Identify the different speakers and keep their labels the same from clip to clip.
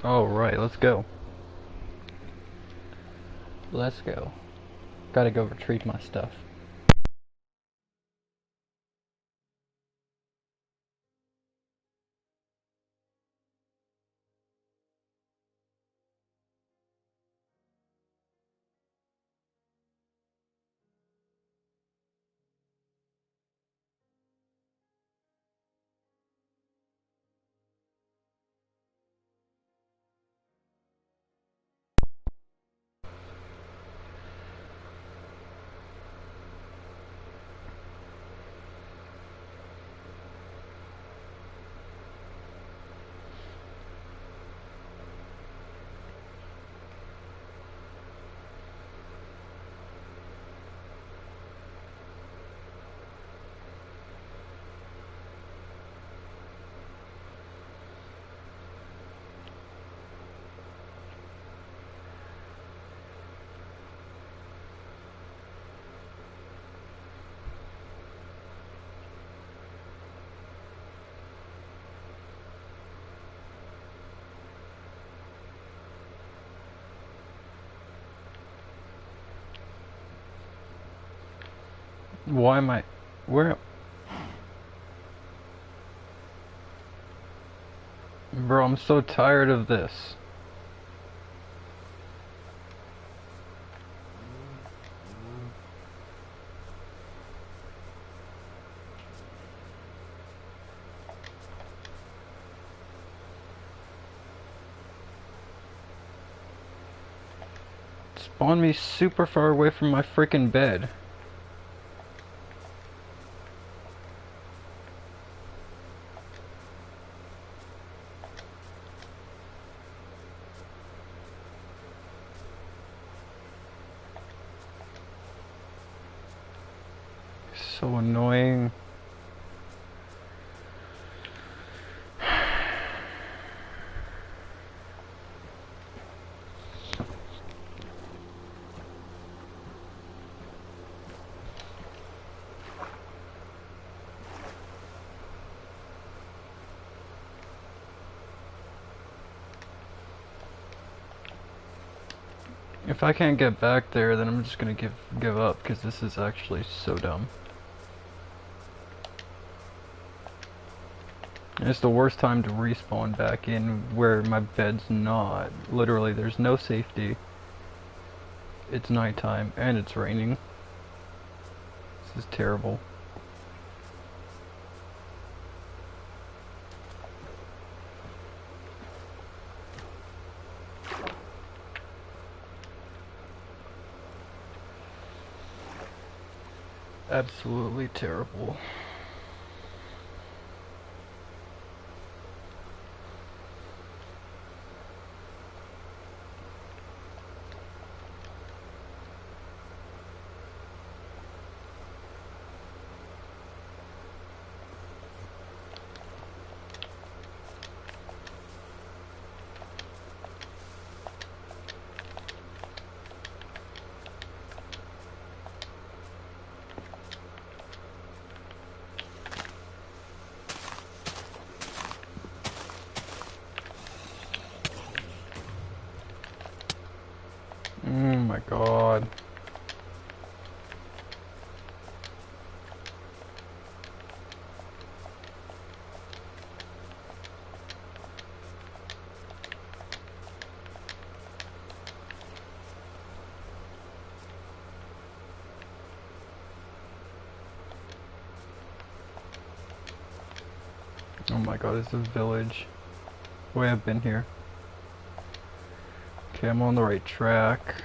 Speaker 1: Alright, let's go. Let's go. Gotta go retrieve my stuff. Why am I... Where... Bro, I'm so tired of this. Spawn me super far away from my freaking bed. So annoying. If I can't get back there, then I'm just gonna give up, because this is actually so dumb. And it's the worst time to respawn back in where my bed's not. Literally, there's no safety. It's nighttime, and it's raining. This is terrible. Absolutely terrible. Oh my god. Oh my god, it's a village. Way I've been here. Okay, I'm on the right track.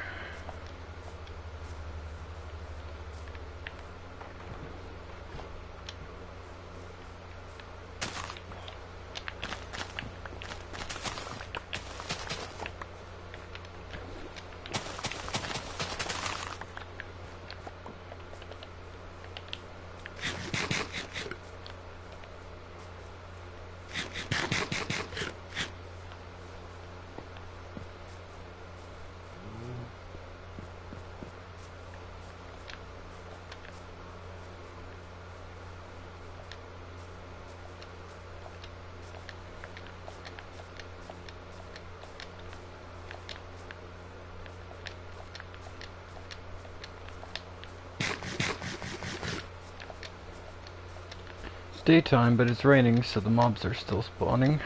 Speaker 1: daytime, but it's raining, so the mobs are still spawning.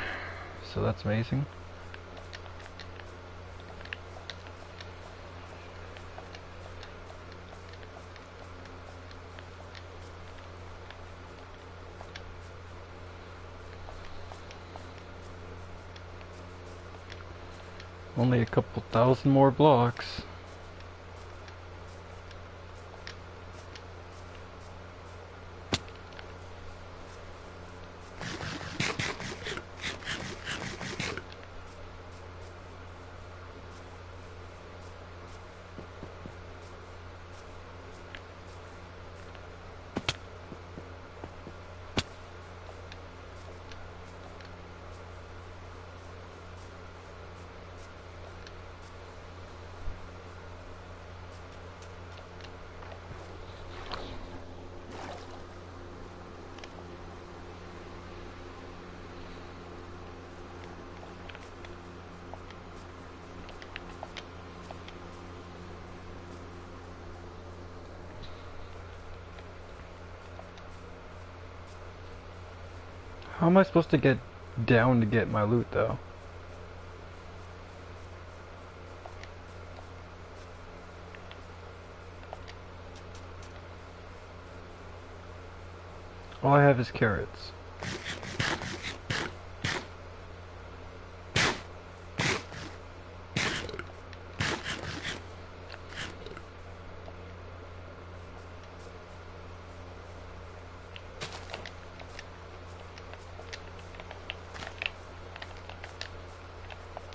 Speaker 1: So that's amazing. Only a couple thousand more blocks. How am I supposed to get down to get my loot, though? All I have is carrots.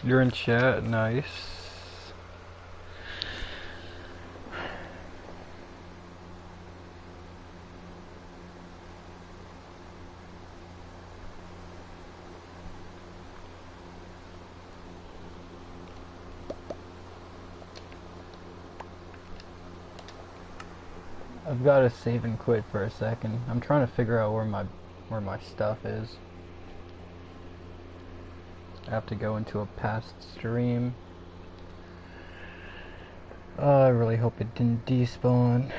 Speaker 1: You're in chat, nice. I've got to save and quit for a second. I'm trying to figure out where my stuff is. I have to go into a past stream. I really hope it didn't despawn.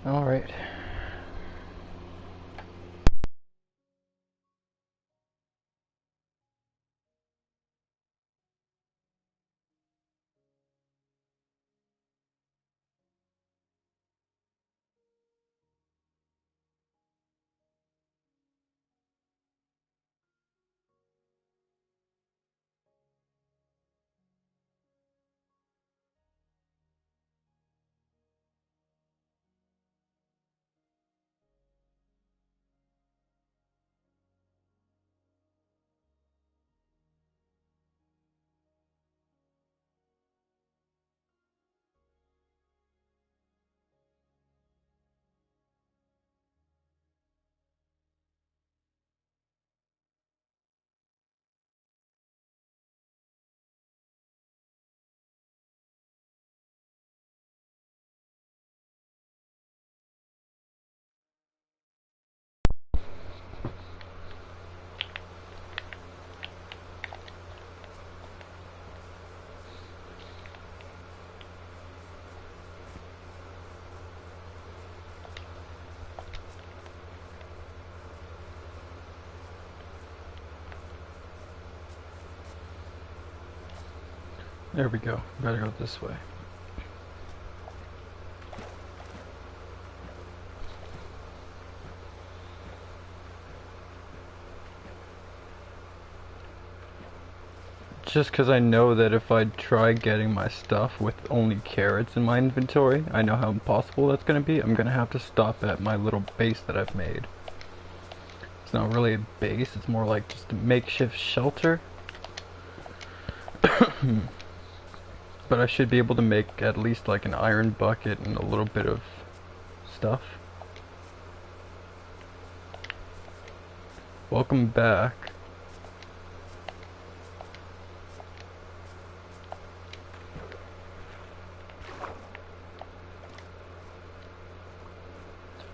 Speaker 1: All right. There we go. Gotta go this way. Just because I know that if I try getting my stuff with only carrots in my inventory, I know how impossible that's going to be. I'm going to have to stop at my little base that I've made. It's not really a base, it's more like just a makeshift shelter. But I should be able to make at least like an iron bucket and a little bit of stuff. Welcome back.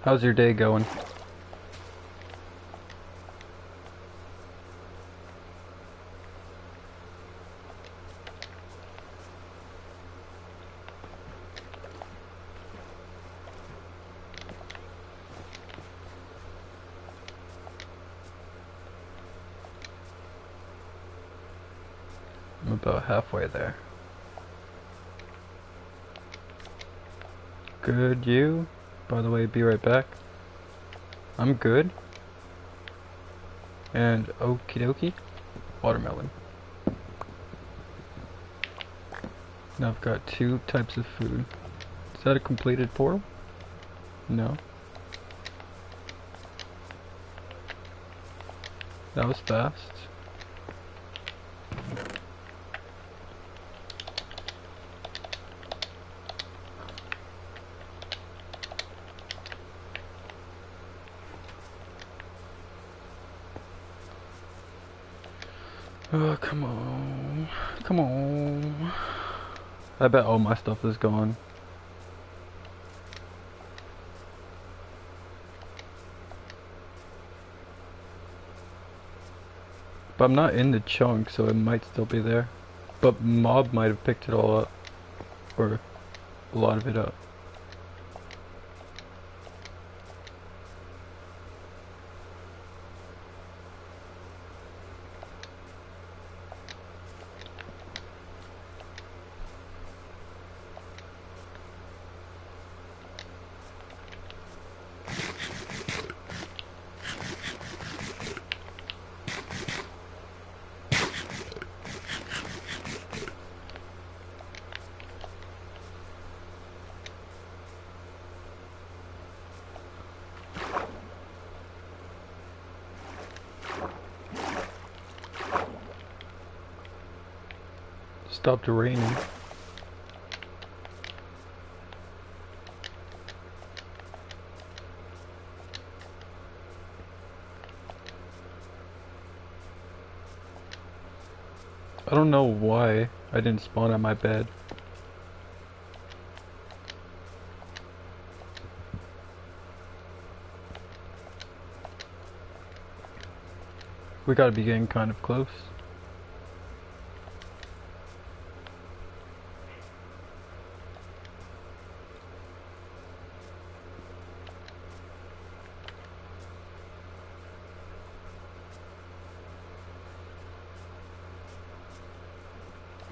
Speaker 1: How's your day going? I'm about halfway there. Good, you? By the way, be right back. I'm good. And okie dokie. Watermelon. Now I've got 2 types of food. Is that a completed portal? No. That was fast. Oh, come on. Come on. I bet all my stuff is gone. But I'm not in the chunk, so it might still be there. But Mob might have picked it all up. Or a lot of it up. Stopped raining. I don't know why I didn't spawn at my bed. We gotta be getting kind of close.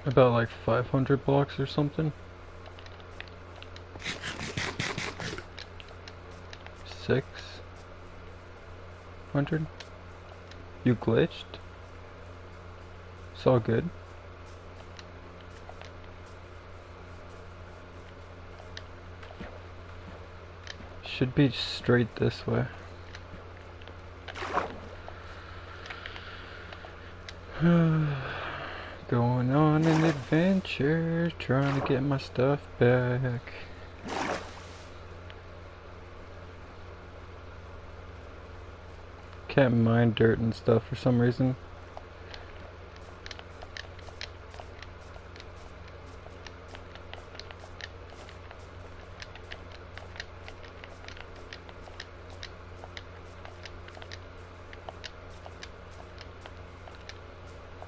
Speaker 1: About like 500 blocks or something. 600? You glitched? It's all good. Should be straight this way. Going on an adventure, trying to get my stuff back. Can't mine dirt and stuff for some reason.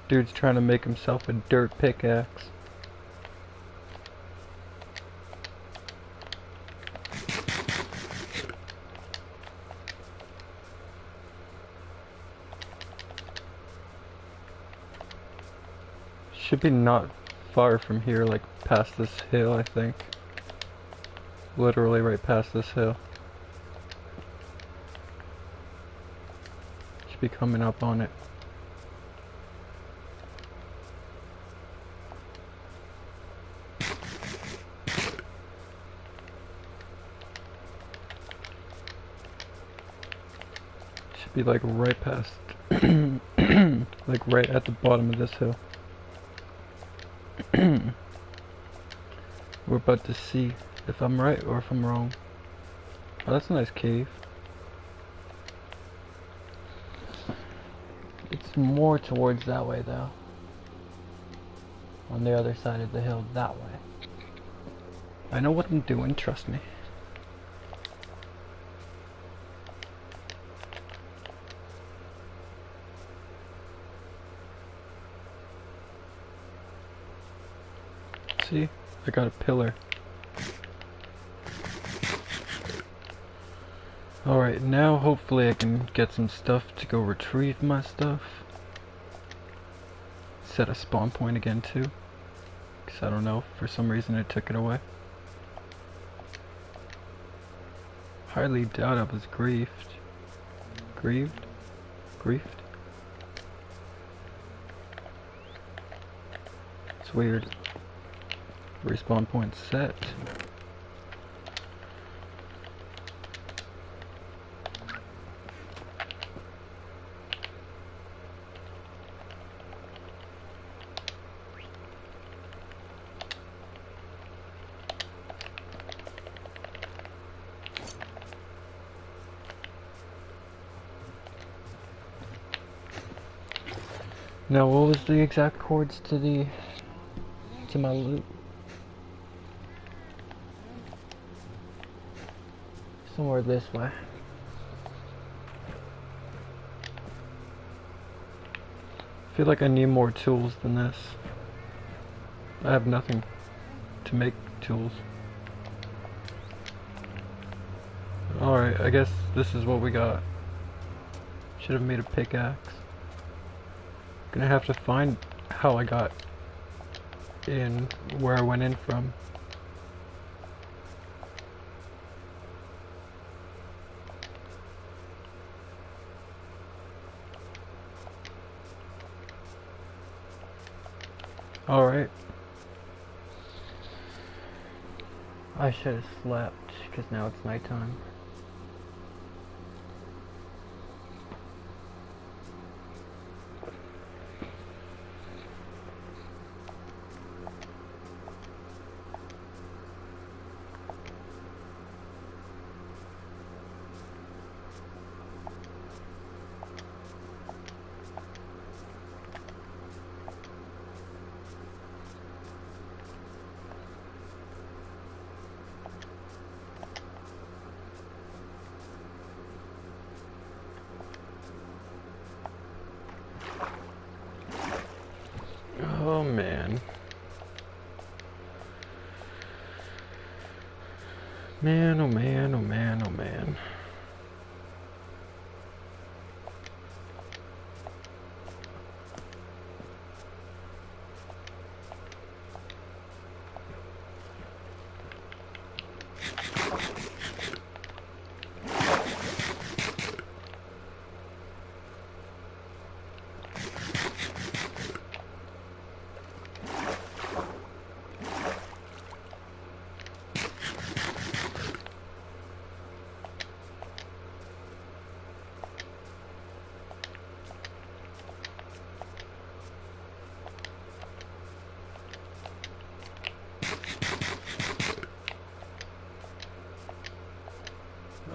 Speaker 1: Dude's trying to make himself a dirt pickaxe. Should be not far from here, like past this hill, I think. Literally right past this hill. Should be coming up on it. Should be like right past, like right at the bottom of this hill. We're about to see if I'm right or if I'm wrong. Oh, that's a nice cave. It's more towards that way though. On the other side of the hill, that way. I know what I'm doing, trust me. See? I got a pillar. Alright, now hopefully I can get some stuff to go retrieve my stuff. Set a spawn point again too. Because I don't know, for some reason it took it away. Highly doubt I was griefed. Grieved? Griefed? It's weird. Respawn point set. Now what was the exact coords to my loot? Somewhere this way. I feel like I need more tools than this. I have nothing to make tools. Alright, I guess this is what we got. Should have made a pickaxe. Gonna have to find how I got in, where I went in from. Alright. I should have slept, because now it's nighttime. Oh man. Man, oh man, oh man, oh man.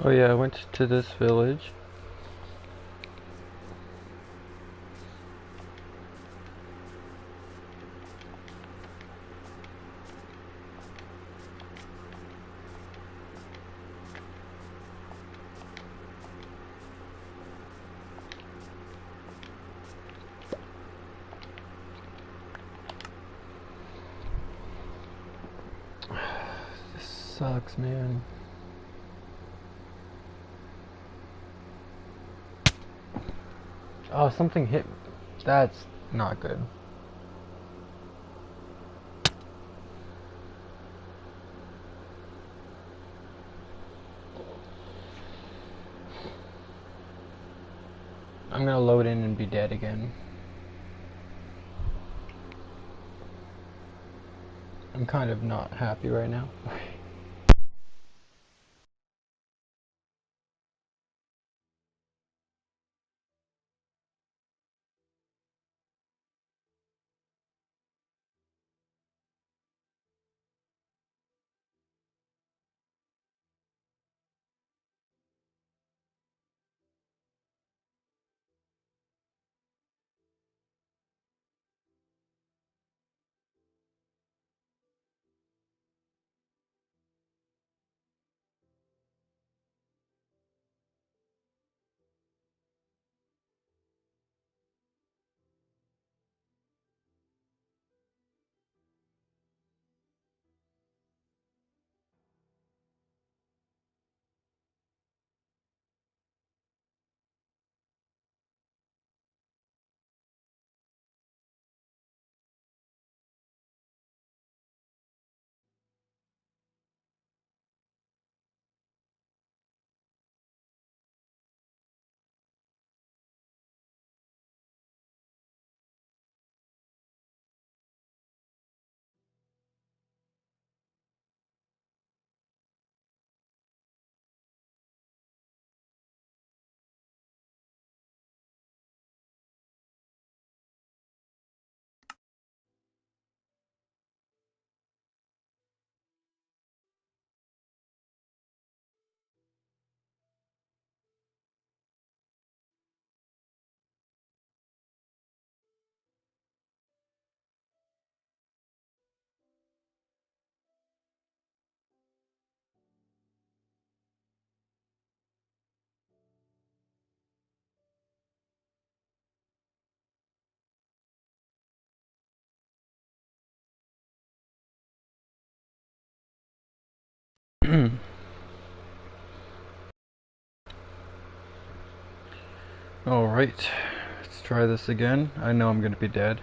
Speaker 1: Oh yeah, I went to this village. This sucks, man. Oh, something hit me. That's not good. I'm gonna load in and be dead again. I'm kind of not happy right now. Alright, let's try this again. I know I'm gonna be dead.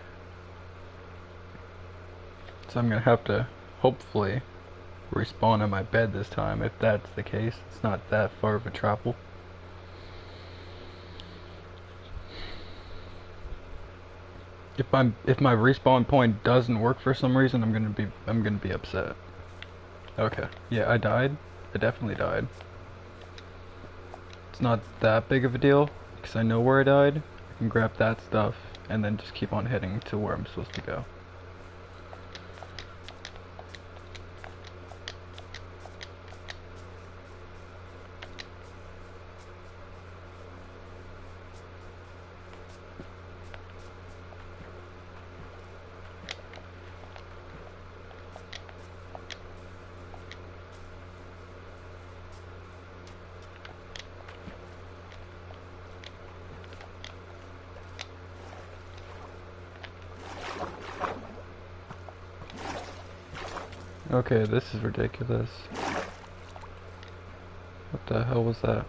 Speaker 1: So I'm gonna have to, hopefully, respawn on my bed this time. If that's the case, it's not that far of a travel. If my respawn point doesn't work for some reason, I'm gonna be upset. Okay, yeah, I died. I definitely died. It's not that big of a deal, because I know where I died. I can grab that stuff, and then just keep on heading to where I'm supposed to go. Okay, this is ridiculous. What the hell was that?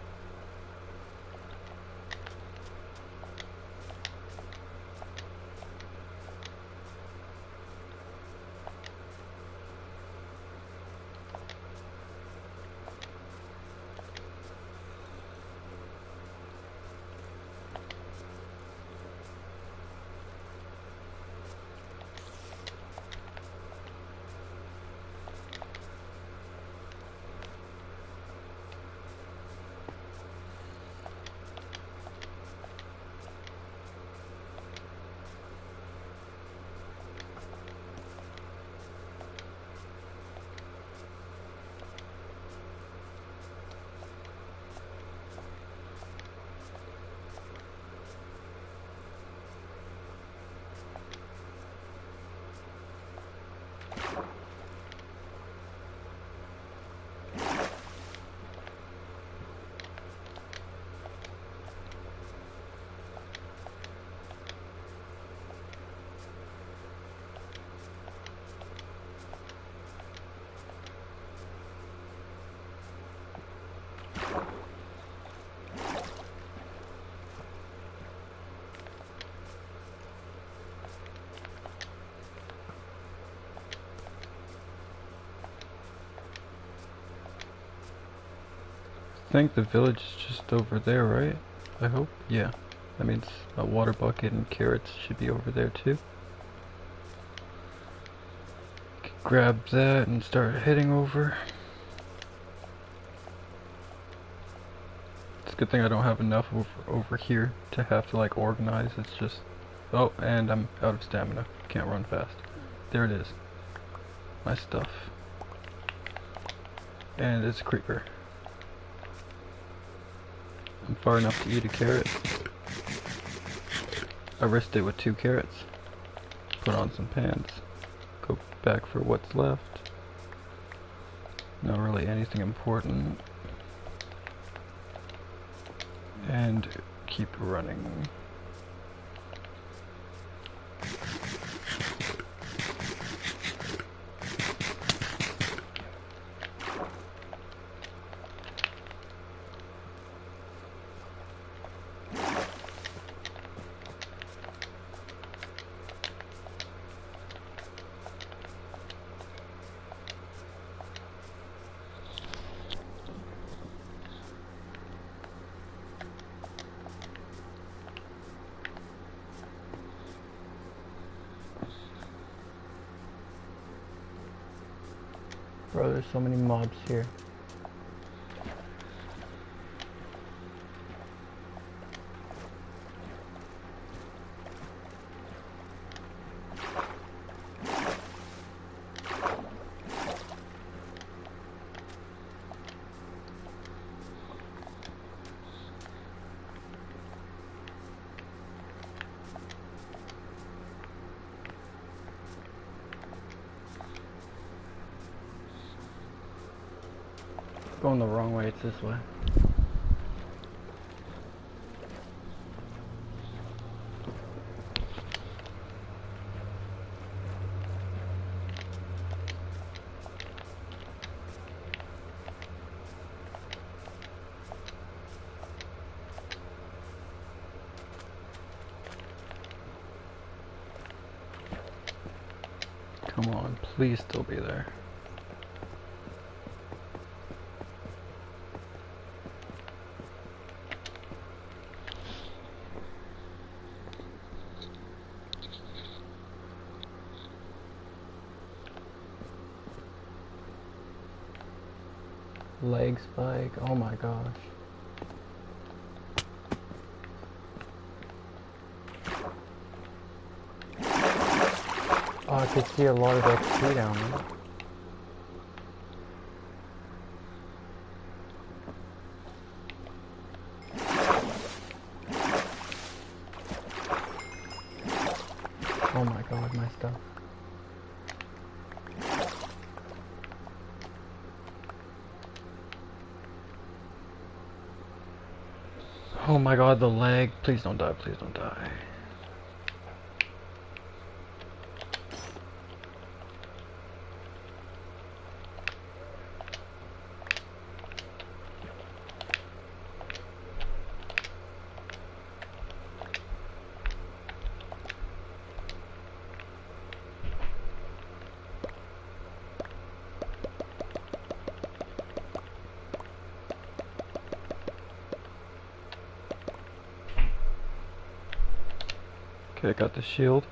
Speaker 1: I think the village is just over there, right? I hope? Yeah. That means a water bucket and carrots should be over there too. Grab that and start heading over. It's a good thing I don't have enough over here to have to like organize. It's just... Oh, and I'm out of stamina. Can't run fast. There it is. My stuff. And it's a creeper. I'm far enough to eat a carrot. I risked it with 2 carrots. Put on some pants. Go back for what's left. Not really anything important. And keep running. Bro, there's so many mobs here. Going the wrong way, it's this way. come on, please still be there. Leg spike, oh my gosh. Oh, I could see a lot of XP down there. Oh my god, my stuff. Oh my god, the leg. Please don't die, please don't die. Okay, I got the shield.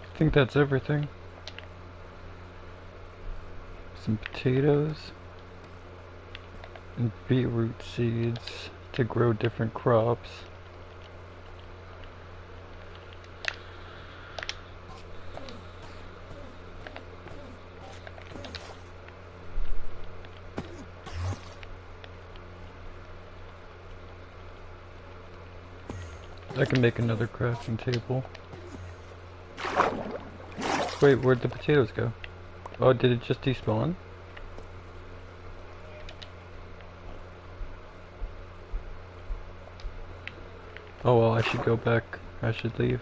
Speaker 1: I think that's everything. Some potatoes and beetroot seeds to grow different crops. I can make another crafting table. Wait, where'd the potatoes go? Oh, did it just despawn? Oh well, I should go back. I should leave.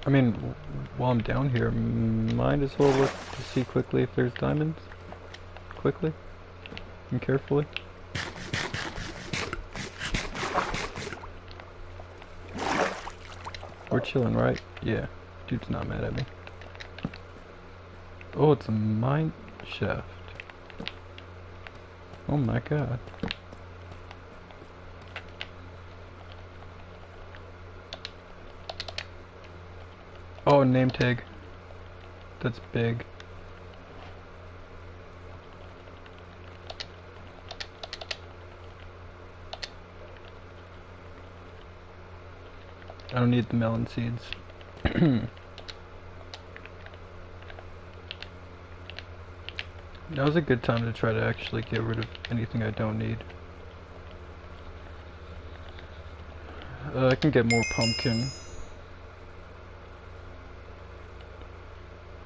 Speaker 1: I mean, while I'm down here, might as well look to see quickly if there's diamonds. Quickly and carefully. We're chilling, right? Yeah. Dude's not mad at me. Oh, it's a mine shaft. Oh my god. Oh, name tag. That's big. I don't need the melon seeds. Now's a good time to try to actually get rid of anything I don't need. I can get more pumpkin.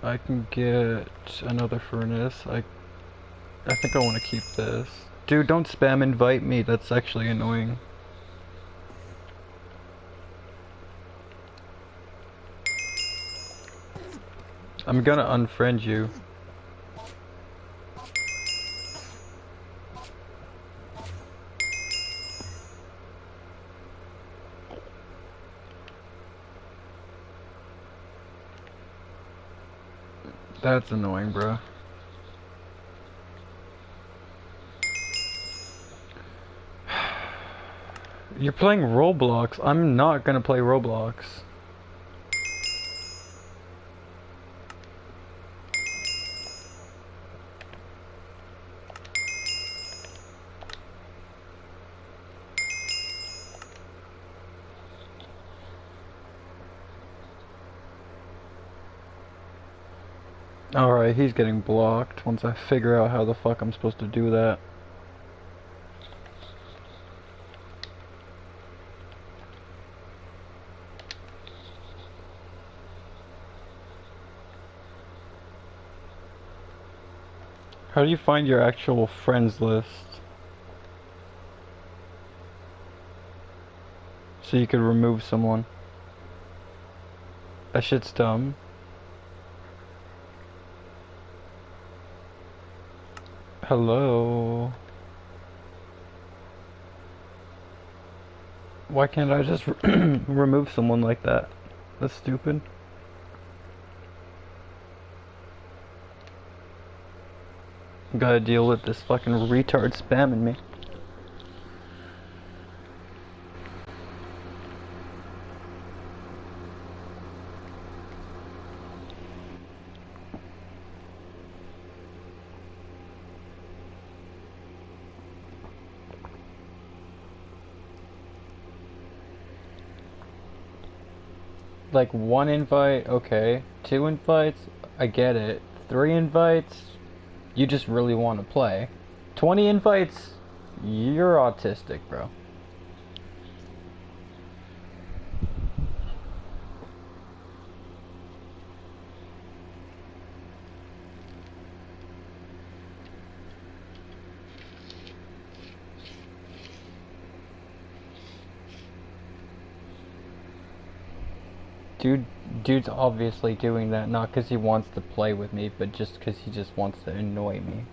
Speaker 1: I can get another furnace. I think I want to keep this. Dude, don't spam invite me. That's actually annoying. I'm gonna unfriend you. That's annoying, bro. You're playing Roblox. I'm not gonna play Roblox. Alright, he's getting blocked once I figure out how the fuck I'm supposed to do that. How do you find your actual friends list? So you could remove someone. That shit's dumb. Hello? Why can't I just remove someone like that? That's stupid. Gotta deal with this fucking retard spamming me. Like, one invite, okay. Two invites, I get it. Three invites, you just really want to play. 20 invites, you're autistic, bro. Dude, dude's obviously doing that not because he wants to play with me, but just because he just wants to annoy me.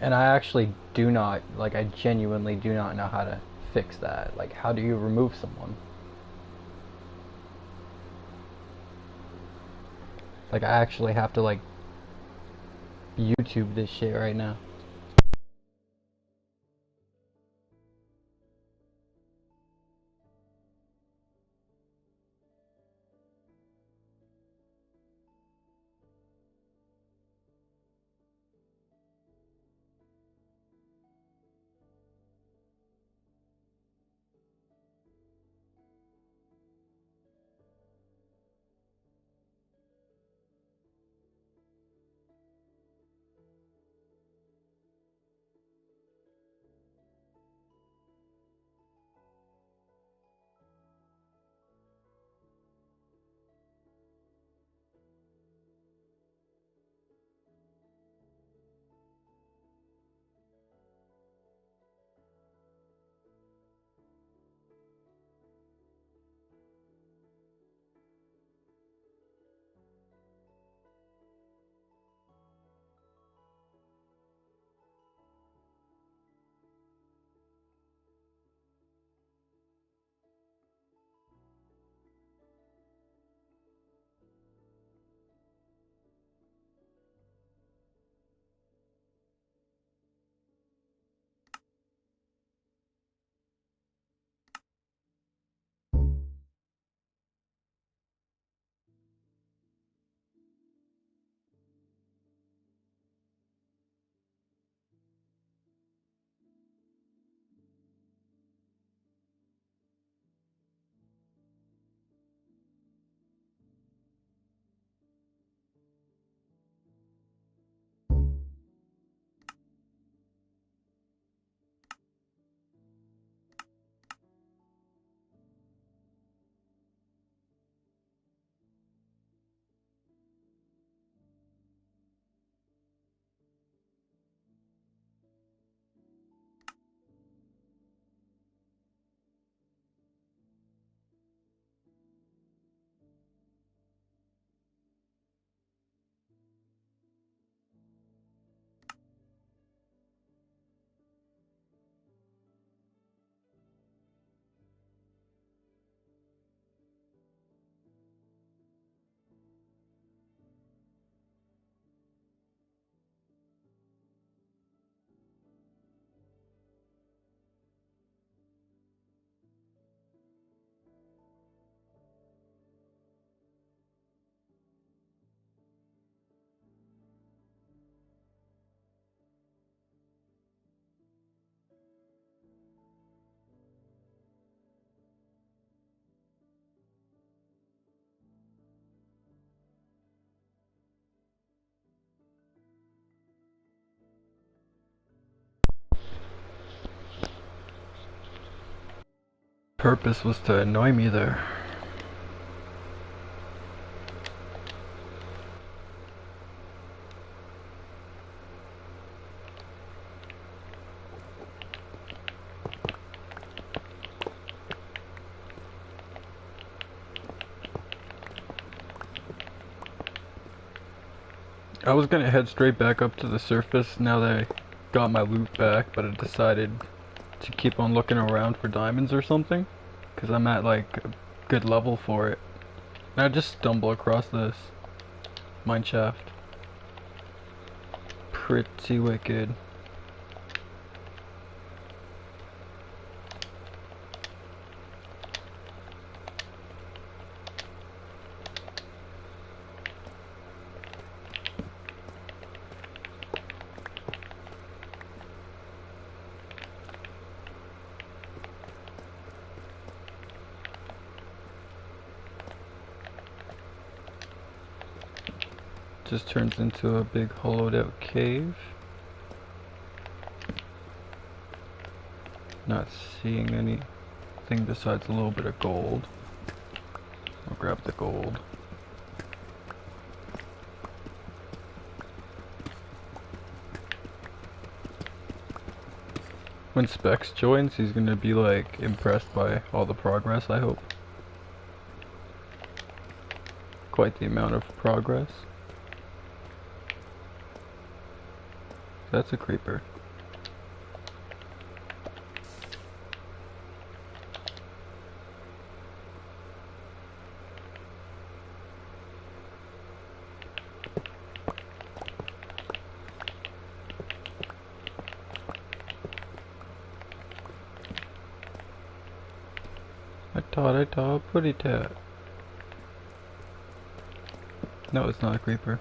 Speaker 1: And I actually do not, like, I genuinely do not know how to fix that. Like, how do you remove someone? Like, I actually have to, like, YouTube this shit right now. purpose was to annoy me there. I was gonna head straight back up to the surface now that I got my loot back, but I decided to keep on looking around for diamonds or something, because I'm at like a good level for it. And I just stumble across this mine shaft. Pretty wicked. Just turns into a big hollowed out cave. Not seeing anything besides a little bit of gold. I'll grab the gold. When Specs joins, he's gonna be like impressed by all the progress, I hope. Quite the amount of progress. That's a creeper. I thought, pretty tat. No, it's not a creeper.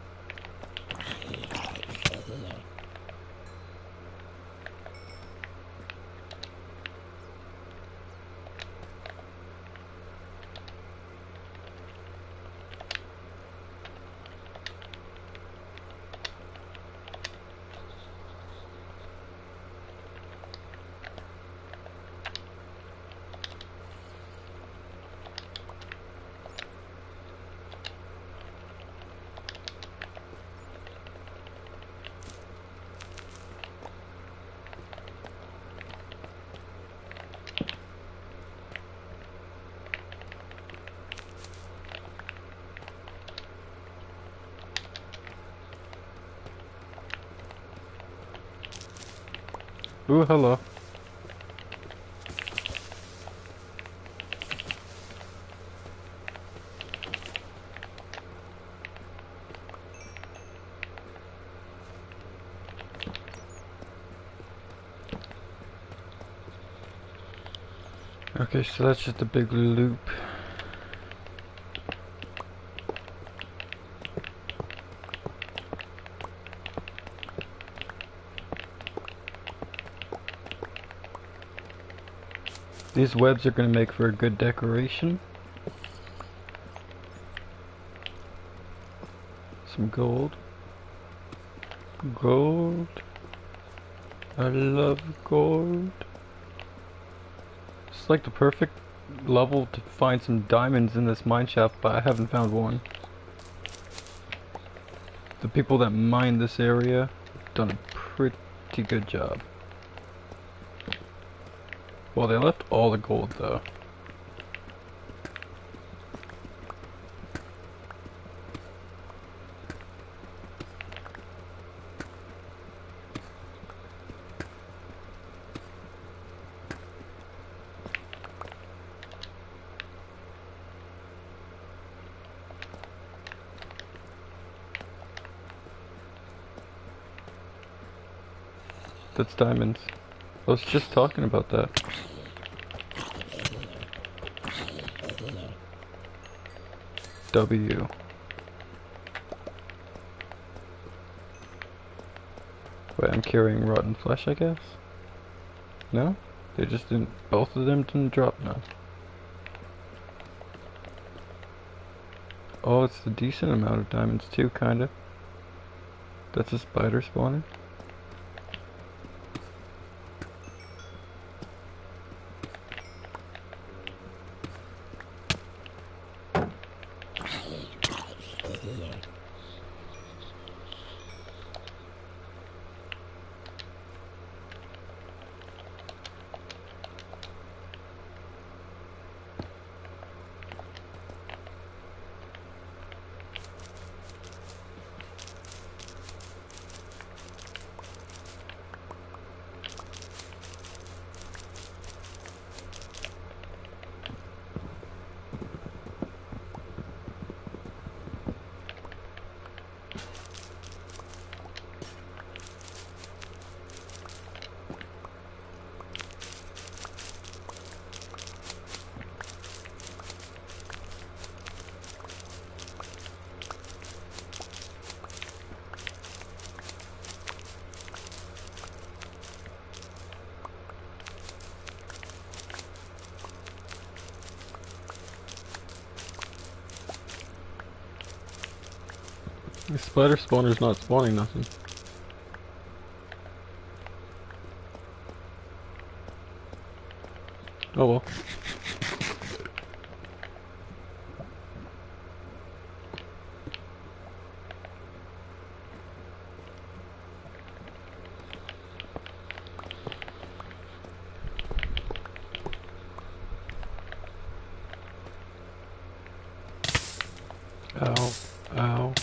Speaker 1: Ooh, hello. Okay, so that's just a big loop. These webs are going to make for a good decoration. Some gold. Gold. I love gold. It's like the perfect level to find some diamonds in this mine shaft, but I haven't found one. The people that mine this area have done a pretty good job. Well, they left all the gold though. That's diamonds. I was just talking about that. W. Wait, I'm carrying rotten flesh, I guess? No? They just didn't, both of them didn't drop now. Oh, it's a decent amount of diamonds too, kinda. That's a spider spawner.
Speaker 2: spider spawner's not spawning nothing. Oh well. Ow. Ow.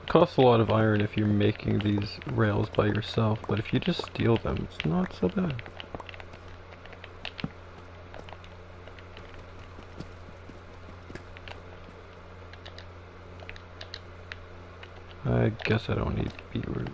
Speaker 2: Costs a lot of iron if you're making these rails by yourself, but if you just steal them, it's not so bad. I guess I don't need beetroot.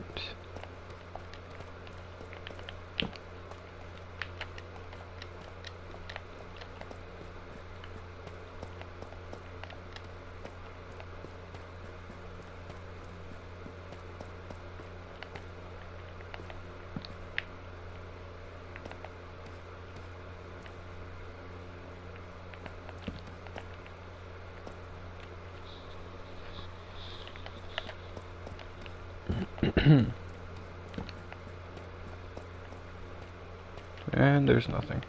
Speaker 2: And there's nothing.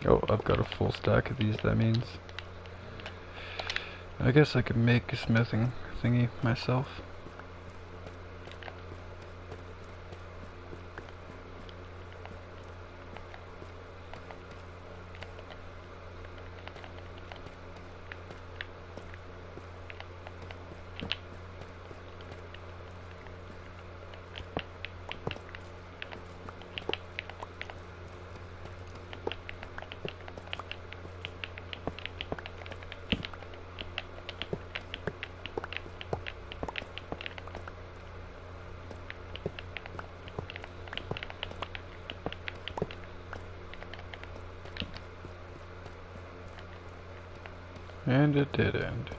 Speaker 2: Oh, I've got a full stack of these, that means. I guess I could make a smithing thingy myself. And it did end.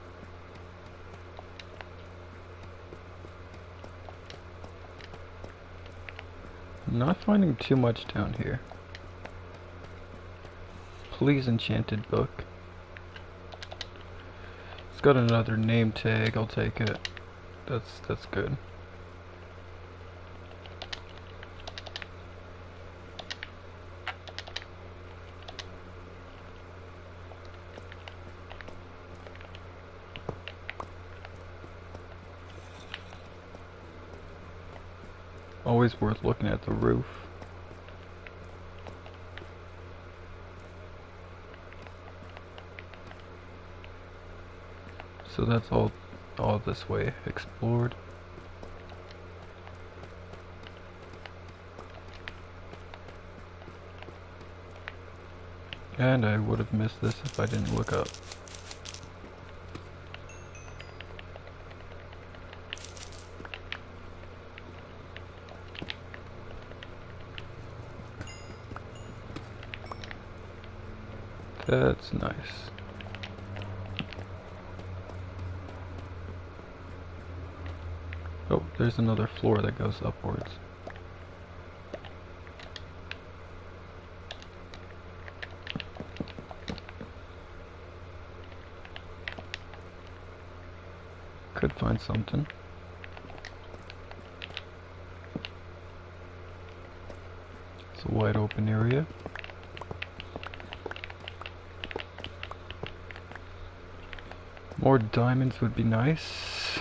Speaker 2: Not finding too much down here. Please, enchanted book. It's got another name tag, I'll take it. That's good. Always worth looking at the roof. So that's all this way explored. And I would have missed this if I didn't look up. That's nice. Oh, there's another floor that goes upwards.
Speaker 1: find something. It's a wide open area. More diamonds would be nice.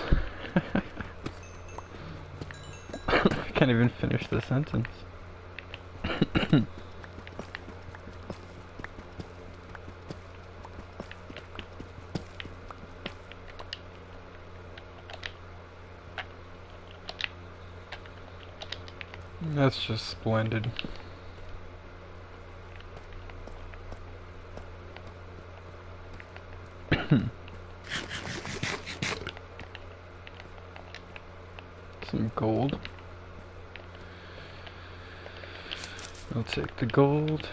Speaker 1: I can't even finish the sentence. That's just splendid. Some gold. I'll take the gold.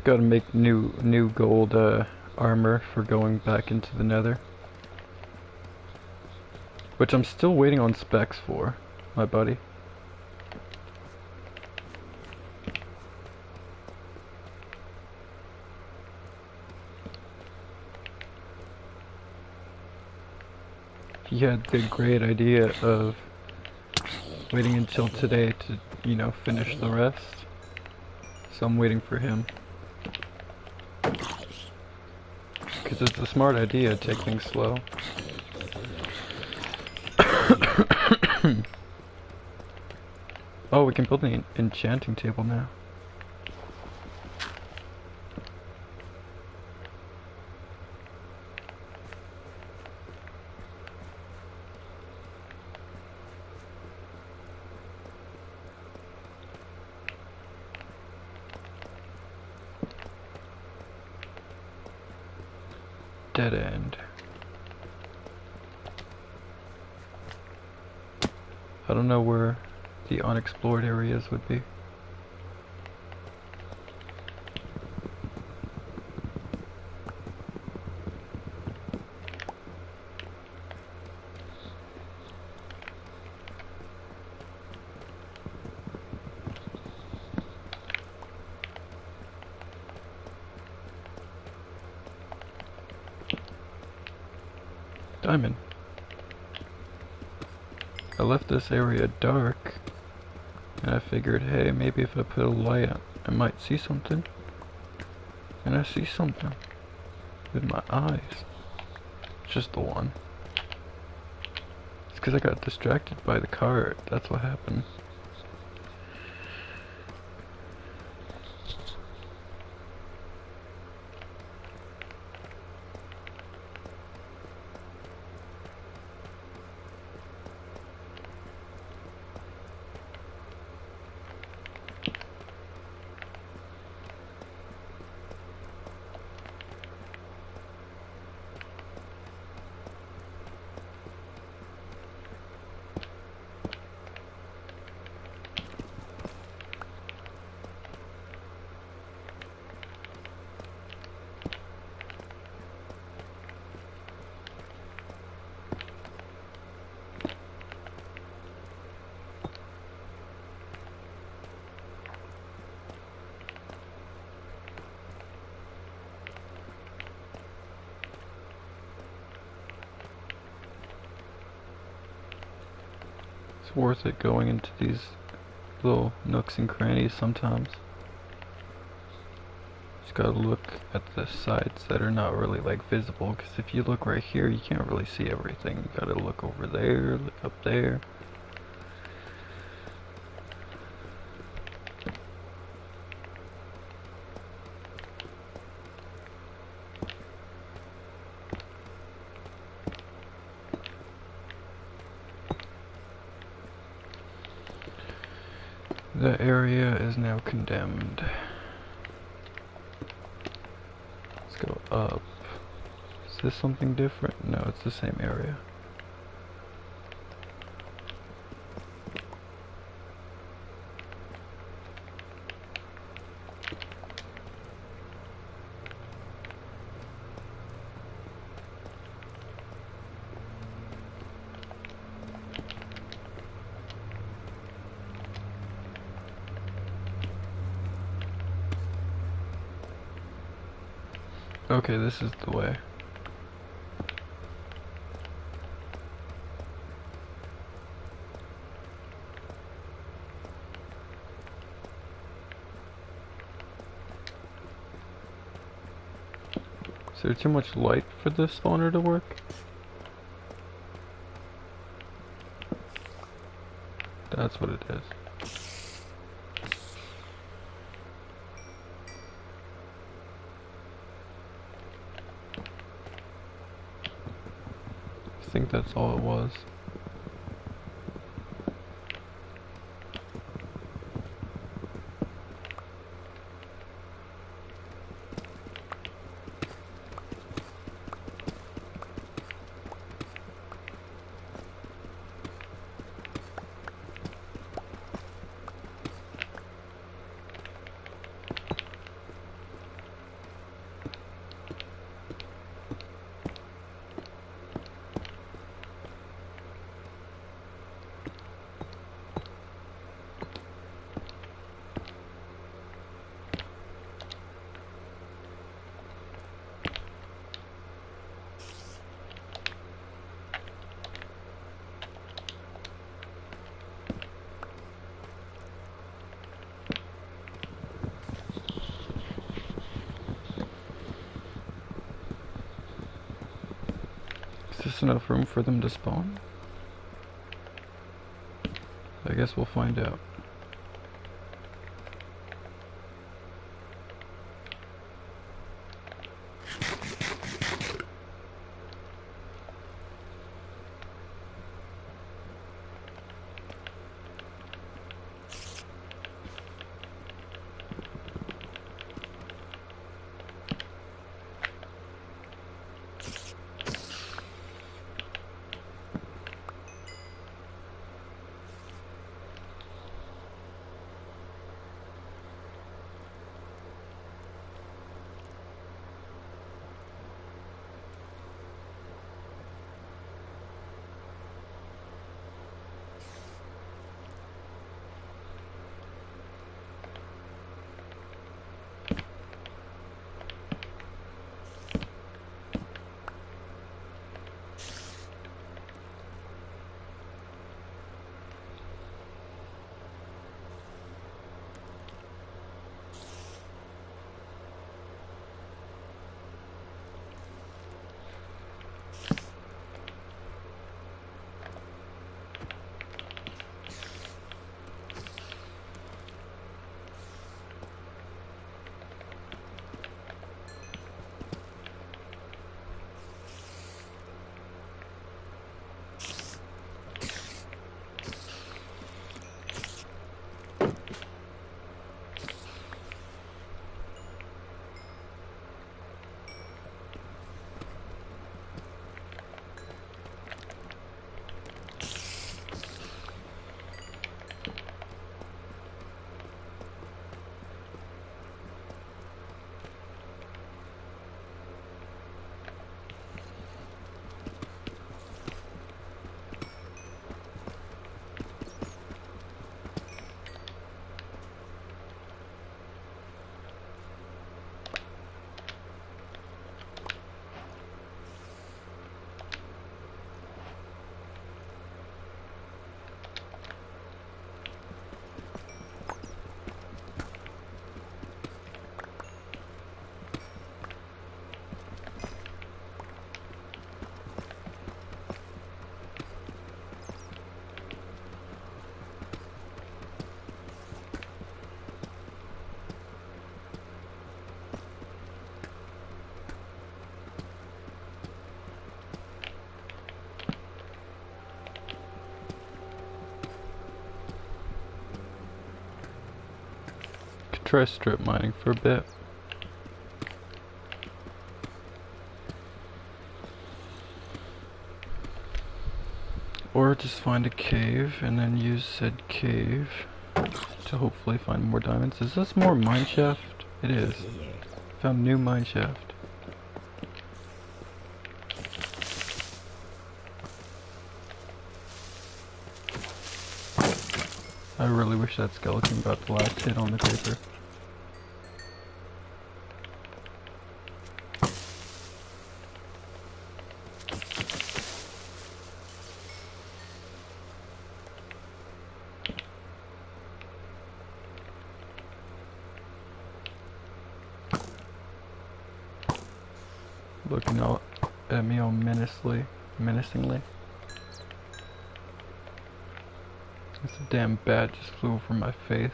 Speaker 1: Gotta make new gold armor for going back into the Nether, which I'm still waiting on specs for, my buddy. He had the great idea of waiting until today to, you know, finish the rest. So I'm waiting for him. Because it's a smart idea, take things slow. Oh, we can build an enchanting table now. Dead end. I don't know where the unexplored areas would be. Diamond. I left this area dark, and I figured, hey, maybe if I put a light on, I might see something. And I see something with my eyes. Just the one. It's because I got distracted by the cart. That's what happened. It's worth it going into these little nooks and crannies sometimes. Just gotta look at the sides that are not really like visible, because if you look right here you can't really see everything. You gotta look over there, look up there. The area is now condemned. Let's go up. Is this something different? No, it's the same area. Okay, this is the way. Is there too much light for the spawner to work? That's what it is. I think that's all it was. Is this enough room for them to spawn? I guess we'll find out. Try strip mining for a bit. Or just find a cave and then use said cave to hopefully find more diamonds. Is this more mineshaft? It is. Found new mineshaft. I really wish that skeleton got the last hit on the paper. looking out at me all menacingly. This damn bat just flew over my face.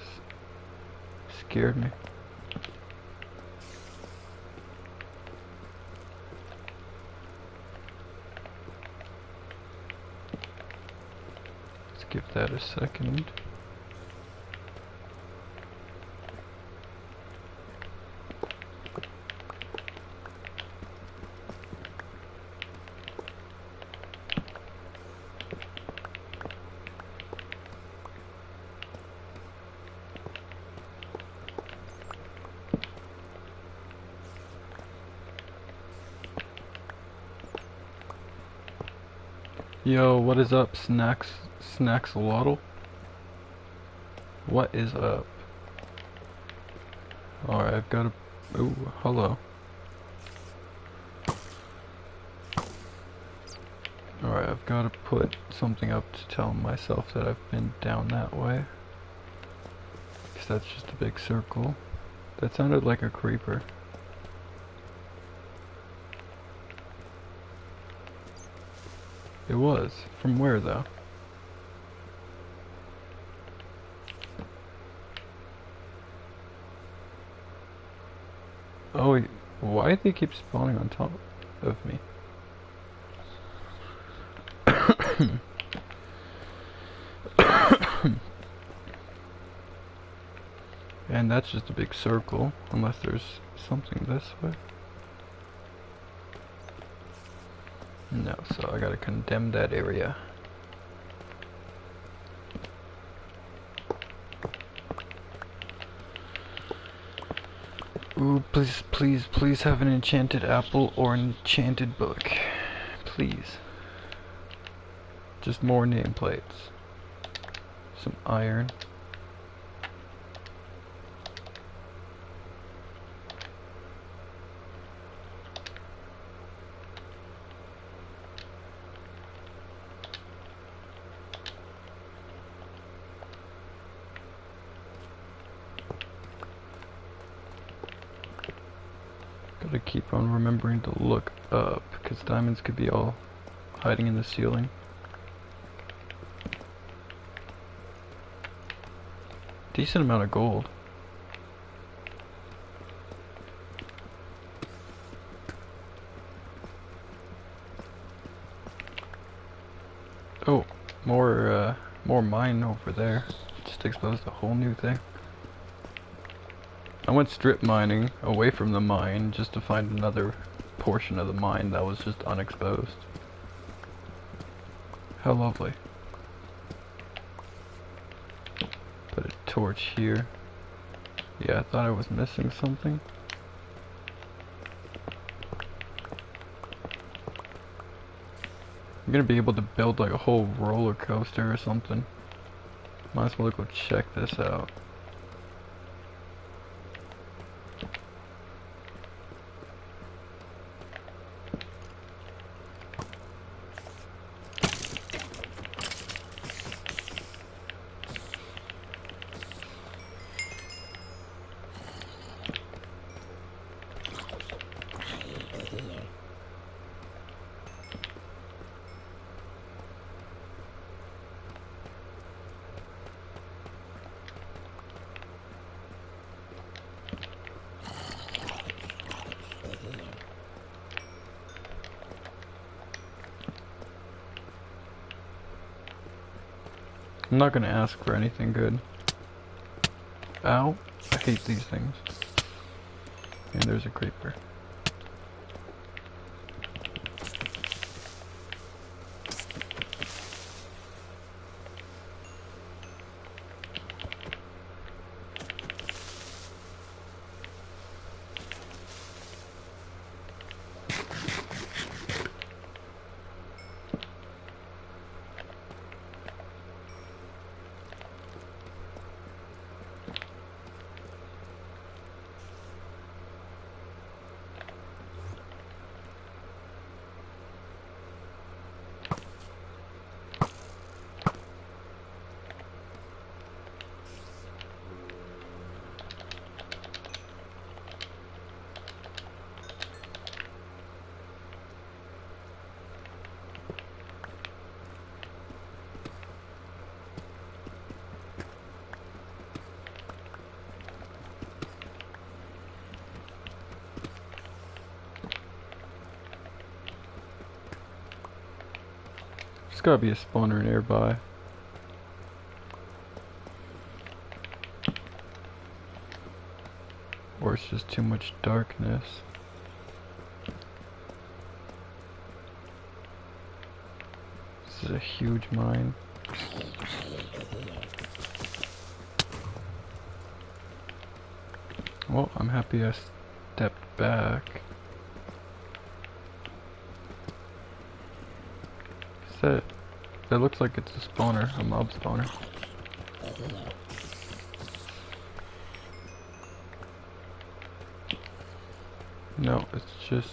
Speaker 1: Scared me. Let's give that a second. Yo, what is up, Snaxolotl? What is up? Alright, I've got a... Ooh, hello. Alright, I've got to put something up to tell myself that I've been down that way. Because that's just a big circle. That sounded like a creeper. It was. From where, though? Oh, why do they keep spawning on top of me? And that's just a big circle, unless there's something this way. No, so I gotta condemn that area. Ooh, please have an enchanted apple or an enchanted book. Please. Just more nameplates. Some iron. Gotta keep on remembering to look up, because diamonds could be all hiding in the ceiling. Decent amount of gold. Oh, more mine over there. Just exposed a whole new thing. I went strip mining away from the mine just to find another portion of the mine that was just unexposed. How lovely. Put a torch here. Yeah, I thought I was missing something. I'm gonna be able to build like a whole roller coaster or something. Might as well go check this out. I'm not gonna ask for anything good. Ow. I hate these things. And there's a creeper.
Speaker 2: gotta be a spawner nearby. Or it's just too much darkness. This is a huge mine. Well, I'm happy I stepped back. That looks like it's a spawner, a mob spawner. No, it's just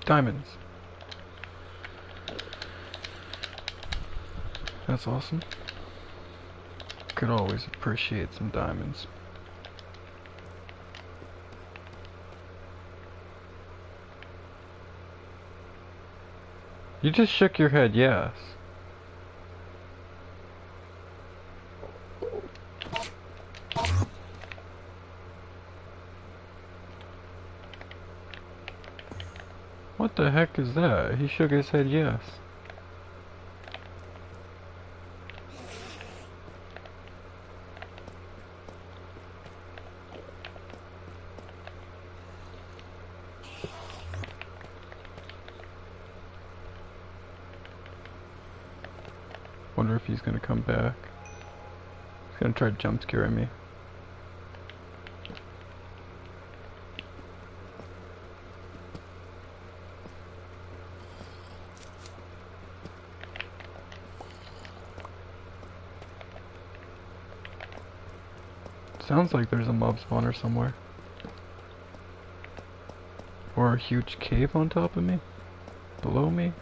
Speaker 2: diamonds. That's awesome. Could always appreciate some diamonds. You just shook your head, yes. What the heck is that? He shook his head, yes. Wonder if he's gonna come back. He's gonna try jump scaring me. Sounds like there's a mob spawner somewhere. Or a huge cave on top of me? Below me?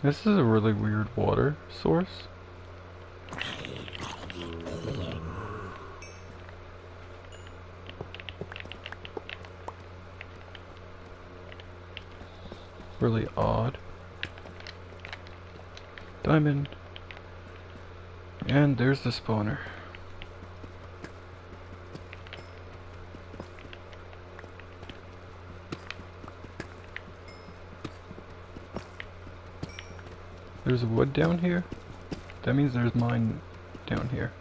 Speaker 2: This is a really weird water source. Really odd. Diamond. And there's the spawner. There's wood down here? That means there's mine down here.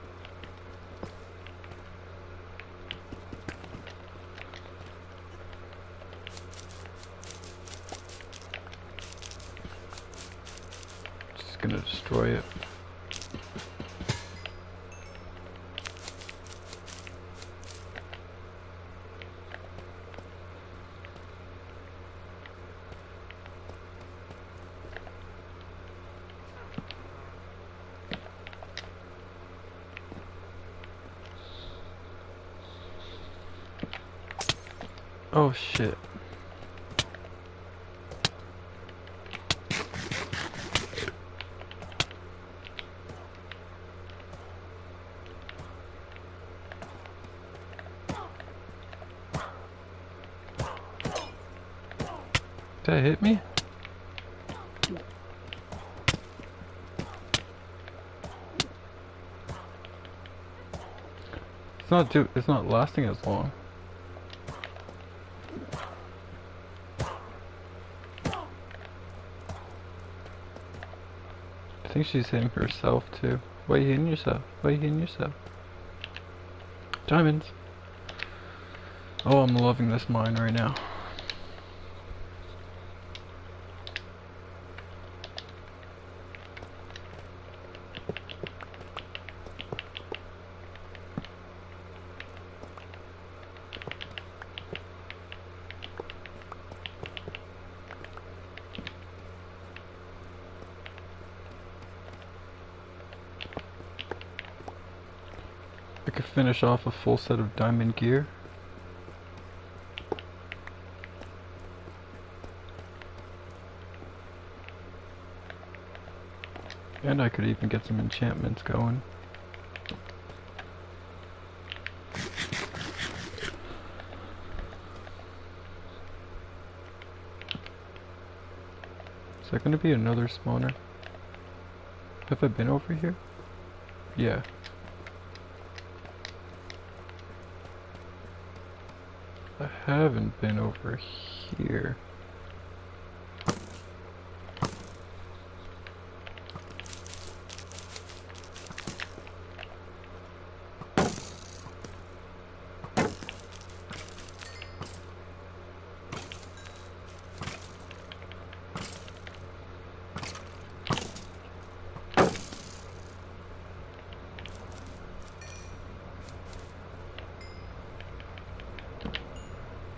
Speaker 2: Just gonna destroy it. Oh shit. Did that hit me? It's not lasting as long. I think she's hitting herself too. Why are you hitting yourself? Why are you hitting yourself? Diamonds! Oh, I'm loving this mine right now. I could finish off a full set of diamond gear.
Speaker 1: And I could even get some enchantments going. Is there gonna be another spawner? Have I been over here? Yeah. I haven't been over here.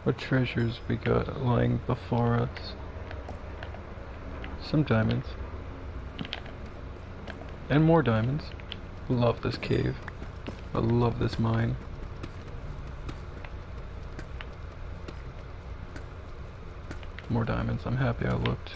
Speaker 1: What treasures we got lying before us? Some diamonds. And more diamonds. Love this cave. I love this mine. More diamonds. I'm happy I looked.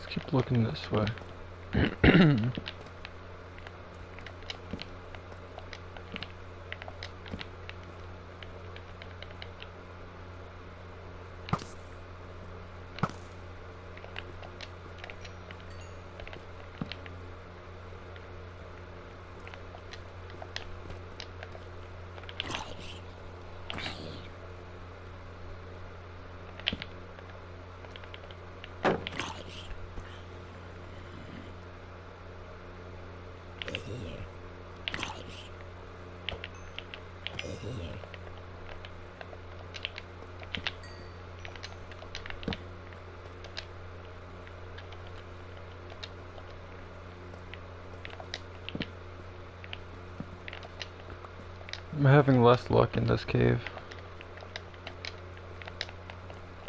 Speaker 1: Keep looking this way. I'm having less luck in this cave.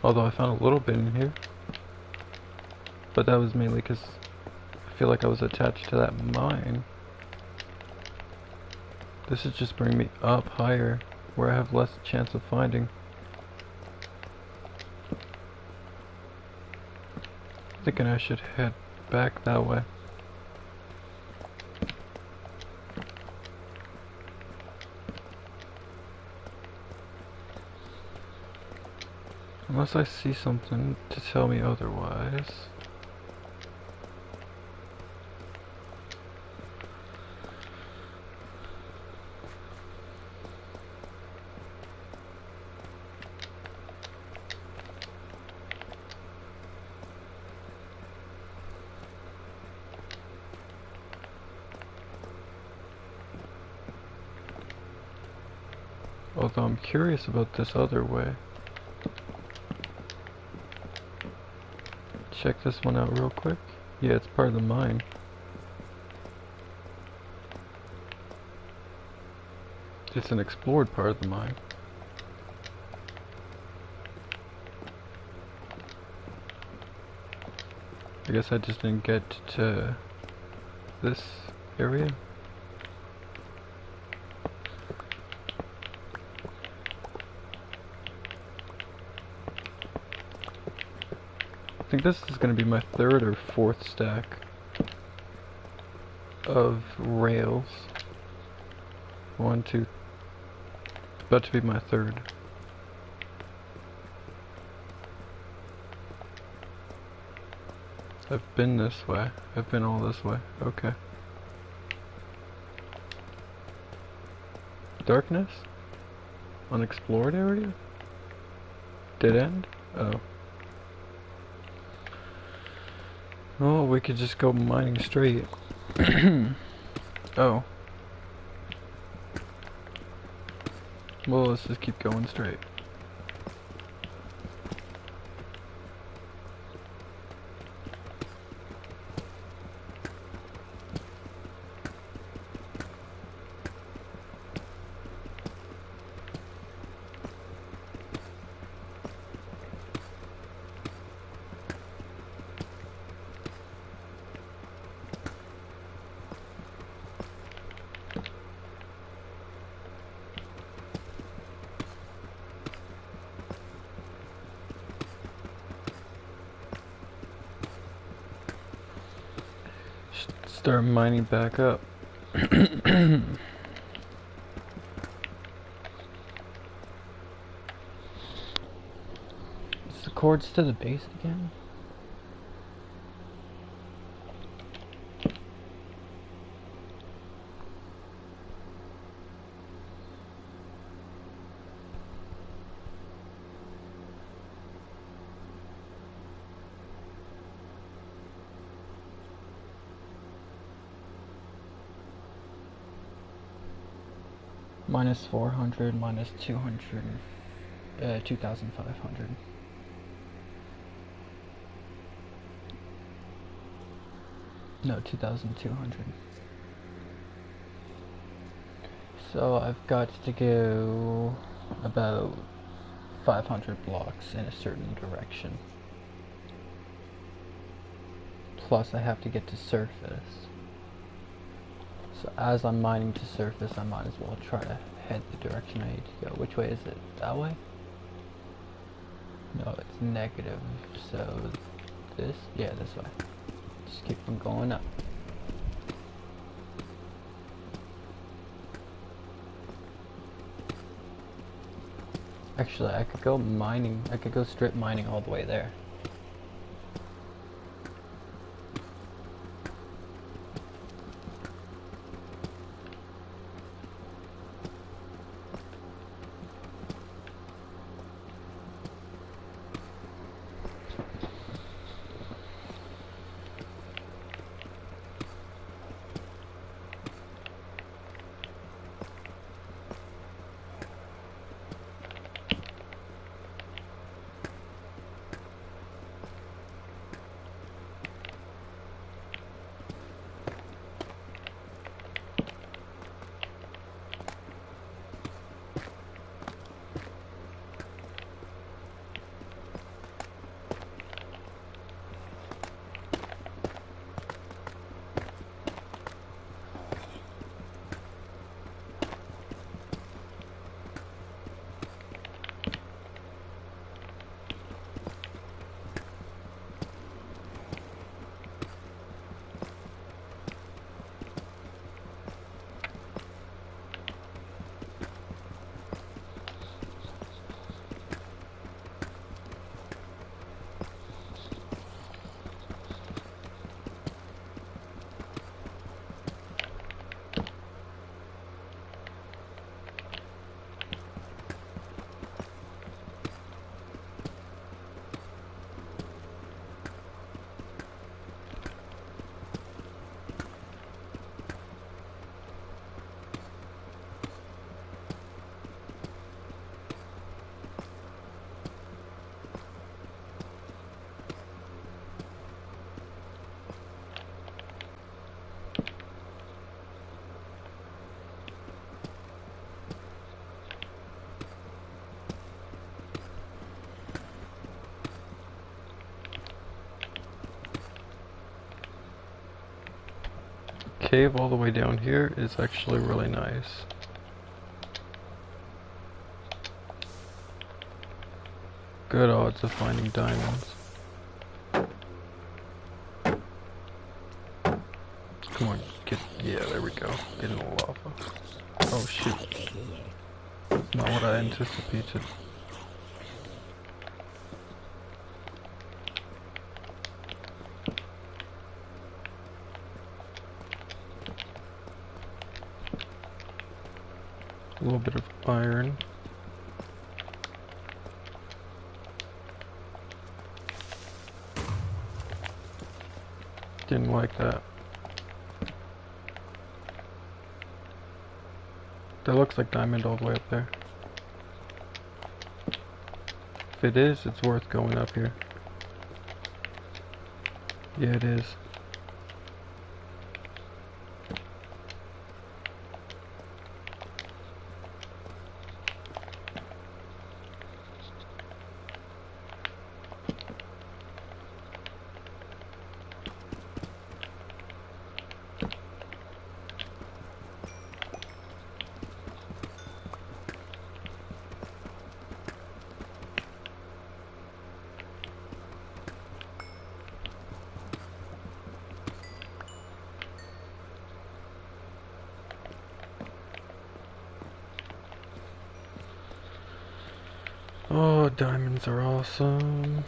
Speaker 1: Although I found a little bit in here. But that was mainly because I feel like I was attached to that mine. This is just bringing me up higher, where I have less chance of finding. Thinking I should head back that way. Unless I see something to tell me otherwise. Although I'm curious about this other way. Check this one out real quick. Yeah, it's part of the mine. It's an explored part of the mine. I guess I just didn't get to this area. I think this is going to be my third or fourth stack of rails. One, two. It's about to be my third. I've been this way. I've been all this way. Okay. Darkness?
Speaker 2: Unexplored area? Dead end? Oh. Oh, we could just go mining straight.
Speaker 1: Oh. Well, let's just keep going straight. Start mining back up.
Speaker 3: Is the cords to the base again? Minus 400, minus 200, 2,500. No, 2,200. So I've got to go about 500 blocks in a certain direction. Plus I have to get to surface. So as I'm mining to surface, I might as well try to head the direction I need to go. Which way is it? That way? No, it's negative. So this? Yeah, this way. Just keep on going up. Actually, I could go mining. I could go strip mining all the way there.
Speaker 2: Cave all the way down here is actually really nice. Good odds of finding diamonds. Come on, get, yeah, there we go. Get in the lava. Oh shoot. Not what I anticipated. A little bit of iron. didn't like that. That looks like diamond all the way up there. If it is, it's worth going up here. Yeah, it is. Oh, diamonds are awesome.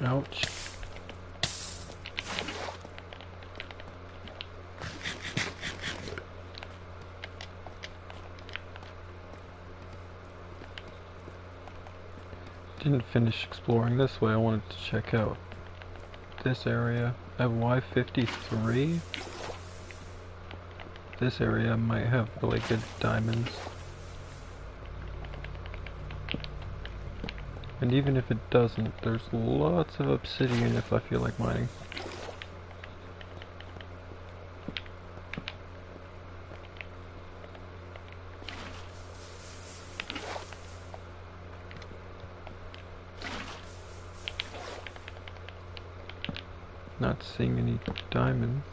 Speaker 2: Ouch. Didn't finish exploring this way. I wanted to check out this area. I have Y53. This area might have really good diamonds. And even if it doesn't, there's lots of obsidian if I feel like mining. Not seeing any diamonds.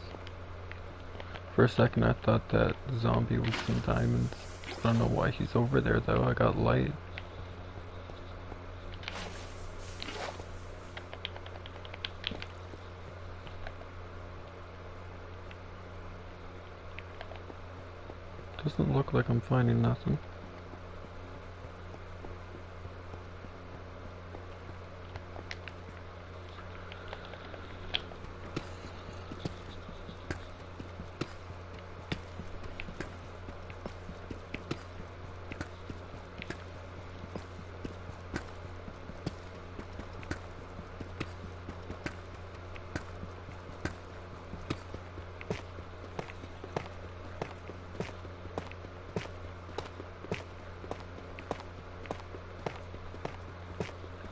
Speaker 2: For a second I thought that zombie was some diamonds. I don't know why he's over there though. I got light. Doesn't look like I'm finding nothing.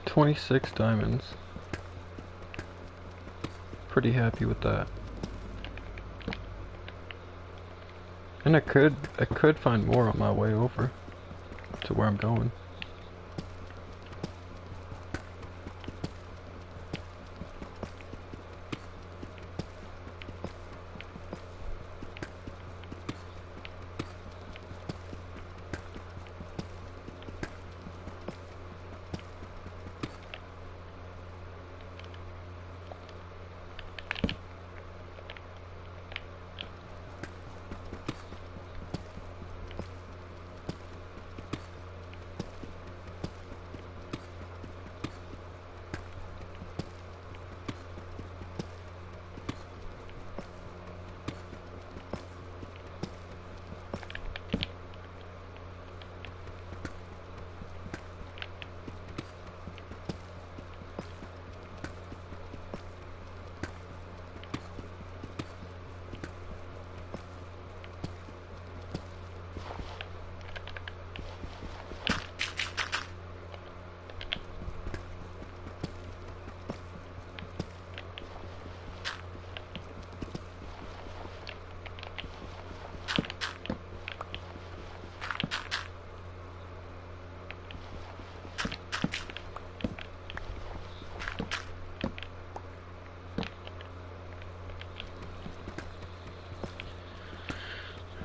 Speaker 2: $26 diamonds. Pretty happy with that. And I could find more on my way over to where I'm going.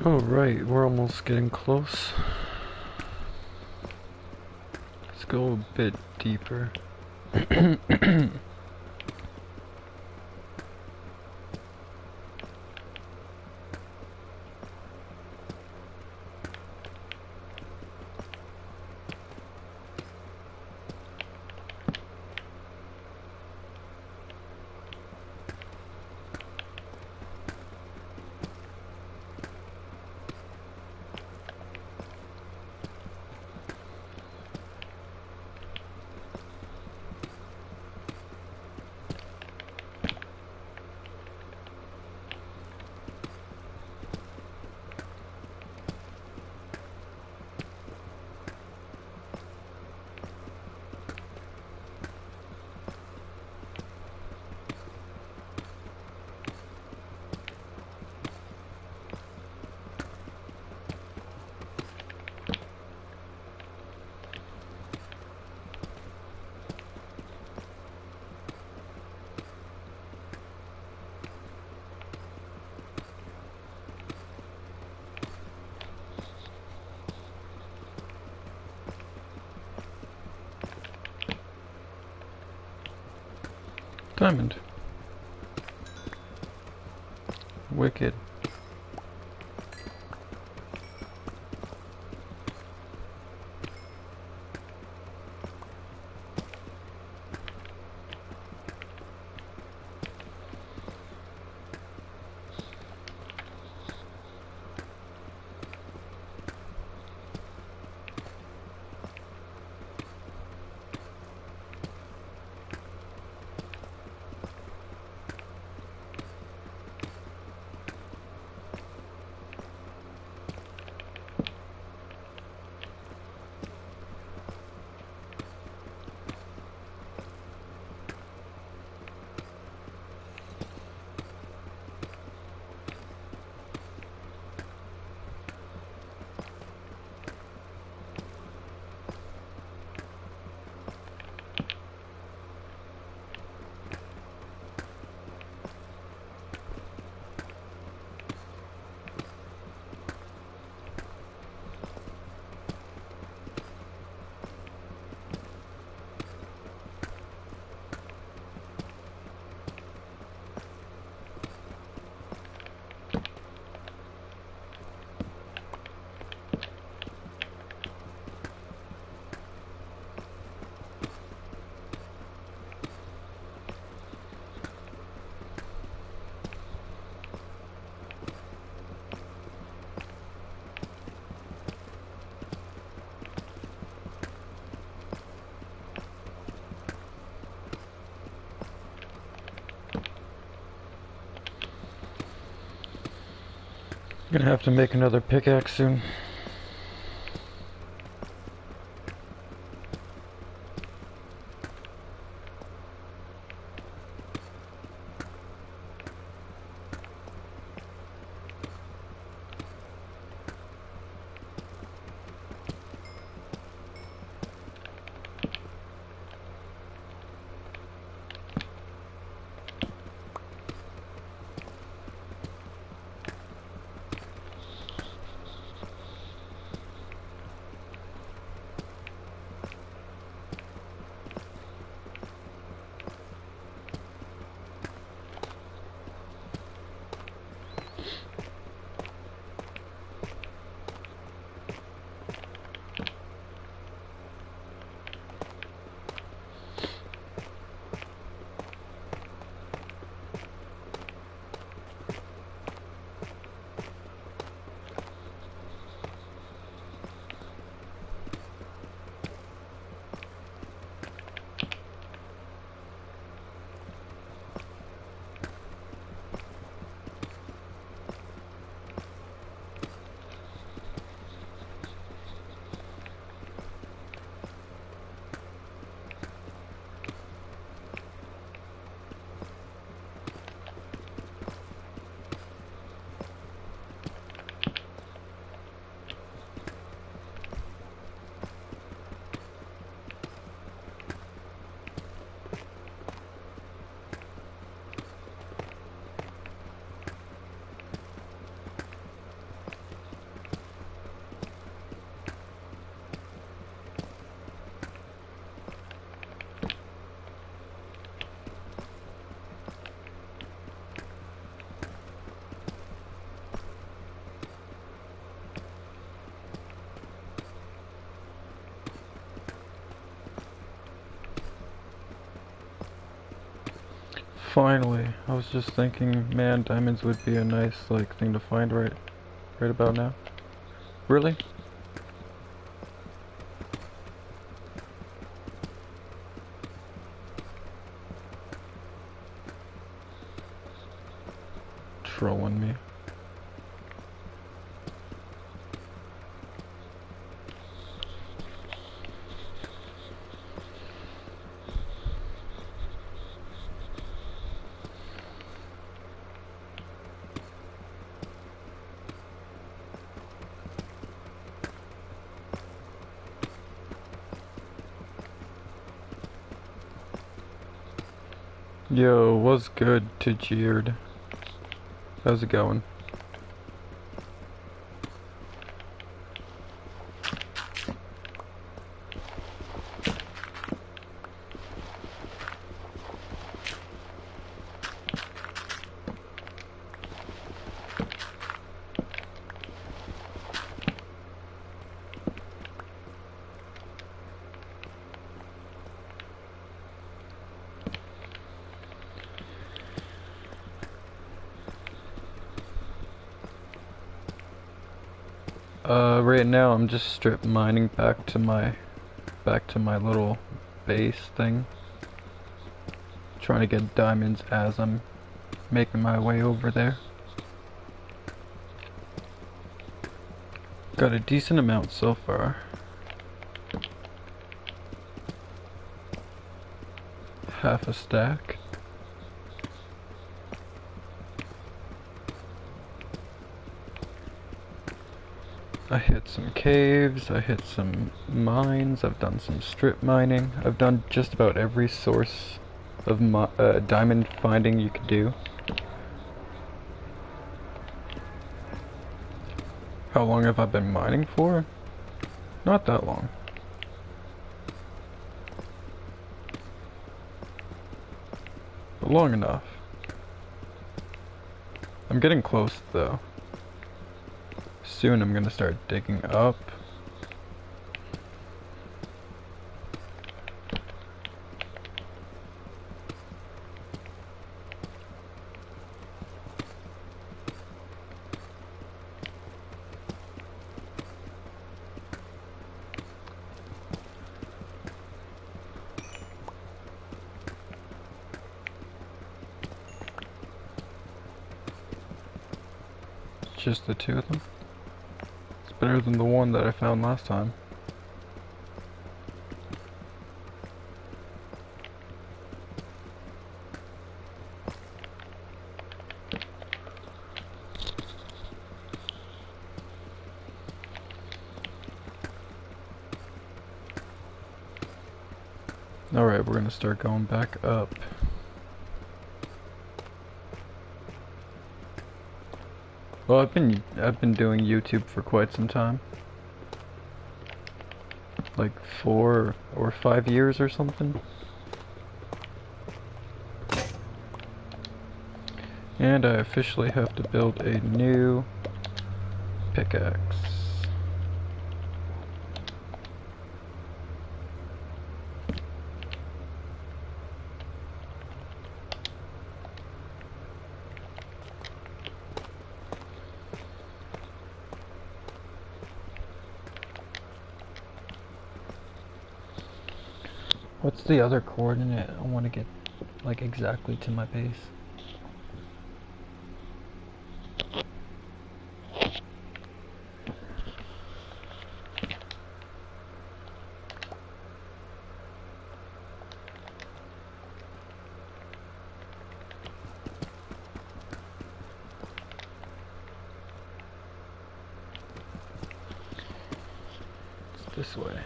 Speaker 2: Alright, we're almost getting close. Let's go a bit deeper. Diamond. Wicked. Gonna have to make another pickaxe soon. Finally, I was just thinking, man, diamonds would be a nice like thing to find right about now. Really? Trolling me. Yo, what's good to Jeered? How's it going? Right now I'm just strip mining back to my little base thing. Trying to get diamonds as I'm making my way over there. Got a decent amount so far. Half a stack. I hit some caves, I hit some mines, I've done some strip mining. I've done just about every source of diamond finding you could do. How long have I been mining for? Not that long. But long enough. I'm getting close though. Soon I'm gonna start digging up. Just the two of them. It's better than the one that I found last time. Alright, we're gonna start going back up. Well, I've been doing YouTube for quite some time. Like 4 or 5 years or something. And I officially have to build a new pickaxe. What's the other coordinate? I want to get like exactly to my base. It's this way.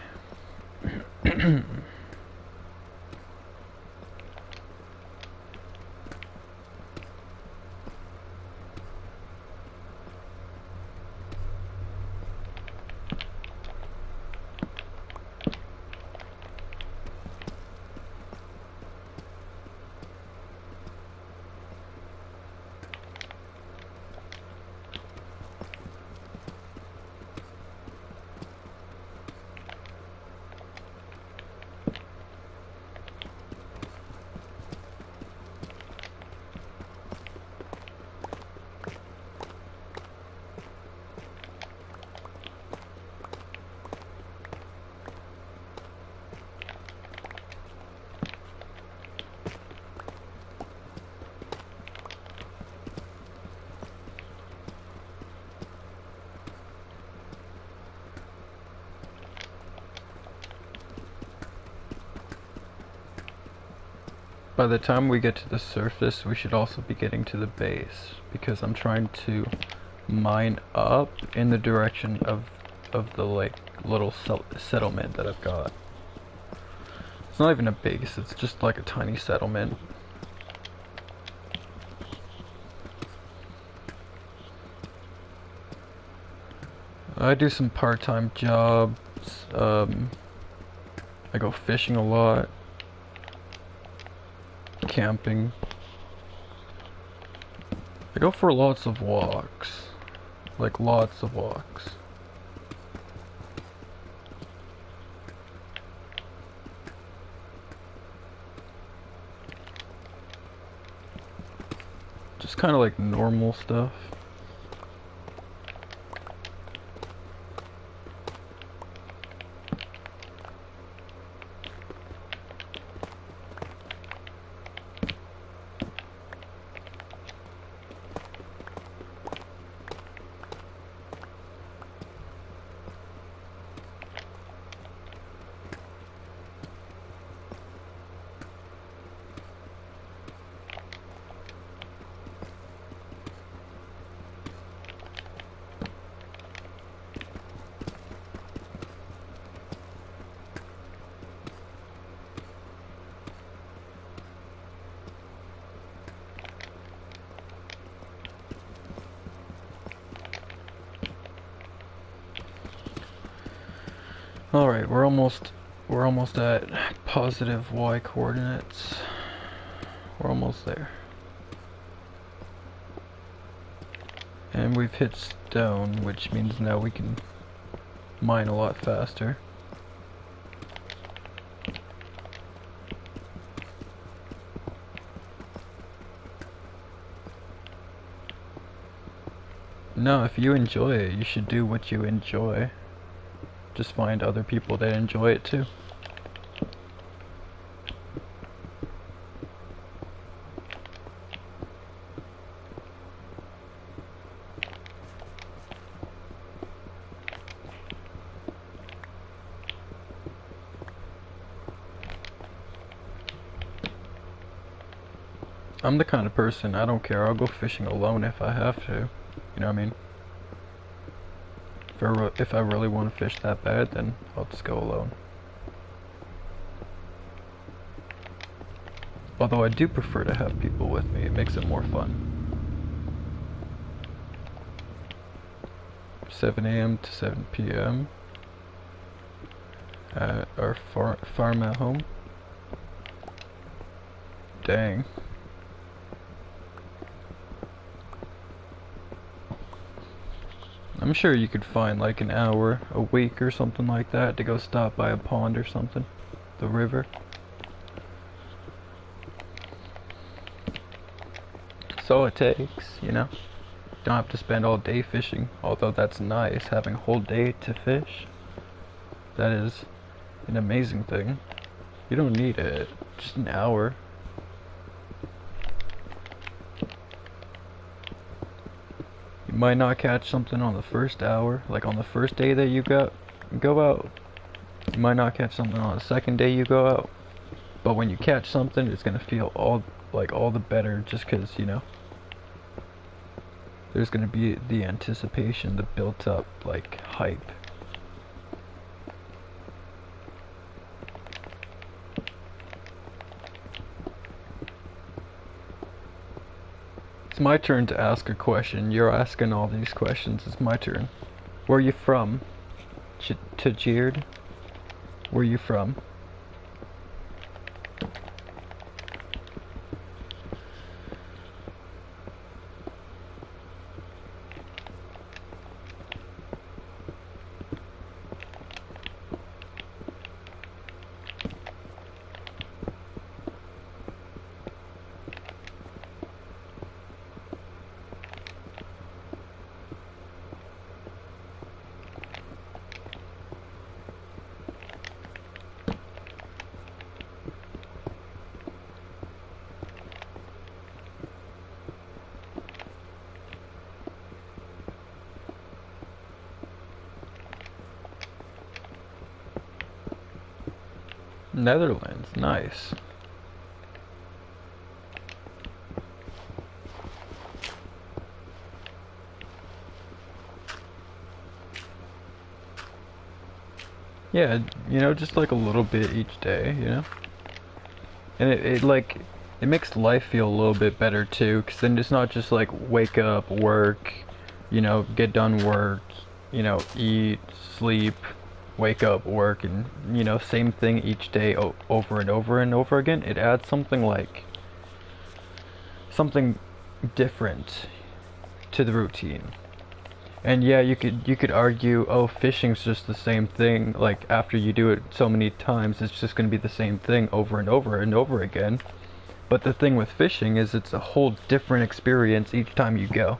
Speaker 1: by the time we get to the surface, we should also be getting to the base, because I'm trying to mine up in the direction of the like little settlement that I've got. It's not even a base, it's just like a tiny settlement. I do some part-time jobs. I go fishing a lot, camping. I go for lots of walks, like lots of walks. Just kind of like normal stuff. Alright, we're almost at positive Y coordinates. We're almost there. And we've hit stone, which means now we can mine a lot faster. No, if you enjoy it, you should do what you enjoy. Just find other people that enjoy it too. I'm the kind of person, I don't care, I'll go fishing alone if I have to. You know what I mean? If I really want to fish that bad, then I'll just go alone. Although I do prefer to have people with me, it makes it more fun. 7 AM to 7 PM at our farm at home. Dang. I'm sure you could find like an hour a week or something like that to go stop by a pond or something. The river. So it takes, you know. Don't have to spend all day fishing, although that's nice, having a whole day to fish. That is an amazing thing. You don't need it, just an hour. You might not catch something on the first hour, like on the first day that you go out. You might not catch something on the second day you go out. But when you catch something, it's gonna feel all the better, just 'cause, you know, there's gonna be the anticipation, the built up like hype. It's my turn to ask a question. You're asking all these questions. It's my turn. Where are you from? Tajird? Where are you from? Netherlands, nice. Yeah, you know, just like a little bit each day, you know? And it like, it makes life feel a little bit better too, because then it's not just like wake up, work, you know, get done work, you know, eat, sleep, wake up, work, and, you know, same thing each day over and over and over again. It adds something like, something different to the routine. And yeah, you could argue, oh, fishing's just the same thing. Like after you do it so many times, it's just going to be the same thing over and over and over again. But the thing with fishing is it's a whole different experience each time you go.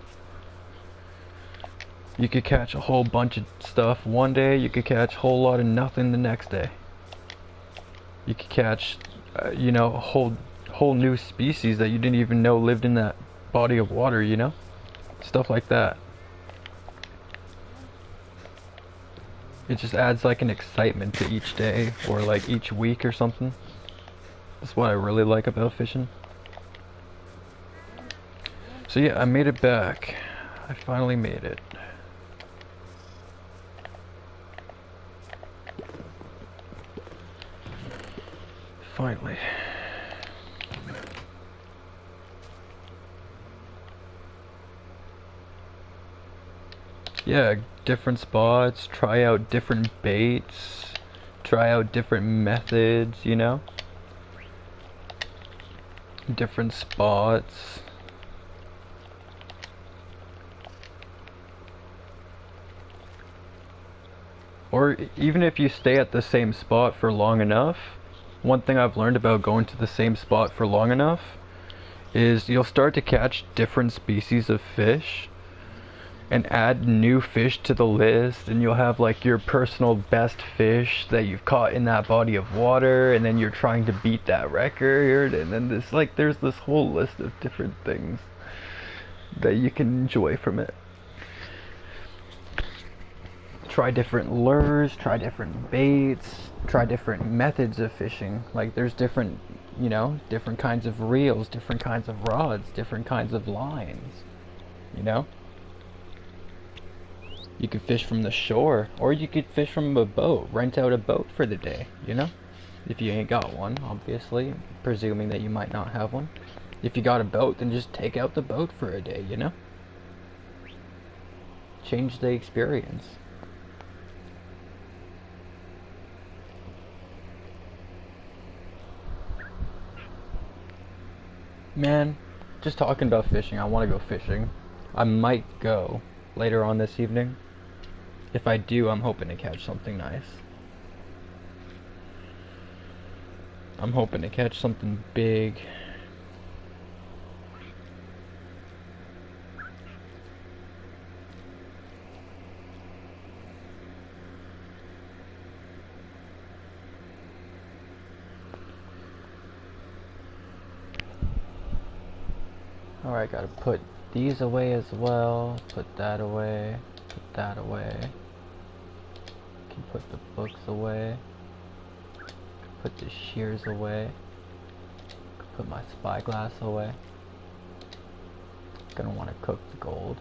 Speaker 1: You could catch a whole bunch of stuff one day, you could catch a whole lot of nothing the next day. You could catch, you know, a whole new species that you didn't even know lived in that body of water, you know? Stuff like that. It just adds like an excitement to each day or like each week or something. That's what I really like about fishing. So yeah, I made it back. I finally made it. Finally. Yeah, different spots, try out different baits, try out different methods, you know? Different spots. Or even if you stay at the same spot for long enough, one thing I've learned about going to the same spot for long enough is you'll start to catch different species of fish and add new fish to the list, and you'll have like your personal best fish that you've caught in that body of water, and then you're trying to beat that record, and then there's this whole list of different things that you can enjoy from it. Try different lures, try different baits, try different methods of fishing. Like there's different, you know, different kinds of reels, different kinds of rods, different kinds of lines, you know? You could fish from the shore, or you could fish from a boat, rent out a boat for the day, you know? If you ain't got one, obviously, presuming that you might not have one. If you got a boat, then just take out the boat for a day, you know? Change the experience. Man, just talking about fishing, I want to go fishing. I might go later on this evening. If I do, I'm hoping to catch something nice. I'm hoping to catch something big. Alright, gotta put these away as well. Put that away. Put that away. Can put the books away. Put the shears away. Put my spyglass away. Gonna want to cook the gold.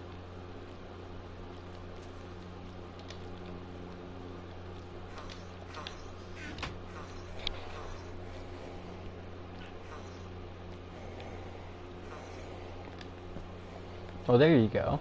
Speaker 1: Oh, there you go.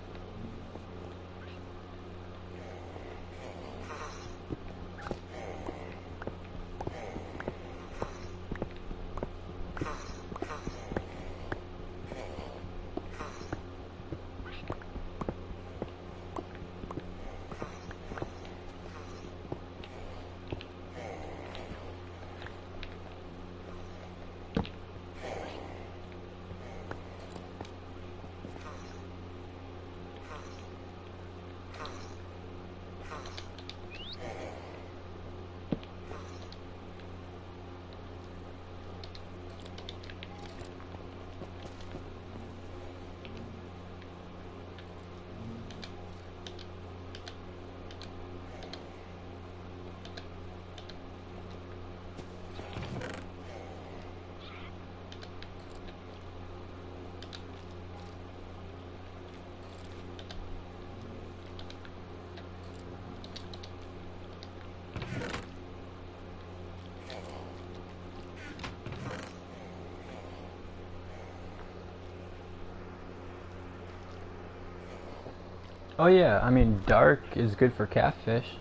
Speaker 3: Oh yeah, I mean dark is good for catfish.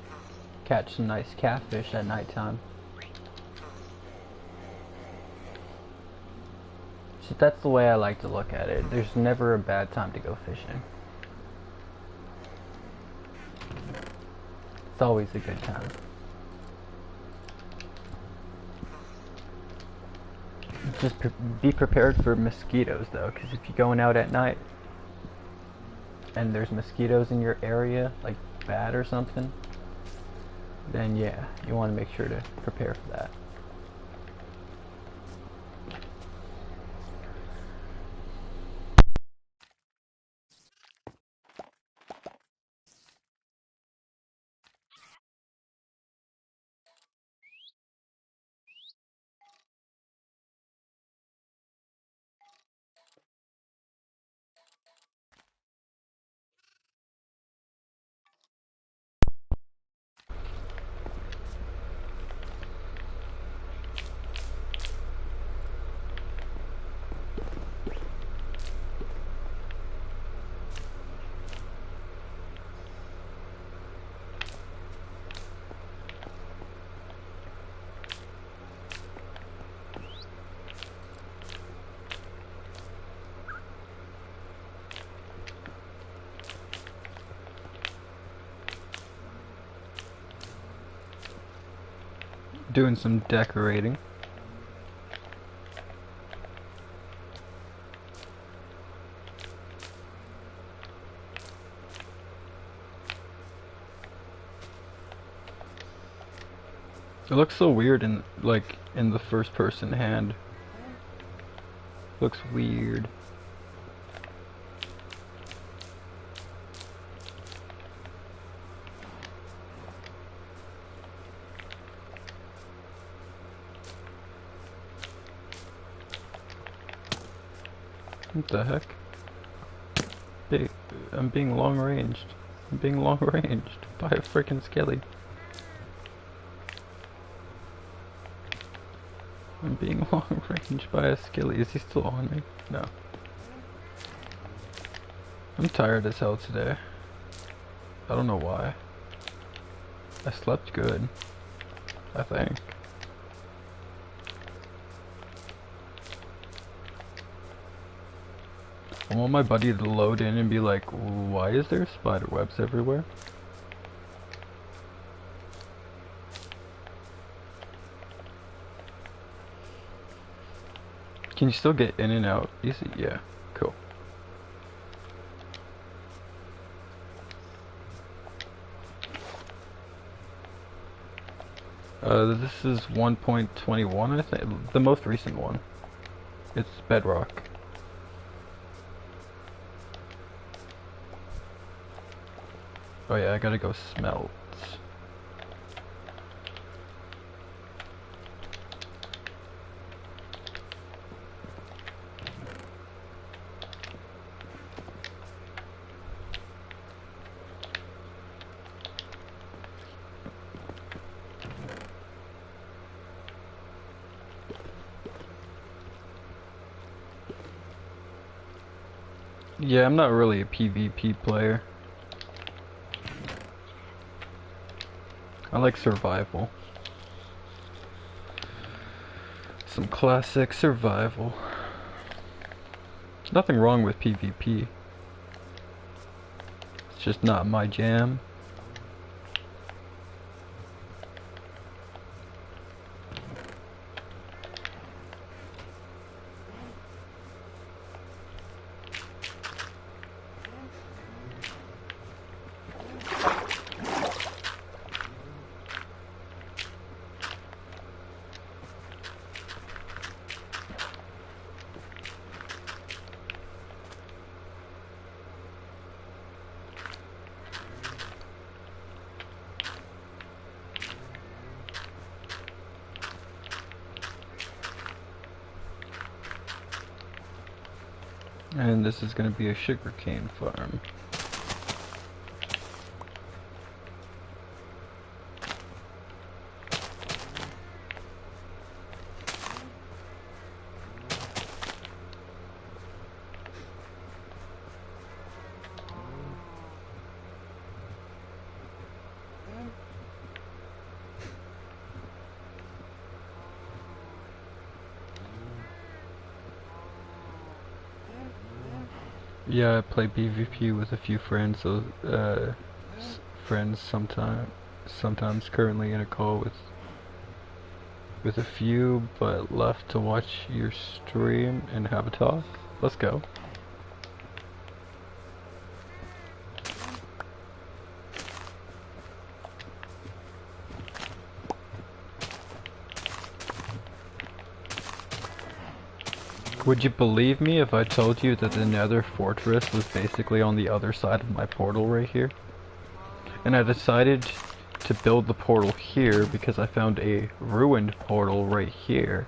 Speaker 3: Catch some nice catfish at nighttime. So that's the way I like to look at it. There's never a bad time to go fishing. It's always a good time. Just be prepared for mosquitoes though, because if you're going out at night and there's mosquitoes in your area, like bat or something, then yeah, you want to make sure to prepare for that.
Speaker 1: Doing some decorating. It looks so weird in in the first person hand. Looks weird. What the heck? I'm being long ranged. I'm being long ranged by a freaking skelly. I'm being long ranged by a skelly. Is he still on me? No. I'm tired as hell today. I don't know why. I slept good, I think. I want my buddy to load in and be like, why is there spider webs everywhere? Can you still get in and out easy? Yeah, cool. This is 1.21, I think, the most recent one. It's Bedrock. Oh yeah, I gotta go smelt. Yeah, I'm not really a PvP player. I like survival. Some classic survival. Nothing wrong with PvP. It's just not my jam. And this is gonna be a sugarcane farm. Yeah, I play PvP with a few friends, so friends sometimes currently in a call with a few, but left to watch your stream and have a talk. Let's go. Would you believe me if I told you that the Nether Fortress was basically on the other side of my portal right here? And I decided to build the portal here because I found a ruined portal right here.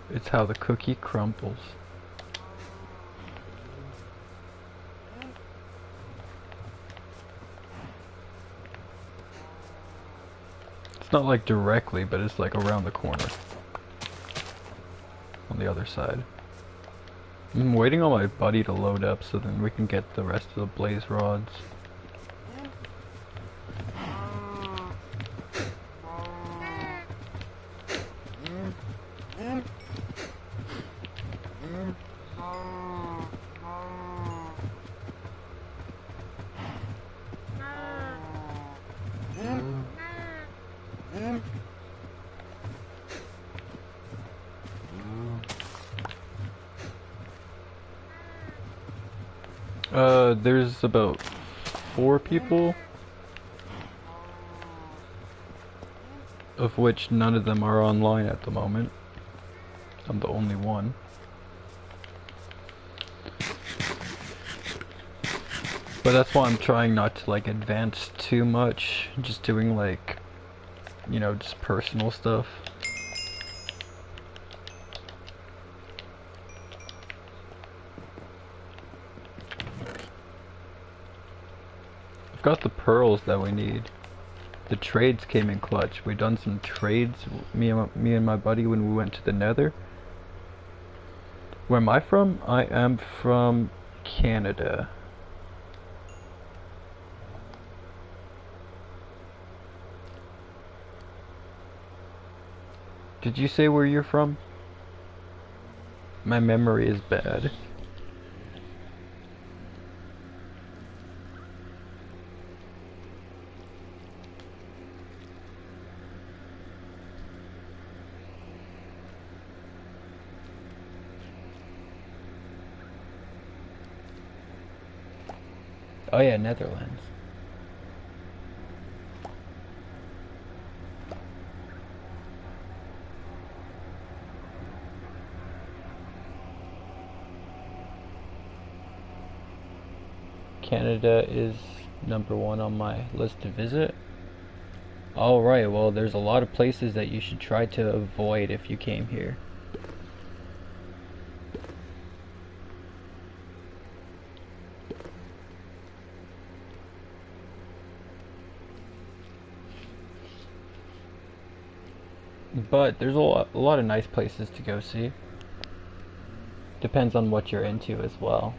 Speaker 1: It's how the cookie crumbles. It's not like directly, but it's like around the corner. On the other side. I'm waiting on my buddy to load up so then we can get the rest of the blaze rods. There's about 4 people, of which none of them are online at the moment. I'm the only one. But that's why I'm trying not to like advance too much, just doing like, you know, just personal stuff. I've got the pearls that we need. The trades came in clutch. We done some trades, me and my buddy, when we went to the Nether. Where am I from? I am from Canada. Did you say where you're from? My memory is bad. Oh yeah, Netherlands. Canada is #1 on my list to visit. Alright, well there's a lot of places that you should try to avoid if you came here. But there's a lot of nice places to go see. Depends on what you're into as well.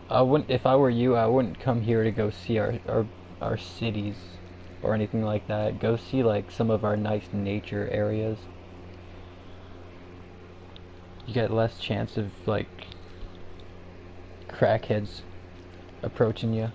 Speaker 1: I wouldn't, if I were you, I wouldn't come here to go see our cities or anything like that. Go see like some of our nice nature areas. You get less chance of like crackheads approaching you.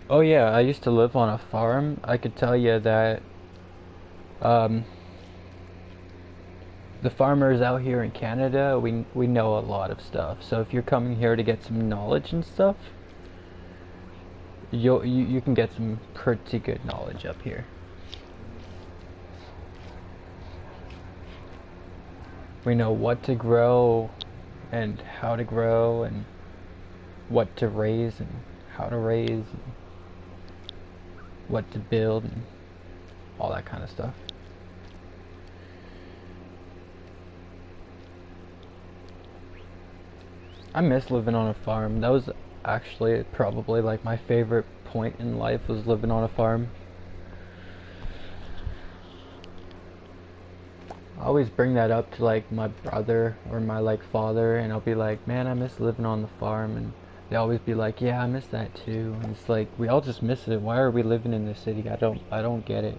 Speaker 1: Oh yeah, I used to live on a farm. I could tell you that um, the farmers out here in Canada, we know a lot of stuff. So if you're coming here to get some knowledge and stuff, you can get some pretty good knowledge up here. We know what to grow and how to grow and what to raise and how to raise and what to build and
Speaker 3: all that kind of stuff. I miss living on a farm. That was actually probably like my favorite point in life, was living on a farm. I always bring that up to like my brother or my like father, and I'll be like, man, I miss living on the farm, and they always be like, yeah, I miss that too. And it's like, we all just miss it. Why are we living in the city? I don't get it.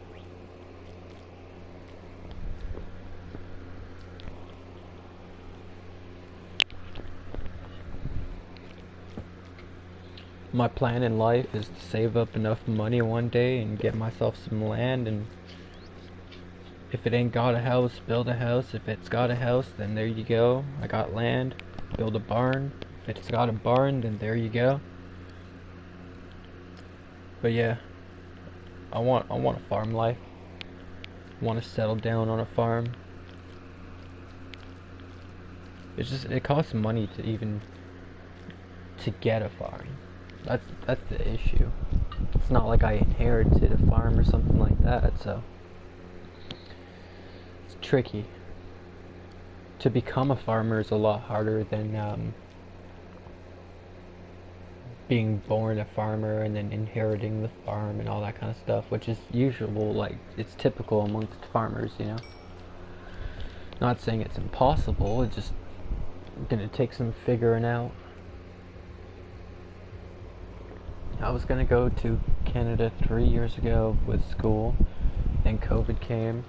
Speaker 3: My plan in life is to save up enough money one day and get myself some land, and if it ain't got a house, build a house. If it's got a house, then there you go. I got land. Build a barn. If it's got a barn, then there you go. But yeah, I want a farm life. I want to settle down on a farm. It costs money to even to get a farm. That's the issue. It's not like I inherited a farm or something like that, so it's tricky. To become a farmer is a lot harder than being born a farmer and then inheriting the farm and all that kind of stuff, which is usual, like, it's typical amongst farmers, you know. Not saying it's impossible, it's just gonna take some figuring out. I was gonna go to Canada 3 years ago with school, then COVID came,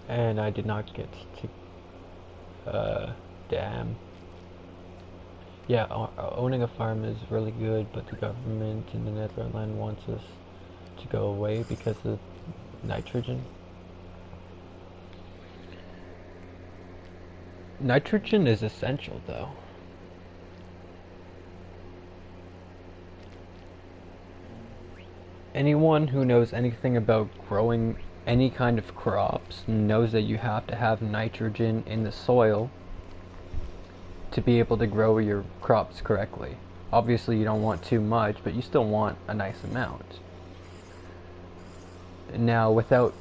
Speaker 3: and I did not get to, damn. Yeah, owning a farm is really good, but the government in the Netherlands wants us to go away because of nitrogen. Nitrogen is essential, though. Anyone who knows anything about growing any kind of crops knows that you have to have nitrogen in the soil to be able to grow your crops correctly. Obviously you don't want too much, but you still want a nice amount. Now without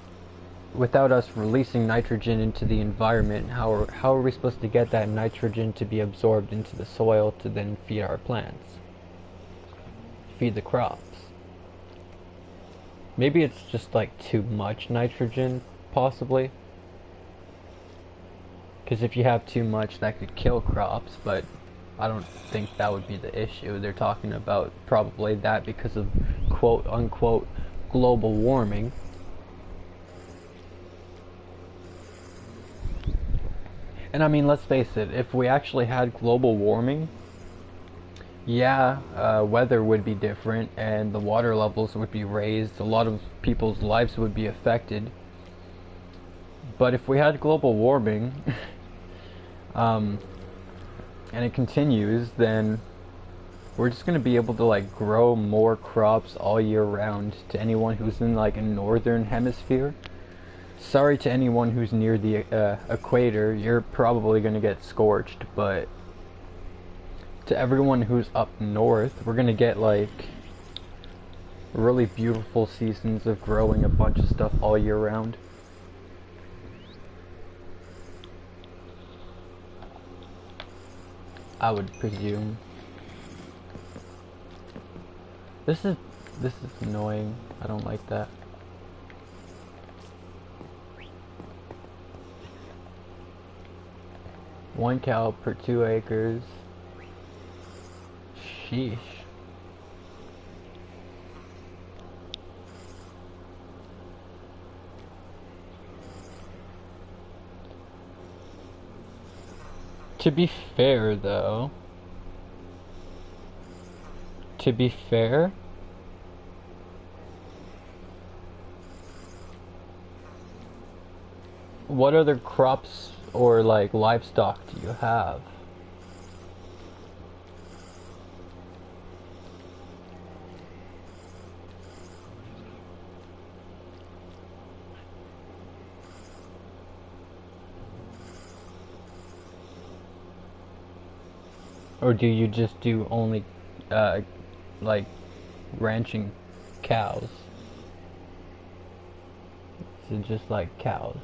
Speaker 3: us releasing nitrogen into the environment, how are we supposed to get that nitrogen to be absorbed into the soil to then feed our plants? Feed the crops. Maybe it's just like too much nitrogen, possibly. Because if you have too much, that could kill crops, but I don't think that would be the issue. They're talking about probably that because of quote unquote global warming. And I mean, let's face it, if we actually had global warming, yeah, weather would be different and the water levels would be raised. A lot of people's lives would be affected. But if we had global warming, and it continues, then we're just going to be able to like grow more crops all year round. To anyone who's in like a northern hemisphere, sorry to anyone who's near the equator, you're probably going to get scorched, but to everyone who's up north, we're going to get like really beautiful seasons of growing a bunch of stuff all year round. I would presume. This is annoying. I don't like that. One cow per 2 acres. Sheesh. To be fair, though, what other crops or like livestock do you have? Or do you just do only, like, ranching cows? So just like cows.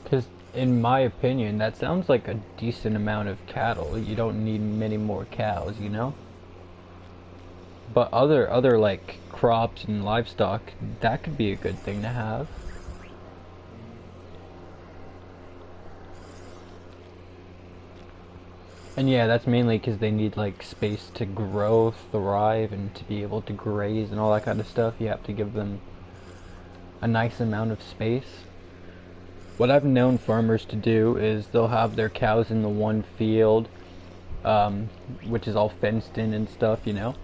Speaker 3: Because in my opinion, that sounds like a decent amount of cattle. You don't need many more cows, you know? But other like crops and livestock, that could be a good thing to have. And yeah, that's mainly because they need like space to grow, thrive, and to be able to graze and all that kind of stuff. You have to give them a nice amount of space. What I've known farmers to do is they'll have their cows in the one field, which is all fenced in and stuff, you know.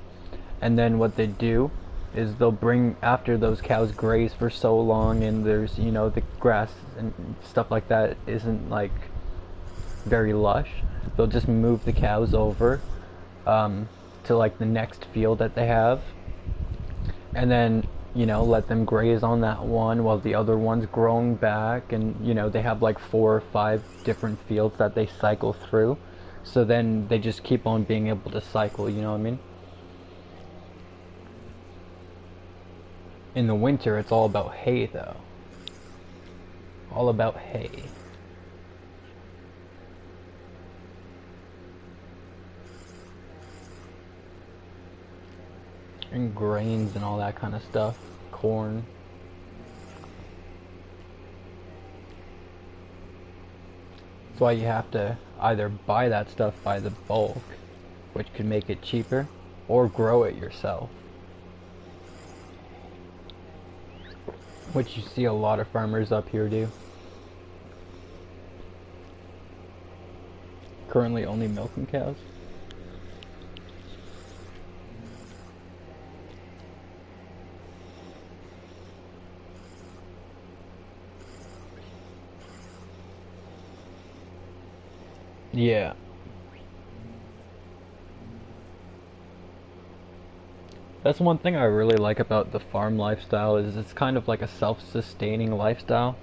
Speaker 3: And then what they do is they'll bring, after those cows graze for so long and there's, you know, the grass and stuff like that isn't like very lush, they'll just move the cows over to like the next field that they have, and then, you know, let them graze on that one while the other one's growing back. And, you know, they have like 4 or 5 different fields that they cycle through, so then they just keep on being able to cycle, you know what I mean? In the winter, it's all about hay, though. All about hay. And grains and all that kind of stuff. Corn. That's why you have to either buy that stuff by the bulk, which could make it cheaper, or grow it yourself. Which you see a lot of farmers up here do. Currently only milking cows. Yeah. That's one thing I really like about the farm lifestyle, is it's kind of like a self-sustaining lifestyle.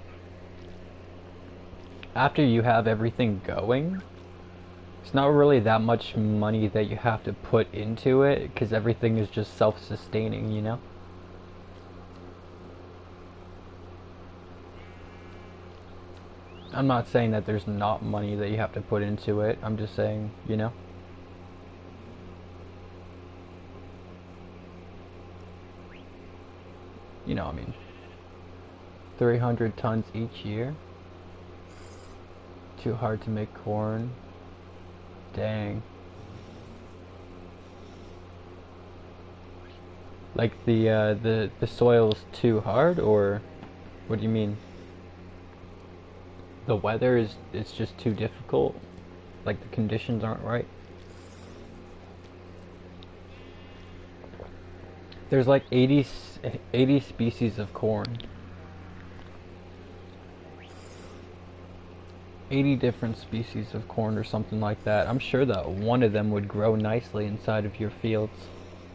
Speaker 3: After you have everything going, it's not really that much money that you have to put into it, because everything is just self-sustaining, you know? I'm not saying that there's not money that you have to put into it. I'm just saying, you know? You know what I mean. 300 tons each year? Too hard to make corn? Dang. Like the soil's too hard, or what do you mean? The weather is, it's just too difficult? Like the conditions aren't right? There's like 80 species of corn. 80 different species of corn or something like that. I'm sure that one of them would grow nicely inside of your fields.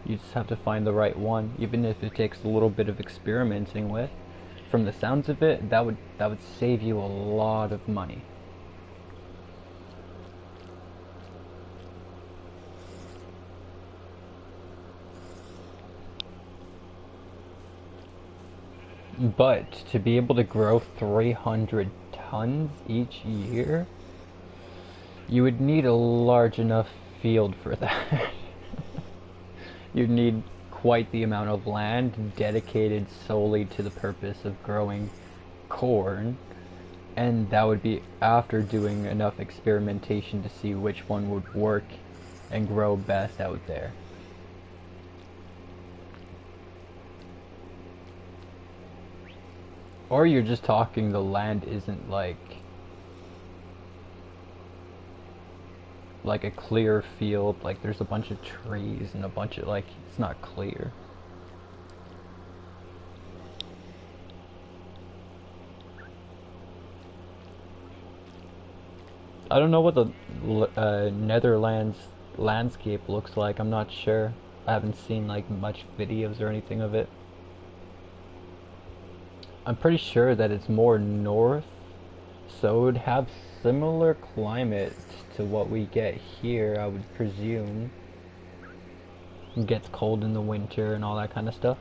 Speaker 3: You just have to find the right one, even if it takes a little bit of experimenting with. From the sounds of it, that would save you a lot of money. But to be able to grow 300 tons each year, you would need a large enough field for that. You'd need quite the amount of land dedicated solely to the purpose of growing corn, and that would be after doing enough experimentation to see which one would work and grow best out there. Or you're just talking the land isn't like a clear field, like there's a bunch of trees and a bunch of, like, it's not clear. I don't know what the Netherlands landscape looks like. I'm not sure. I haven't seen like much videos or anything of it. I'm pretty sure that it's more north So it would have similar climate to what we get here, I would presume. It gets cold in the winter and all that kind of stuff.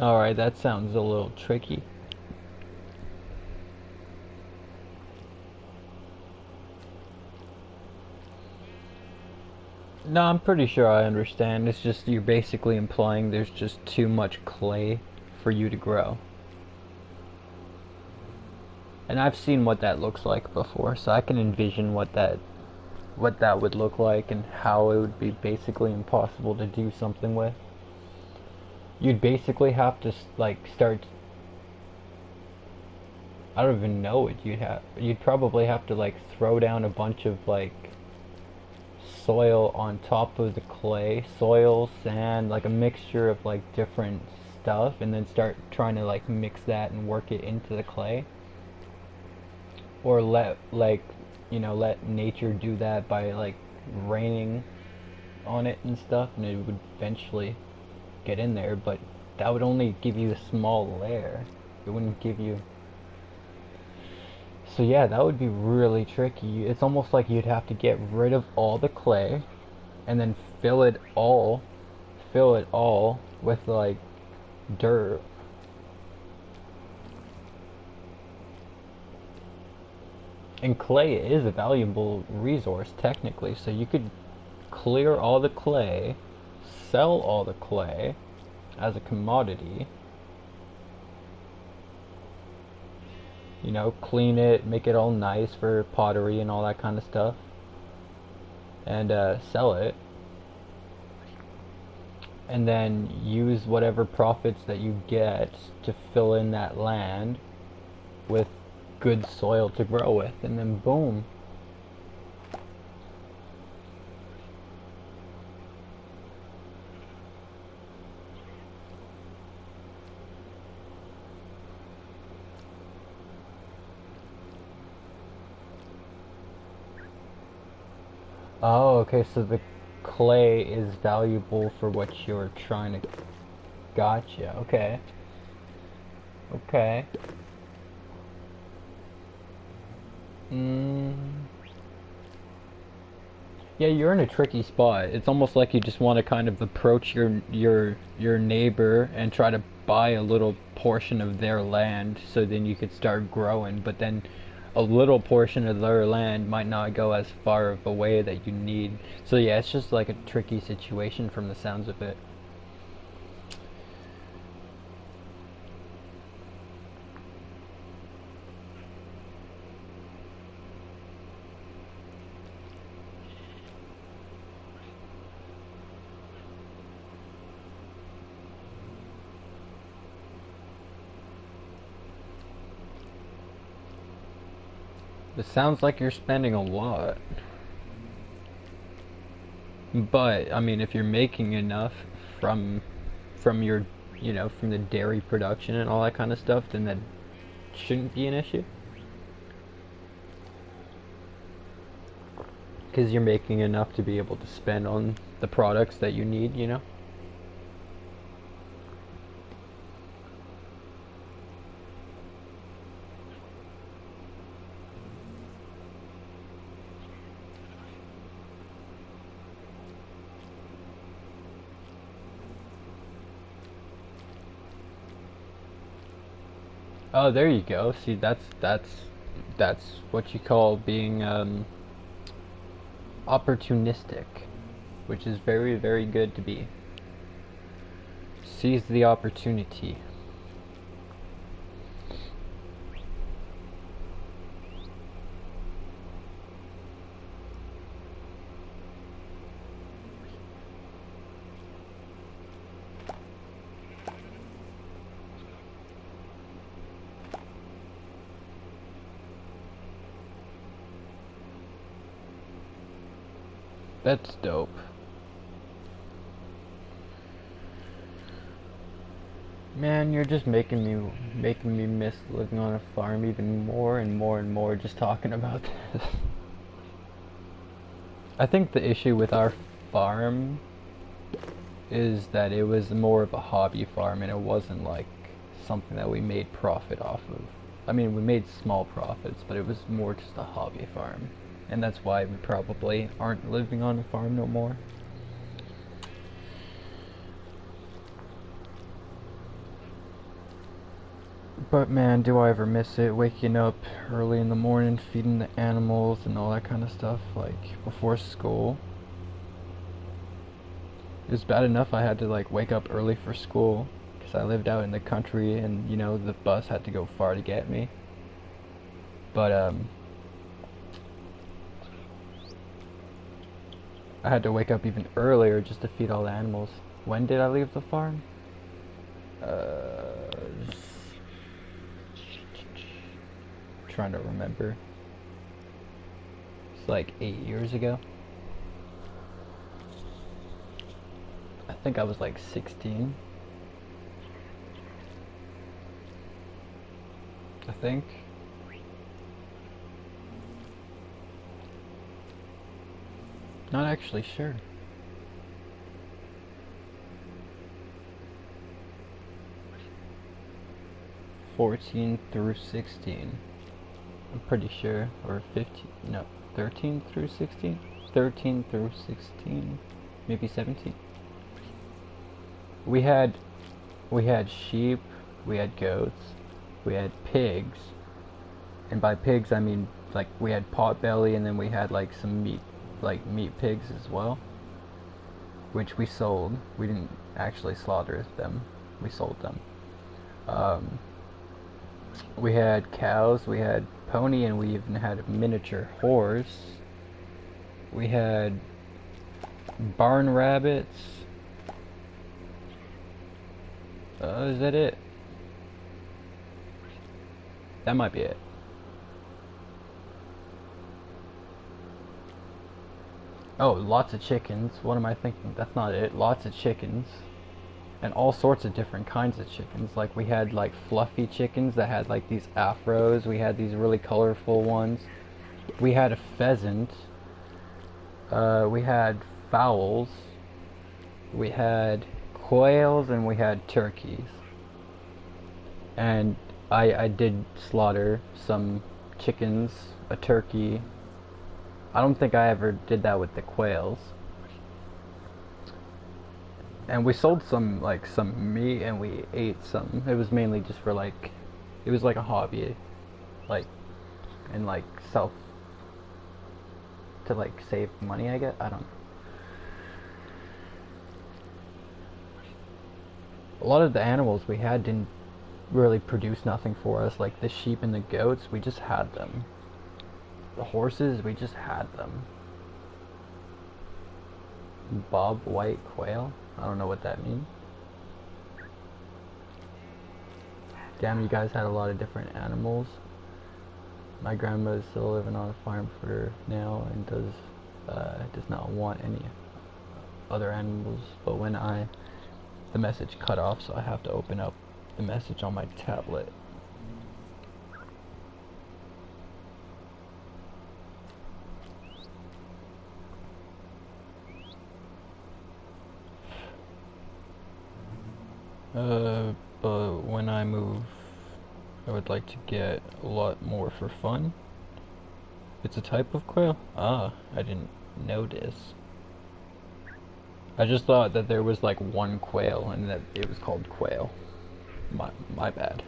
Speaker 3: Alright, that sounds a little tricky. No, I'm pretty sure I understand. It's just you're basically implying there's just too much clay for you to grow. And I've seen what that looks like before, so I can envision what that would look like and how it would be basically impossible to do something with. You'd basically have to like start. I don't even know what you'd probably have to like throw down a bunch of like soil on top of the clay, soil, sand, like a mixture of like different stuff, and then start trying to like mix that and work it into the clay. Or let let nature do that by like raining on it and stuff, and it would eventually get in there, but that would only give you a small layer. It wouldn't give you. So yeah, that would be really tricky. It's almost like you'd have to get rid of all the clay and then fill it all with like dirt. And clay is a valuable resource technically, so you could clear all the clay, sell all the clay as a commodity, clean it, make it all nice for pottery and all that kind of stuff, and sell it, and then use whatever profits that you get to fill in that land with good soil to grow with, and then boom. Oh, okay, so the clay is valuable for what you're trying to. Gotcha, okay. Okay. Yeah, you're in a tricky spot. It's almost like you just want to kind of approach your neighbor and try to buy a little portion of their land so then you could start growing, but then a little portion of their land might not go as far of a way that you need. So yeah, it's just like a tricky situation from the sounds of it. It sounds like you're spending a lot. But I mean, if you're making enough from your, from the dairy production and all that kind of stuff, then that shouldn't be an issue. Because you're making enough to be able to spend on the products that you need. Oh, there you go. See, that's what you call being opportunistic, which is very, very good to be. Seize the opportunity.
Speaker 1: That's dope.
Speaker 3: Man, you're just making me miss living on a farm even more and more and more just talking about this. I think the issue with our farm is that it was more of a hobby farm and it wasn't like something that we made profit off of. I mean, we made small profits, but it was more just a hobby farm. And that's why we probably aren't living on a farm no more. But man, do I ever miss it, waking up early in the morning, feeding the animals and all that kind of stuff, like before school. It was bad enough I had to like wake up early for school because I lived out in the country and you know the bus had to go far to get me. But I had to wake up even earlier just to feed all the animals. When did I leave the farm? Trying to remember. It's like 8 years ago. I think I was like 16. I think. Not actually sure. '14 through 16. I'm pretty sure. Or 15. No. 13 through 16? 13 through 16. Maybe 17. We had sheep, we had goats, we had pigs, and by pigs I mean like we had potbelly and then we had like some meat, like meat pigs as well, which we sold. We didn't actually slaughter them, we sold them. Um, we had cows, we had pony, and we even had a miniature horse. We had barn rabbits. Is that it? That might be it. Oh, lots of chickens. What am I thinking? That's not it. Lots of chickens. And all sorts of different kinds of chickens. Like we had like fluffy chickens that had like these afros. We had these really colorful ones. We had a pheasant. We had fowls. We had quails and we had turkeys. And I did slaughter some chickens, a turkey. I don't think I ever did that with the quails. And we sold some meat and we ate some. It was mainly just for like it was like a hobby, like and like self to like save money, I guess. I don't know. A lot of the animals we had didn't really produce nothing for us. Like the sheep and the goats, we just had them. The horses, we just had them. Bob white quail? I don't know what that means. Damn, you guys had a lot of different animals. My grandma is still living on a farm for now and does not want any other animals. But when the message cut off, so I have to open up the message on my tablet. But when I move, I would like to get a lot more for fun. It's a type of quail? Ah, I didn't notice. I just thought that there was like one quail and that it was called quail. My bad.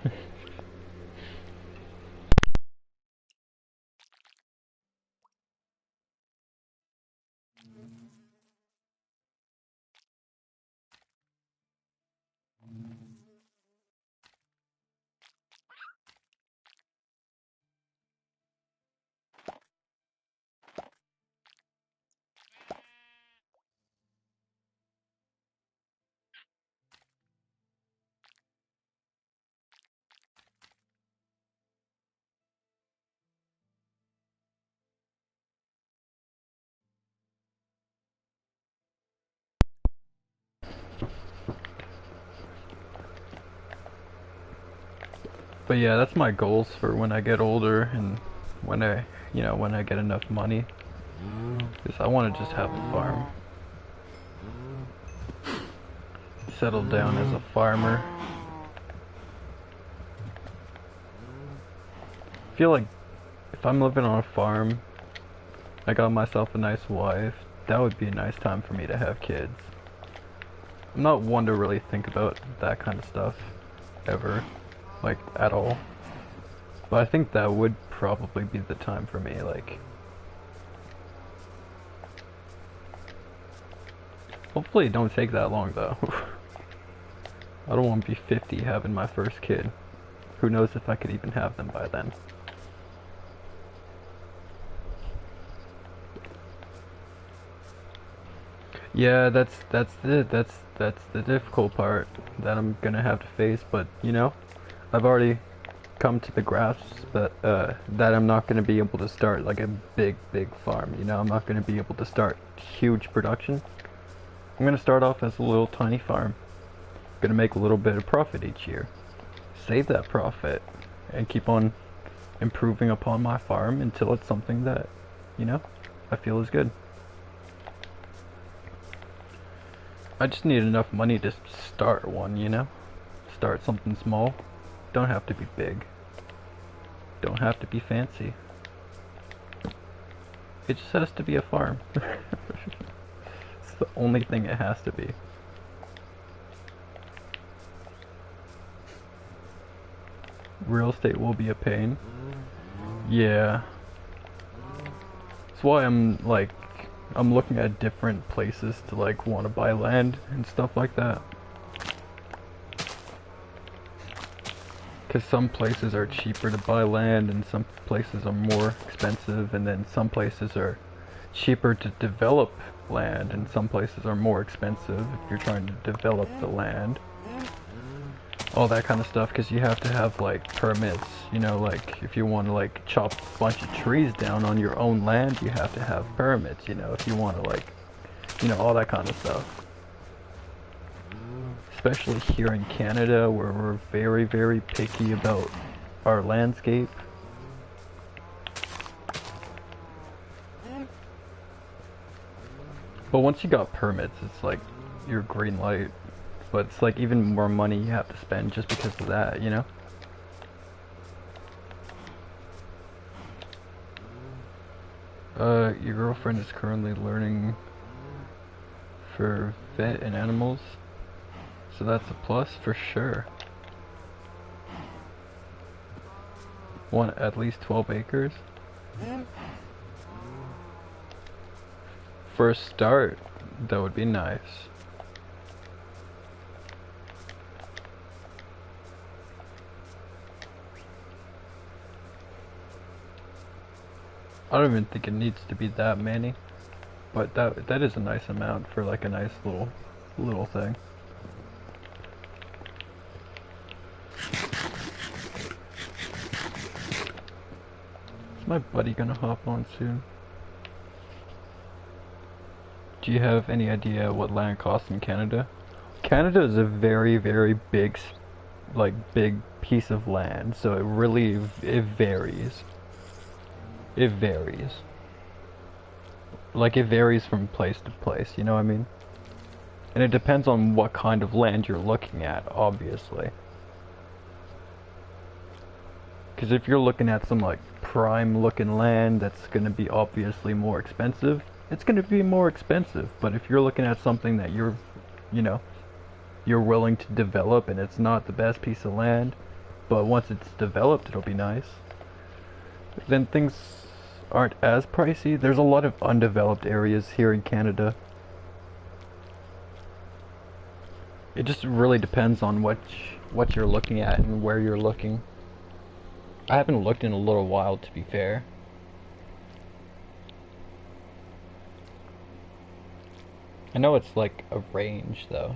Speaker 1: But yeah, that's my goals for when I get older and when I, when I get enough money. Is I want to just have a farm. Settle down as a farmer. I feel like if I'm living on a farm, I got myself a nice wife, that would be a nice time for me to have kids. I'm not one to really think about that kind of stuff, ever, like, at all. But I think that would probably be the time for me, like... Hopefully it don't take that long, though. I don't want to be 50 having my first kid. Who knows if I could even have them by then. Yeah, that's the difficult part that I'm gonna have to face, but I've already come to the grasp that I'm not gonna be able to start like a big farm, I'm not gonna be able to start huge production. I'm gonna start off as a little tiny farm. Gonna make a little bit of profit each year. Save that profit and keep on improving upon my farm until it's something that, I feel is good. I just need enough money to start one, Start something small. Don't have to be big. Don't have to be fancy. It just has to be a farm. It's the only thing it has to be. Real estate will be a pain. Yeah. That's why I'm looking at different places to want to buy land and stuff like that. Because some places are cheaper to buy land and some places are more expensive, and then some places are cheaper to develop land and some places are more expensive if you're trying to develop the land. All that kind of stuff, because you have to have permits, if you want to chop a bunch of trees down on your own land, you have to have permits, if you want to all that kind of stuff. Especially here in Canada, where we're very picky about our landscape. But once you got permits, it's your green light. But it's even more money you have to spend just because of that, Your girlfriend is currently learning for vet and animals, so that's a plus for sure. Want at least 12 acres? For a start, that would be nice. I don't even think it needs to be that many, but that is a nice amount for a nice little thing. Is my buddy gonna hop on soon? Do you have any idea what land costs in Canada? Canada is a very big big piece of land, so it varies. It varies. It varies from place to place, you know what I mean? And it depends on what kind of land you're looking at, obviously. Because if you're looking at some prime looking land that's going to be obviously more expensive, it's going to be more expensive. But if you're looking at something that you're willing to develop and it's not the best piece of land, but once it's developed it'll be nice, then things aren't as pricey. There's a lot of undeveloped areas here in Canada. It just really depends on what you're looking at and where you're looking. I haven't looked in a little while, to be fair. I know it's a range though.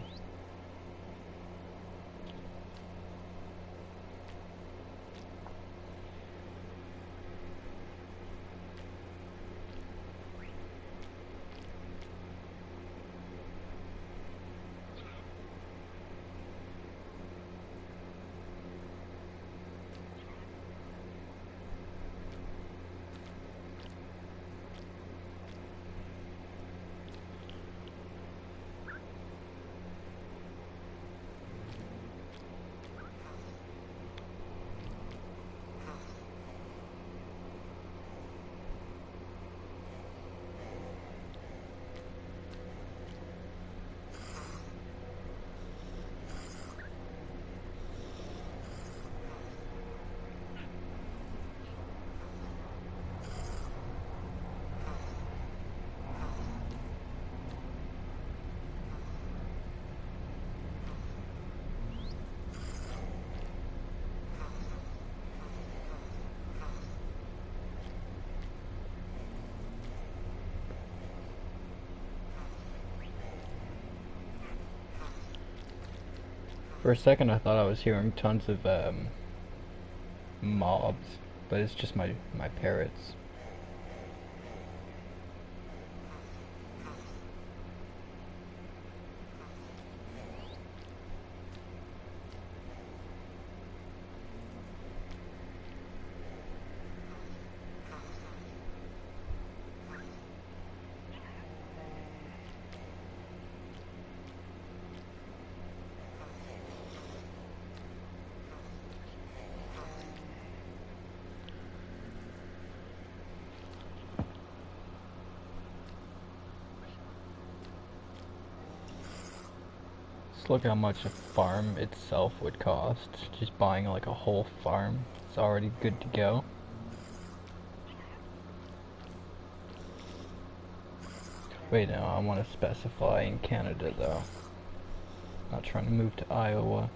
Speaker 1: For a second, I thought I was hearing tons of mobs, but it's just my parrots. Look how much a farm itself would cost. Just buying like a whole farm. It's already good to go. Wait, no, I want to specify in Canada though. Not trying to move to Iowa.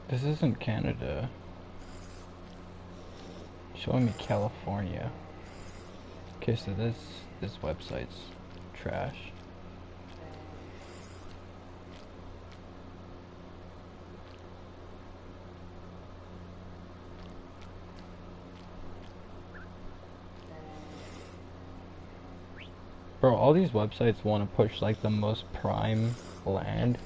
Speaker 1: This isn't Canada. Showing me California. Okay, so this website's trash. Bro, all these websites want to push like the most prime land.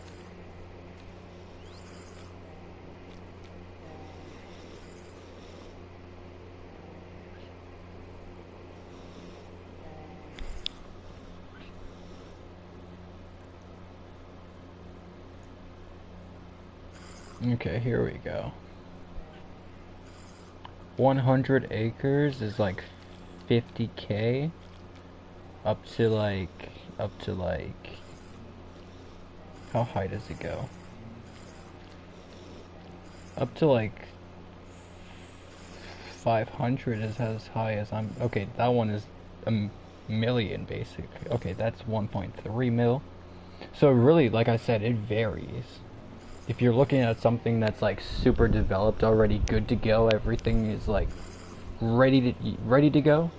Speaker 1: Okay, here we go. 100 acres is like 50K up to like how high does it go? Up to like 500 is as high as I'm. Okay, that one is a million basically. Okay, that's 1.3 mil. So really, like I said, it varies. If you're looking at something that's like super developed already, good to go, everything is like ready to go,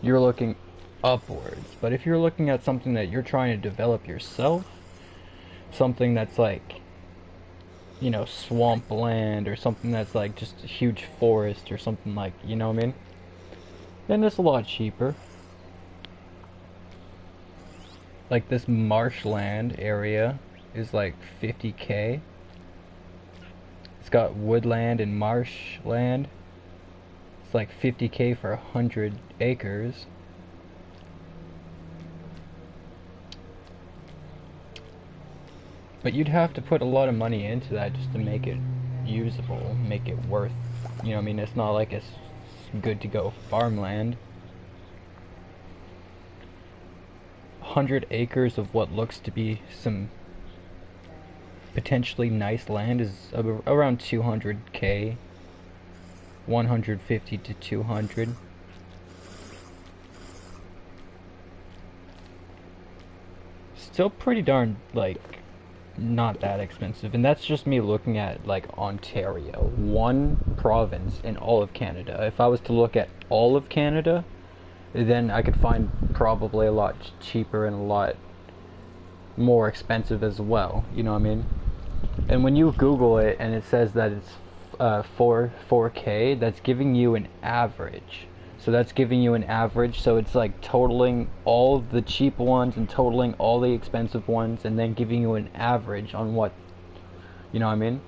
Speaker 1: you're looking upwards. But if you're looking at something that you're trying to develop yourself, something that's like, you know, swamp land, or something that's like just a huge forest or something, like, you know what I mean, then it's a lot cheaper. Like this marshland area is like 50K. It's got woodland and marshland. It's like 50K for 100 acres. But you'd have to put a lot of money into that just to make it usable, make it worth, you know what I mean? It's not like it's good to go farmland. 100 acres of what looks to be some potentially nice land is around 200K, 150 to 200. Still pretty darn, like, not that expensive, and that's just me looking at like Ontario, one province in all of Canada. If I was to look at all of Canada, then I could find probably a lot cheaper and a lot more expensive as well, you know what I mean? And when you Google it and it says that it's 4K, that's giving you an average. So that's giving you an average, so it's like totaling all the cheap ones and totaling all the expensive ones, and then giving you an average on what, you know what I mean?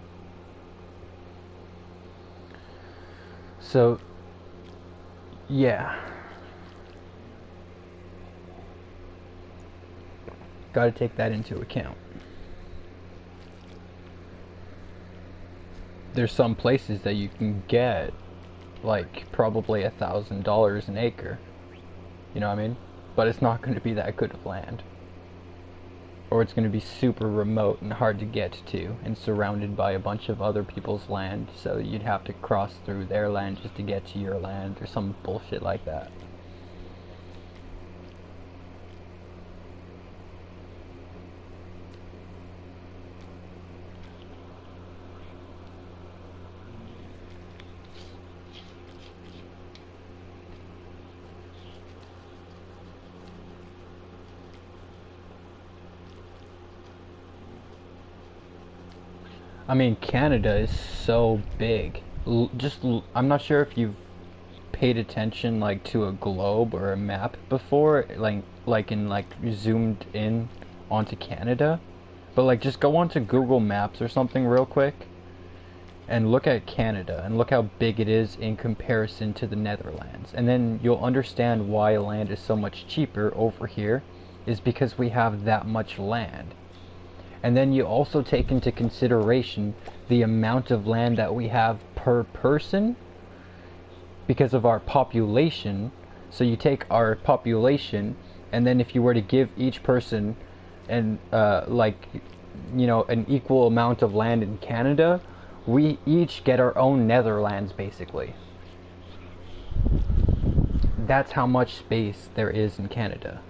Speaker 1: So
Speaker 3: Yeah. Gotta take that into account. There's some places that you can get like probably $1,000 an acre. You know what I mean? But it's not going to be that good of land. Or it's going to be super remote and hard to get to and surrounded by a bunch of other people's land, so you'd have to cross through their land just to get to your land or some bullshit like that. I mean, Canada is so big. I'm not sure if you've paid attention like to a globe or a map before, like zoomed in onto Canada, but like just go onto Google Maps or something real quick and look at Canada and look how big it is in comparison to the Netherlands, and then you'll understand why land is so much cheaper over here, is because we have that much land. And then you also take into consideration the amount of land that we have per person because of our population. So you take our population, and then if you were to give each person an an equal amount of land in Canada, we each get our own Netherlands basically. That's how much space there is in Canada.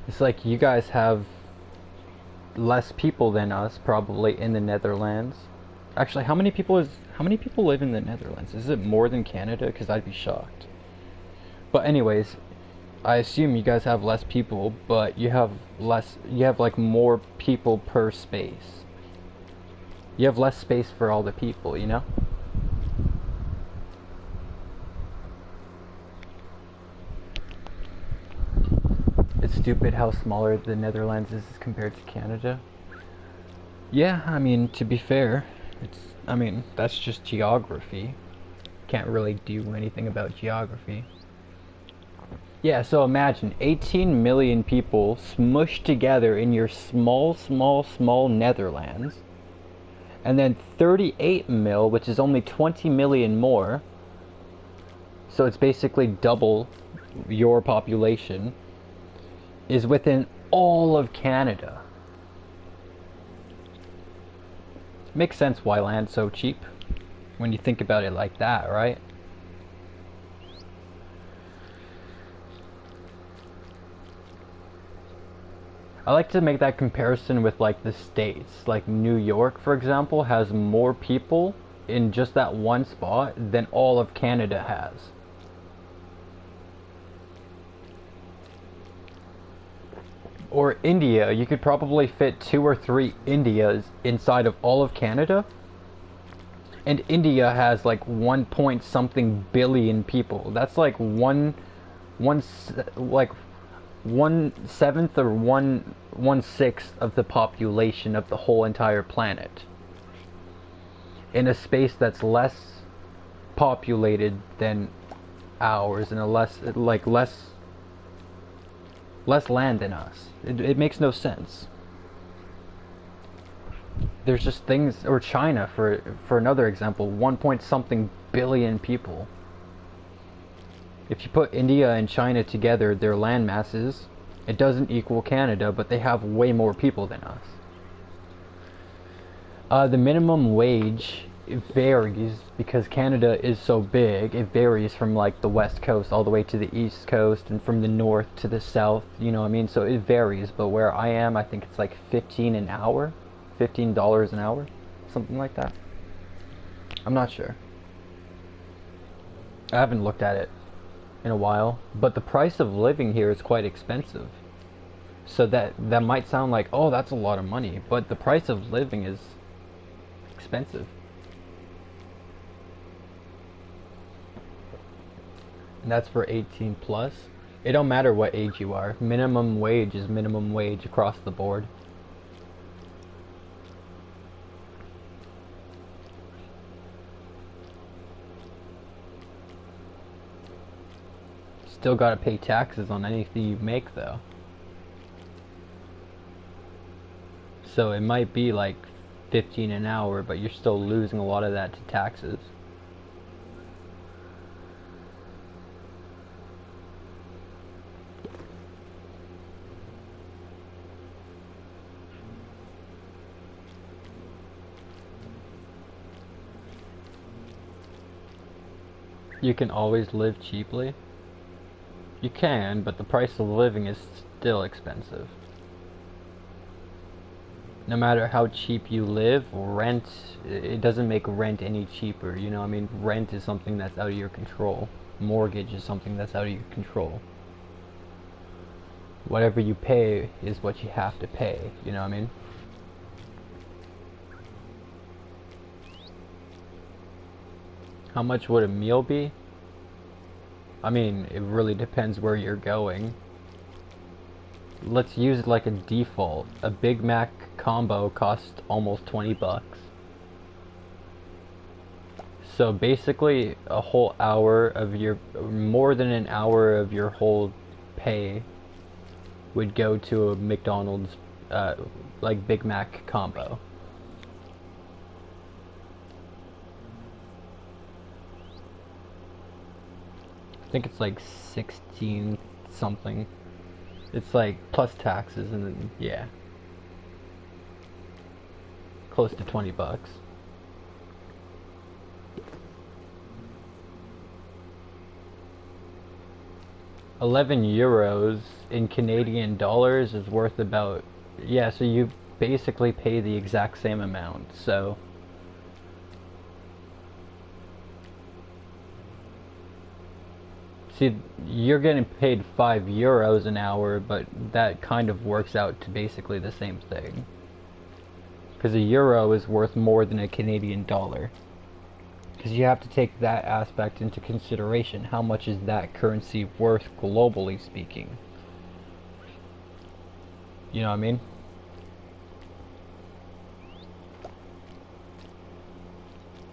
Speaker 3: It's like you guys have less people than us probably in the Netherlands. Actually, how many people live in the Netherlands? Is it more than Canada? Because I'd be shocked. But anyways, I assume you guys have less people, but you have like more people per space. You have less space for all the people, you know? It's stupid how smaller the Netherlands is compared to Canada. Yeah, I mean, to be fair, that's just geography. Can't really do anything about geography. Yeah, so imagine 18 million people smushed together in your small Netherlands, and then 38 mil, which is only 20 million more, so it's basically double your population, is within all of Canada. Makes sense why land's so cheap when you think about it like that, right? I like to make that comparison with like the states. Like New York, for example, has more people in just that one spot than all of Canada has. Or India, you could probably fit 2 or 3 Indias inside of all of Canada. And India has like 1 point something billion people. That's like 1/7 or 1/6 of the population of the whole entire planet. In a space that's less populated than ours, and less land than us. It makes no sense. There's just things, or China for another example, 1 point something billion people. If you put India and China together, their land masses, it doesn't equal Canada, but they have way more people than us. The minimum wage, it varies because Canada is so big. It varies from like the west coast all the way to the east coast, and from the north to the south, you know what I mean? So it varies, but where I am, I think it's like $15 an hour, $15 an hour, something like that. I'm not sure. I haven't looked at it in a while, but the price of living here is quite expensive. So that might sound like, oh, that's a lot of money, but the price of living is expensive. And that's for 18 plus. It don't matter what age you are. Minimum wage is minimum wage across the board. still gotta pay taxes on anything you make though. So it might be like 15 an hour, but you're still losing a lot of that to taxes. You can always live cheaply. You can, but the price of living is still expensive. No matter how cheap you live, rent, it doesn't make rent any cheaper, you know what I mean? Rent is something that's out of your control. Mortgage is something that's out of your control. Whatever you pay is what you have to pay, you know what I mean? How much would a meal be? I mean, it really depends where you're going. Let's use like a default. A Big Mac combo costs almost 20 bucks. So basically a whole hour of your, more than an hour of your whole pay would go to a McDonald's like Big Mac combo. I think it's like 16 something. It's like plus taxes and then, yeah. Close to 20 bucks. €11 in Canadian dollars is worth about, yeah, so you basically pay the exact same amount, so see, you're getting paid €5 an hour, but that kind of works out to basically the same thing. Because a euro is worth more than a Canadian dollar. Because you have to take that aspect into consideration. How much is that currency worth globally speaking? You know what I mean?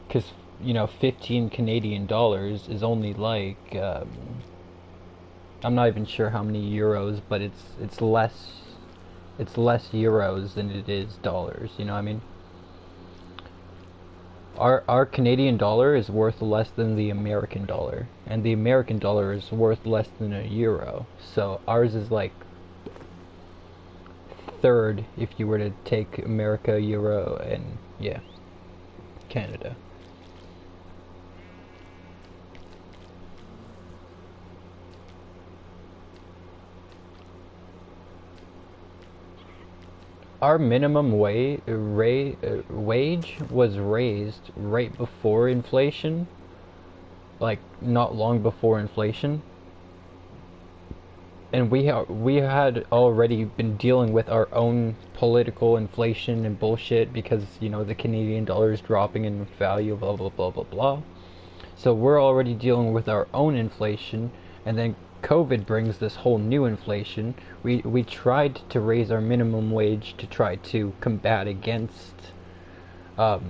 Speaker 3: Because, you know, 15 Canadian dollars is only like, I'm not even sure how many euros, but it's less euros than it is dollars, you know what I mean? Our Canadian dollar is worth less than the American dollar, and the American dollar is worth less than a euro. So ours is like third if you were to take America, euro, and yeah, Canada. Our minimum wage was raised right before inflation, like not long before inflation, and we had already been dealing with our own political inflation and bullshit because, you know, the Canadian dollar is dropping in value, blah blah blah blah blah. So we're already dealing with our own inflation, and then COVID brings this whole new inflation. We tried to raise our minimum wage to try to combat against the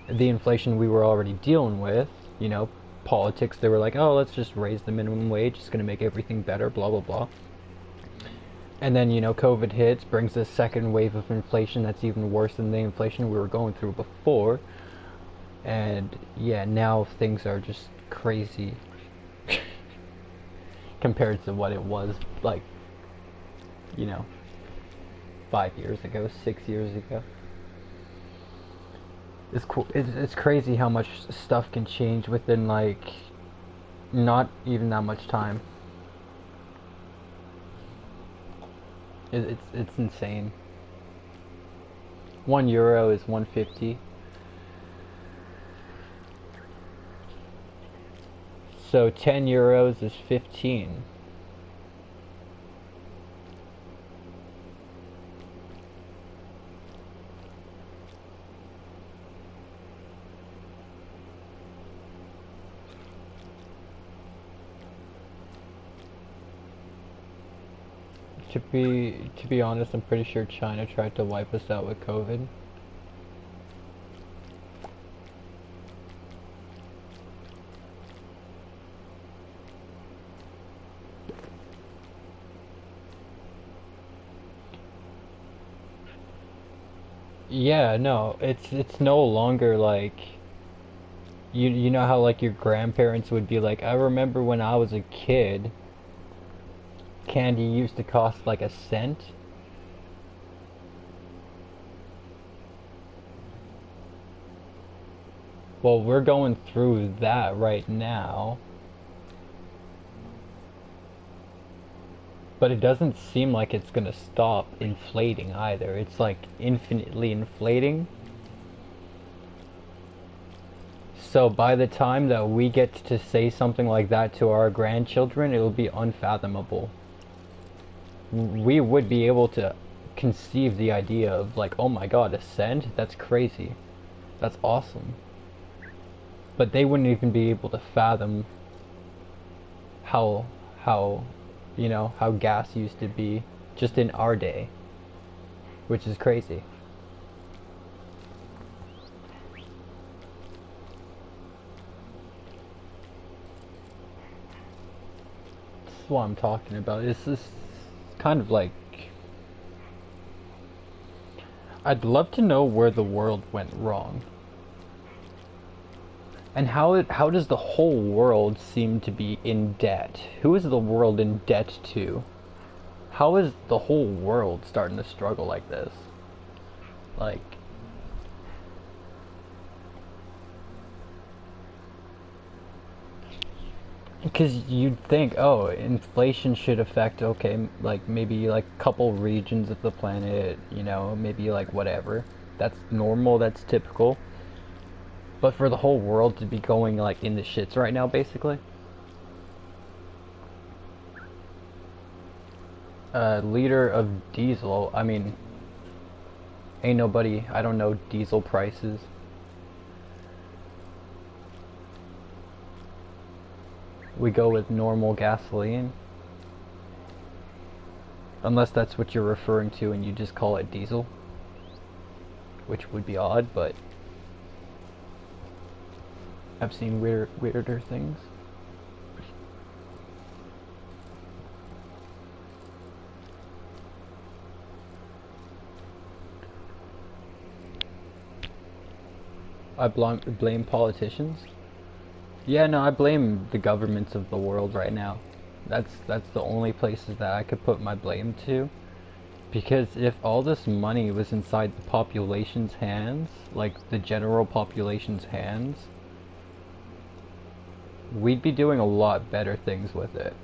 Speaker 3: inflation we were already dealing with. You know, politics, they were like, oh, let's just raise the minimum wage, it's going to make everything better, blah blah blah. And then, you know, COVID hits, brings this second wave of inflation that's even worse than the inflation we were going through before. And yeah, now things are just crazy compared to what it was like, you know, 5 years ago, 6 years ago. It's cool. It's crazy how much stuff can change within like not even that much time. It's insane. €1 is 150. So €10 is 15. To be honest, I'm pretty sure China tried to wipe us out with COVID. Yeah, no, it's no longer like you know how like your grandparents would be like, I remember when I was a kid, candy used to cost like a cent. Well, we're going through that right now, but it doesn't seem like it's gonna stop inflating either. It's like infinitely inflating. So by the time that we get to say something like that to our grandchildren, it'll be unfathomable. We would be able to conceive the idea of like, oh my god, ascend? That's crazy. That's awesome. But they wouldn't even be able to fathom how how how gas used to be just in our day, which is crazy. That's what I'm talking about. It's just kind of like I'd love to know where the world went wrong. And how does the whole world seem to be in debt? Who is the world in debt to? How is the whole world starting to struggle like this? Like, because you'd think, oh, inflation should affect, okay, like maybe like a couple regions of the planet, maybe like whatever. That's normal, that's typical. But for the whole world to be going like in the shits right now, basically. Liter of diesel, I mean, ain't nobody, I don't know diesel prices. We go with normal gasoline. Unless that's what you're referring to and you just call it diesel. Which would be odd, but I've seen weirder things. I blame politicians. Yeah, no, I blame the governments of the world right now. That's the only places that I could put my blame to. Because if all this money was inside the population's hands, like the general population's hands, we'd be doing a lot better things with it.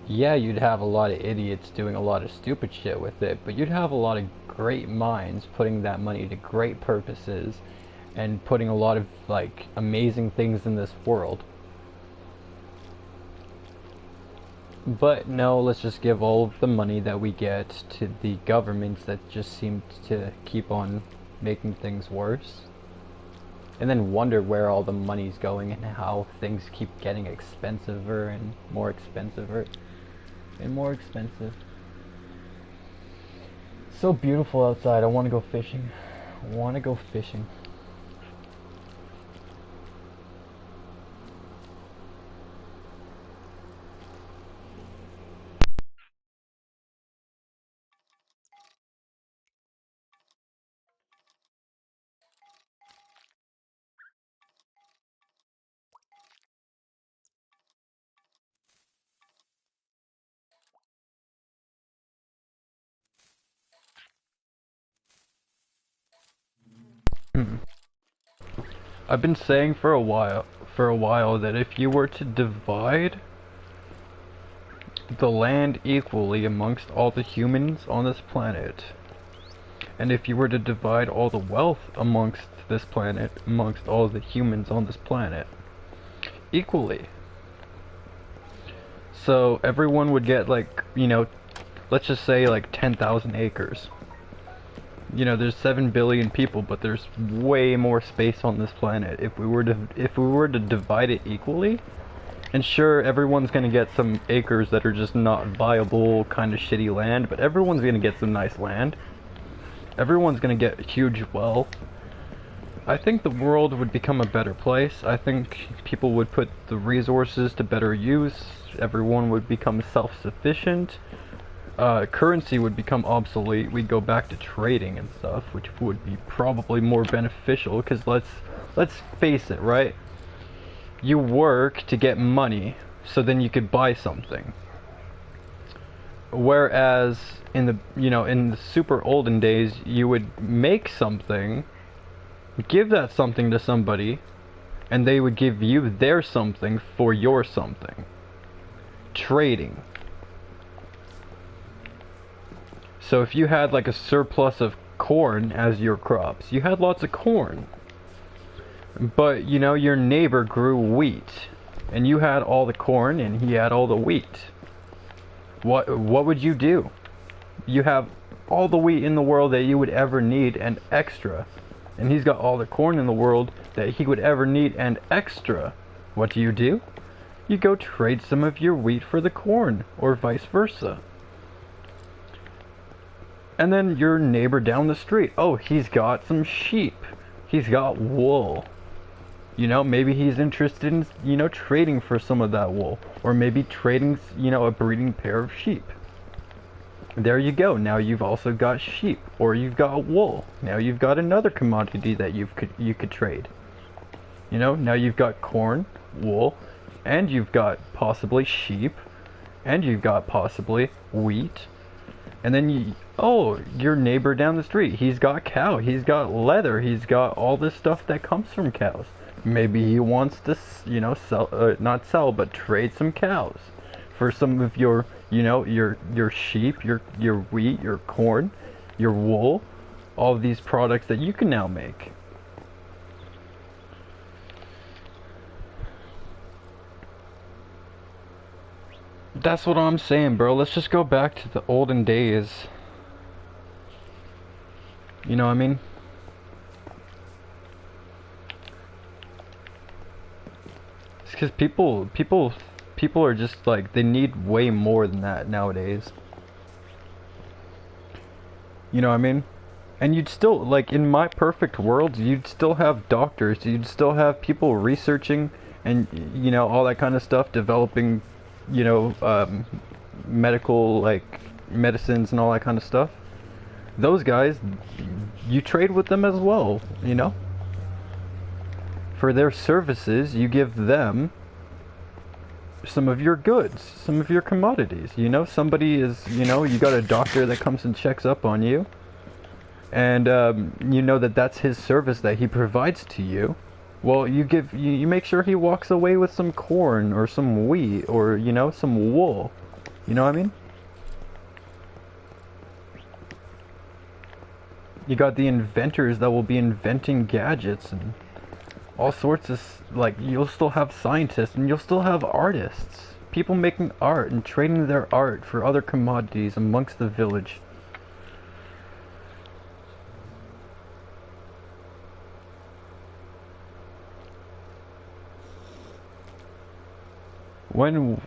Speaker 3: Yeah, you'd have a lot of idiots doing a lot of stupid shit with it, but you'd have a lot of great minds putting that money to great purposes and putting a lot of like amazing things in this world. But no, let's just give all of the money that we get to the governments that just seem to keep on making things worse. And then wonder where all the money's going and how things keep getting expensiver and more expensiver and more expensive. So beautiful outside. I want to go fishing. I want to go fishing. I've been saying for a while that if you were to divide the land equally amongst all the humans on this planet, and if you were to divide all the wealth amongst this planet, amongst all the humans on this planet, equally, so everyone would get like, let's just say like 10,000 acres. There's 7 billion people, but there's way more space on this planet. If we were to divide it equally, and sure, everyone's gonna get some acres that are just not viable, kind of shitty land, but everyone's gonna get some nice land. Everyone's gonna get huge wealth. I think the world would become a better place. I think people would put the resources to better use. Everyone would become self-sufficient.
Speaker 1: currency would become obsolete. We'd go back to trading and stuff, which would be probably more beneficial. Because let's face it, right? You work to get money, so then you could buy something. Whereas in the in the super olden days, you would make something, give that something to somebody, and they would give you their something for your something. Trading. So if you had like a surplus of corn as your crops, you had lots of corn. But your neighbor grew wheat, and you had all the corn and he had all the wheat. What would you do? You have all the wheat in the world that you would ever need and extra. And he's got all the corn in the world that he would ever need and extra. What do? You go trade some of your wheat for the corn, or vice versa. And then your neighbor down the street, oh, he's got some sheep. He's got wool. Maybe he's interested in, trading for some of that wool. Or maybe trading, a breeding pair of sheep. There you go. Now you've also got sheep, or you've got wool. Now you've got another commodity that you could trade. Now you've got corn, wool, and you've got possibly sheep, and you've got possibly wheat. And then your neighbor down the street, he's got cow, he's got leather, he's got all this stuff that comes from cows. Maybe he wants to, sell, not sell, but trade some cows for some of your, your sheep, your wheat, your corn, your wool, all of these products that you can now make. That's what I'm saying, bro. Let's just go back to the olden days. You know what I mean? It's because people are just like, they need way more than that nowadays. You know what I mean? And you'd still, like, in my perfect world, you'd still have doctors, you'd still have people researching and, all that kind of stuff, developing, medical, like, medicines and all that kind of stuff. Those guys, you trade with them as well, For their services, you give them some of your goods, some of your commodities, Somebody is, you got a doctor that comes and checks up on you, and, that's his service that he provides to you. Well, you make sure he walks away with some corn, or some wheat, or, some wool. You know what I mean? You got the inventors that will be inventing gadgets and all sorts of, like, you'll still have scientists and you'll still have artists. People making art and trading their art for other commodities amongst the village. When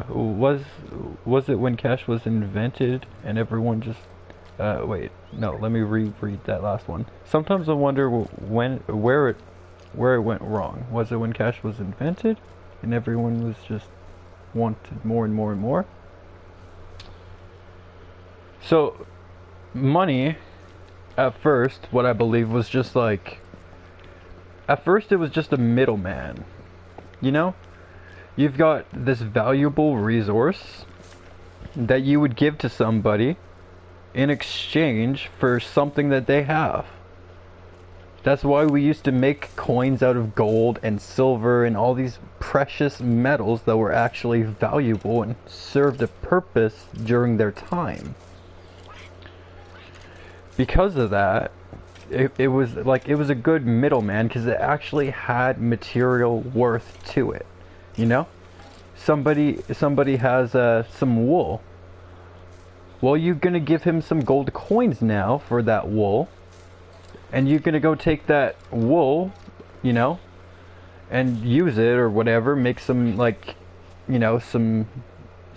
Speaker 1: was it when cash was invented and everyone just wait, no, let me reread that last one. Sometimes I wonder where it went wrong. Was it when cash was invented and everyone was just wanted more and more and more? So money at first, what I believe, was just like, at first it was just a middleman. You've got this valuable resource that you would give to somebody in exchange for something that they have. That's why we used to make coins out of gold and silver and all these precious metals that were actually valuable and served a purpose during their time. Because of that, it was a good middleman, because it actually had material worth to it. Somebody has some wool. Well, you're gonna give him some gold coins now for that wool, and you're gonna go take that wool, and use it or whatever, make some, like, some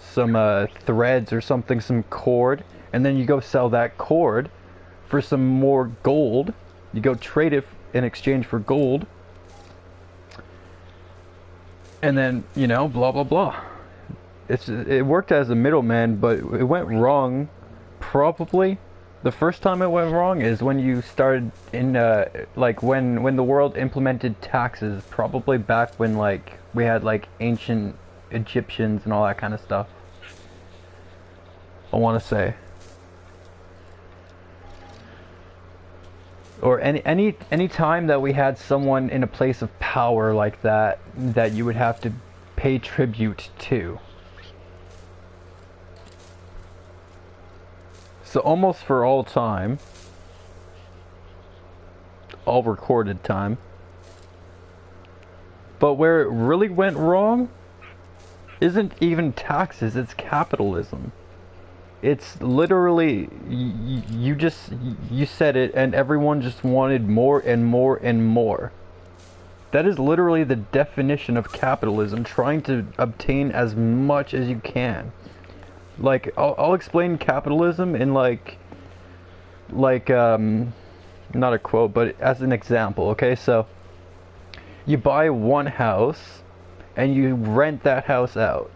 Speaker 1: threads or something, some cord, and then you go sell that cord for some more gold. You go trade it in exchange for gold. And then, blah, blah, blah. it worked as a middleman, but it went wrong. Probably, the first time it went wrong is when you started in like when the world implemented taxes. Probably back when like we had like ancient Egyptians and all that kind of stuff. I want to say. Or any time that we had someone in a place of power like that you would have to pay tribute to. So almost for all time, all recorded time. But where it really went wrong isn't even taxes, it's capitalism. It's literally, you said it, and everyone just wanted more and more and more. That is literally the definition of capitalism, trying to obtain as much as you can. Like, I'll explain capitalism in like, not a quote, but as an example, okay? So, you buy one house, and you rent that house out.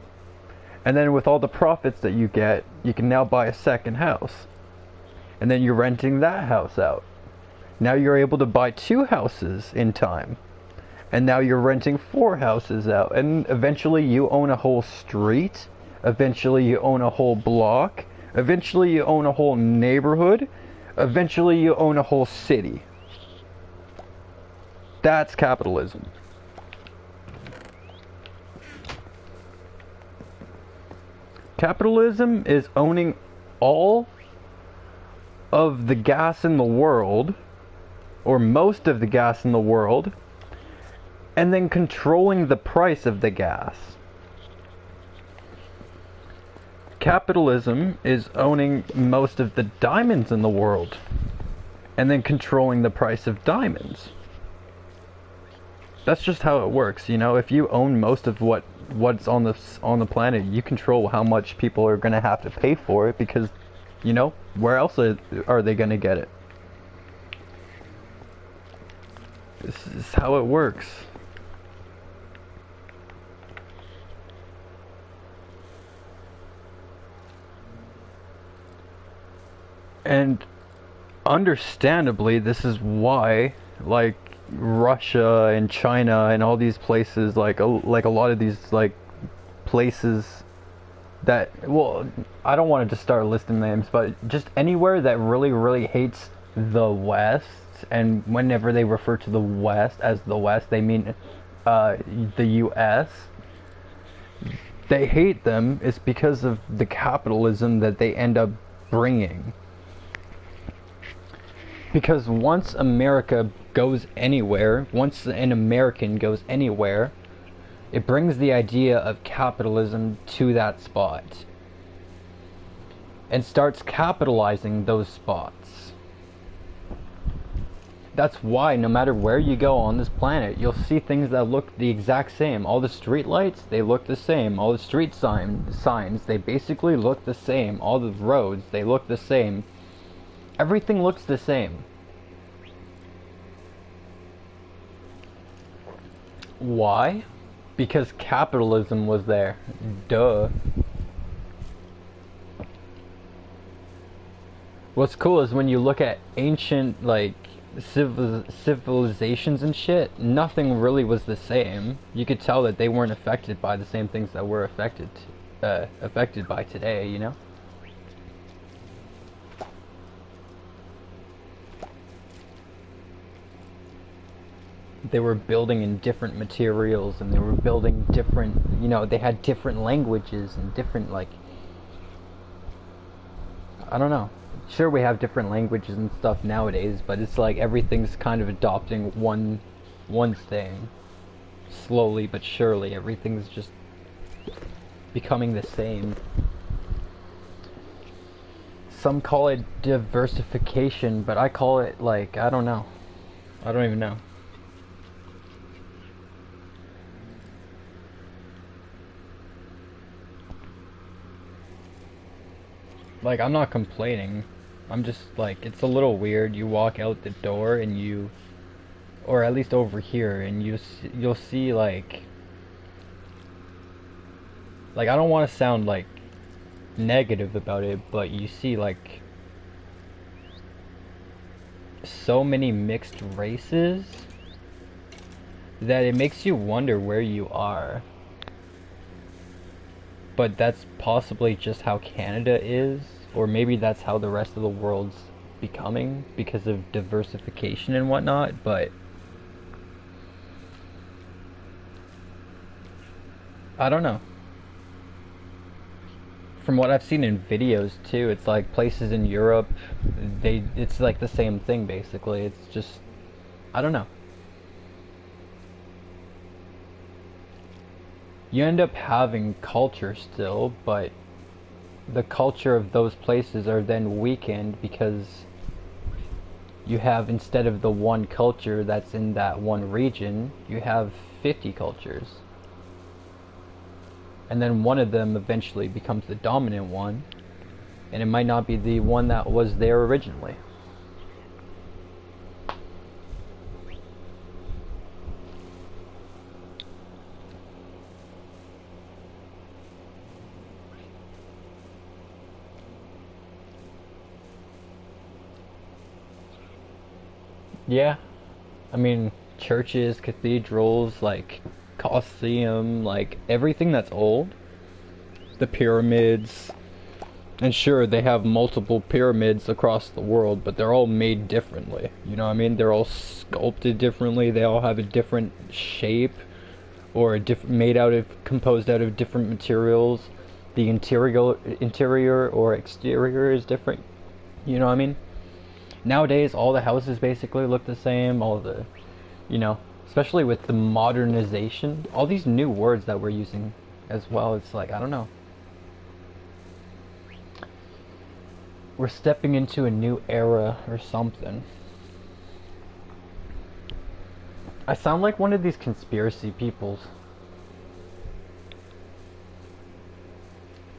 Speaker 1: And then with all the profits that you get, you can now buy a second house. And then you're renting that house out. Now you're able to buy 2 houses in time. And now you're renting 4 houses out. And eventually you own a whole street. Eventually you own a whole block. Eventually you own a whole neighborhood. Eventually you own a whole city. That's capitalism. Capitalism is owning all of the gas in the world, or most of the gas in the world, and then controlling the price of the gas. Capitalism is owning most of the diamonds in the world, and then controlling the price of diamonds. That's just how it works, you know. If you own most of what's on the planet, you control how much people are going to have to pay for it, because, you know, where else are they going to get it? This is how it works. And understandably, this is why, like, Russia and China and all these places, like a lot of these like places that, well, I don't want to just start listing names, but just anywhere that really hates the West, and whenever they refer to the West as the West, they mean the US. They hate them. It's because of the capitalism that they end up bringing. Because once America goes anywhere, once an American goes anywhere, it brings the idea of capitalism to that spot and starts capitalizing those spots. That's why no matter where you go on this planet, you'll see things that look the exact same. All the street lights, they look the same. All the street signs, they basically look the same. All the roads, they look the same. Everything looks the same. Why? Because capitalism was there. Duh. What's cool is when you look at ancient, like, civilizations and shit, nothing really was the same. You could tell that they weren't affected by the same things that we're affected by today, you know? They were building in different materials, and they were building different, you know, they had different languages and different, like, I don't know. Sure, we have different languages and stuff nowadays, but it's like everything's kind of adopting one thing. Slowly but surely, everything's just becoming the same. Some call it diversification, but I call it, like, I don't know. I don't even know. Like, I'm not complaining. I'm just, like, it's a little weird. You walk out the door and you, or at least over here, and you'll see, like,
Speaker 3: like, I don't want to sound like negative about it, but you see like so many mixed races that it makes you wonder where you are. But that's possibly just how Canada is, or maybe that's how the rest of the world's becoming because of diversification and whatnot, but I don't know. From what I've seen in videos too, it's like places in Europe, it's like the same thing basically. It's just, I don't know. You end up having culture still, but the culture of those places are then weakened because you have, instead of the one culture that's in that one region, you have 50 cultures. And then one of them eventually becomes the dominant one, and it might not be the one that was there originally. Yeah, I mean, churches, cathedrals, like Colosseum, like everything that's old, the pyramids, and sure, they have multiple pyramids across the world, but they're all made differently. You know what I mean? They're all sculpted differently. They all have a different shape, or made out of, composed out of different materials. The interior or exterior is different. You know what I mean? Nowadays, all the houses basically look the same. All the, you know, especially with the modernization, all these new words that we're using as well. It's like, I don't know. We're stepping into a new era or something. I sound like one of these conspiracy peoples.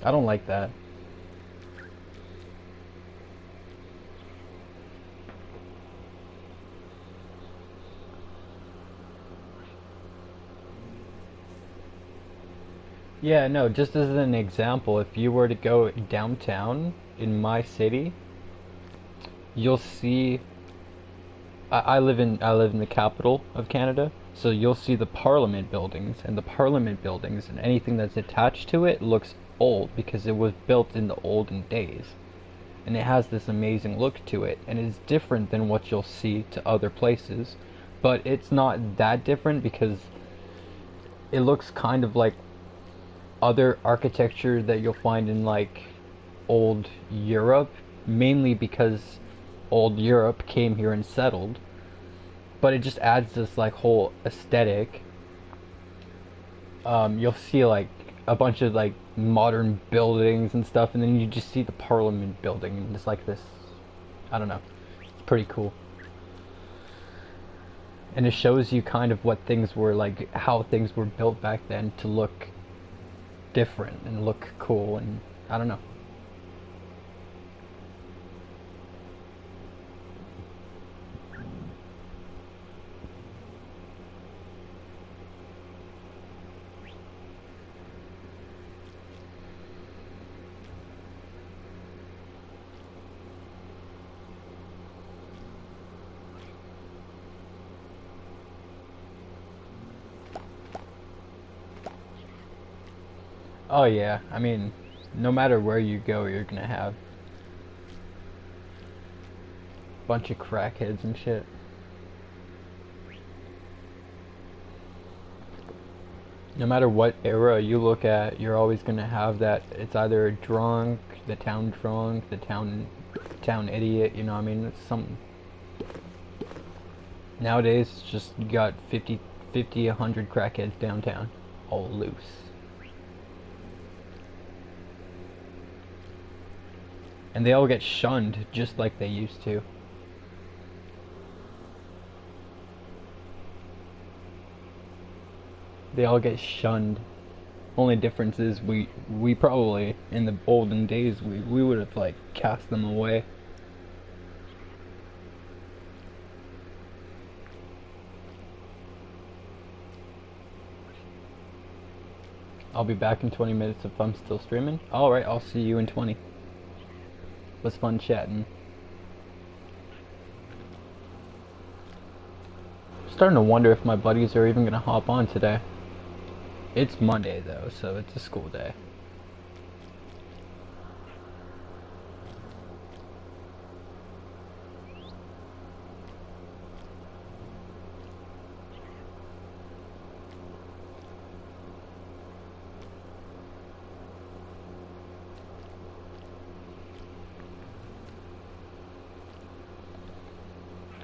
Speaker 3: I don't like that. Yeah, no, just as an example, if you were to go downtown in my city, you'll see I live in the capital of Canada, so you'll see the Parliament buildings, and the Parliament buildings and anything that's attached to it looks old because it was built in the olden days. And it has this amazing look to it, and it's different than what you'll see to other places, but it's not that different because it looks kind of like other architecture that you'll find in like old Europe, mainly because old Europe came here and settled. But it just adds this like whole aesthetic. You'll see like a bunch of like modern buildings and stuff, and then you just see the Parliament building, and it's like this. I don't know. It's pretty cool. And it shows you kind of what things were like, how things were built back then to look different and look cool, and I don't know. Oh yeah, I mean, no matter where you go, you're gonna have a bunch of crackheads and shit. No matter what era you look at, you're always gonna have that. It's either drunk, the town idiot. You know what I mean? It's something. Nowadays, it's just you got 100 crackheads downtown, all loose. And they all get shunned just like they used to. They all get shunned. Only difference is we probably in the olden days we would have like cast them away. I'll be back in 20 minutes if I'm still streaming. Alright, I'll see you in 20. Was fun chatting. Starting to wonder if my buddies are even gonna hop on today. It's Monday though, so it's a school day.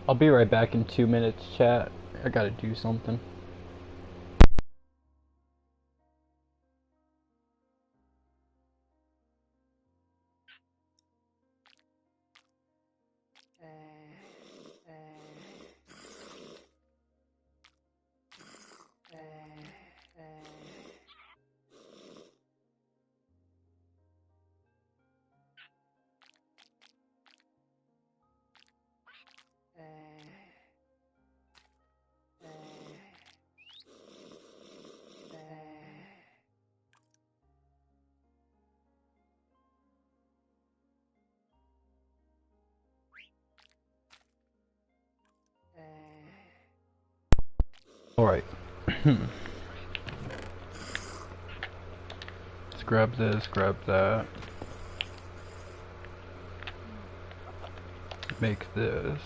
Speaker 3: I'll be right back in 2 minutes, chat. I gotta do something. Alright. Let's grab this, grab that. Make this.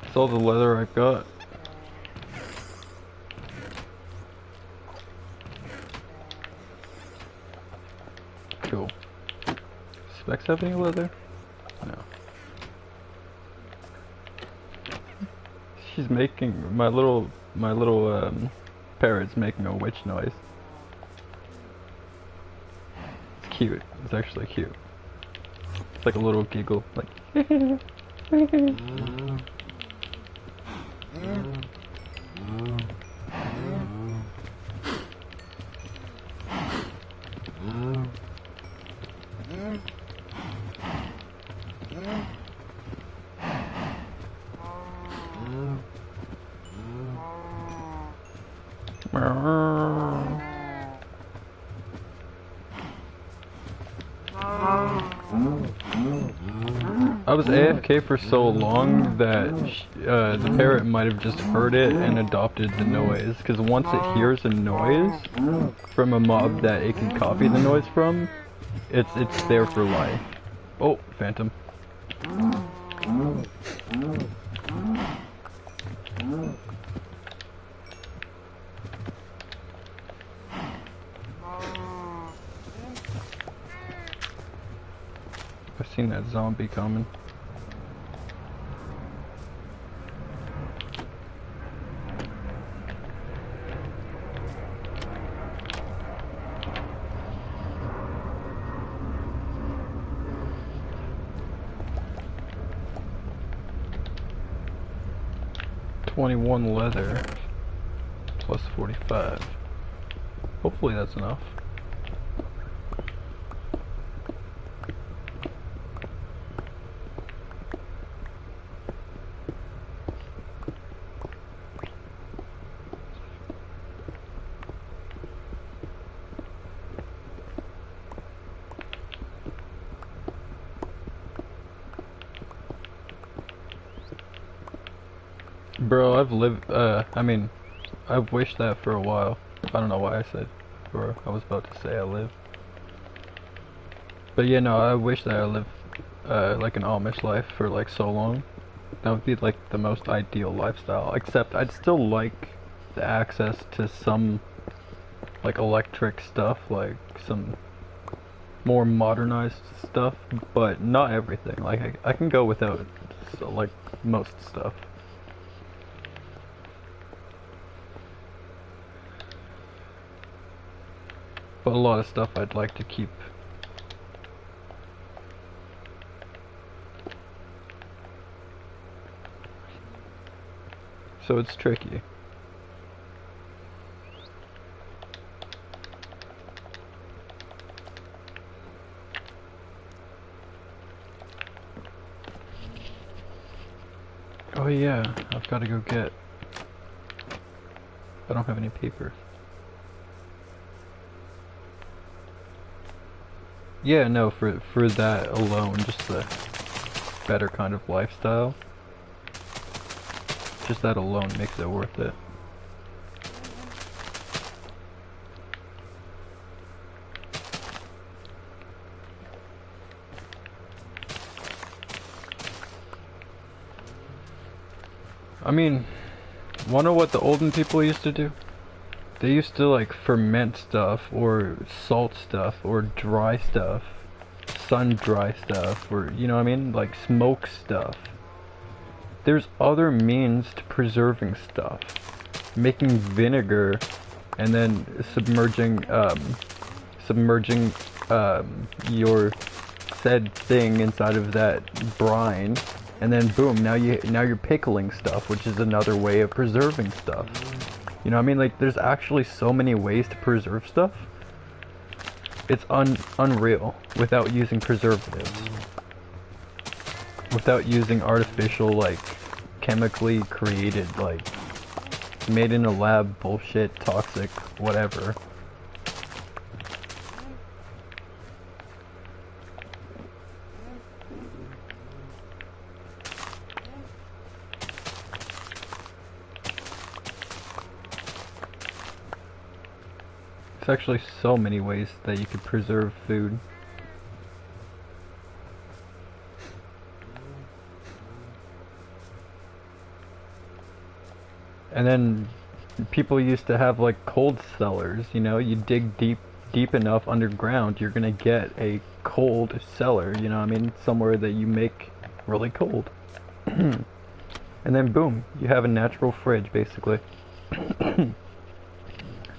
Speaker 3: That's all the leather I got. Cool. Specs have any leather? No. She's making my little parrot's making a witch noise. It's cute. It's actually cute. It's like a little giggle, like. I was AFK for so long that the parrot might have just heard it and adopted the noise. Because once it hears a noise from a mob that it can copy the noise from, it's there for life. Oh, phantom. I've seen that zombie coming. $21 leather plus 45. Hopefully that's enough. Bro, I've wished that for a while. I don't know why I said, or I was about to say I live. But yeah, no, I wish that I lived, like an Amish life for like so long. That would be like the most ideal lifestyle, except I'd still like the access to some, like electric stuff, like some more modernized stuff, but not everything. Like, I can go without, so, like, most stuff. But a lot of stuff I'd like to keep. So it's tricky. Oh yeah, I've got to go get
Speaker 1: I don't have any paper. Yeah, no, for that alone, just the better kind of lifestyle. Just that alone makes it worth it. I mean, wonder what the olden people used to do? They used to like ferment stuff, or salt stuff, or dry stuff, sun dry stuff, or you know what I mean? Like smoke stuff. There's other means to preserving stuff. Making vinegar and then submerging your said thing inside of that brine, and then boom, now you're pickling stuff, which is another way of preserving stuff. You know what I mean? Like there's actually so many ways to preserve stuff. It's unreal without using preservatives. Without using artificial, like, chemically created, like, made in a lab bullshit, toxic, whatever. There's actually so many ways that you could preserve food. And then people used to have like cold cellars, you know, you dig deep enough underground, you're gonna get a cold cellar, you know what I mean, somewhere that you make really cold. And then boom, you have a natural fridge basically.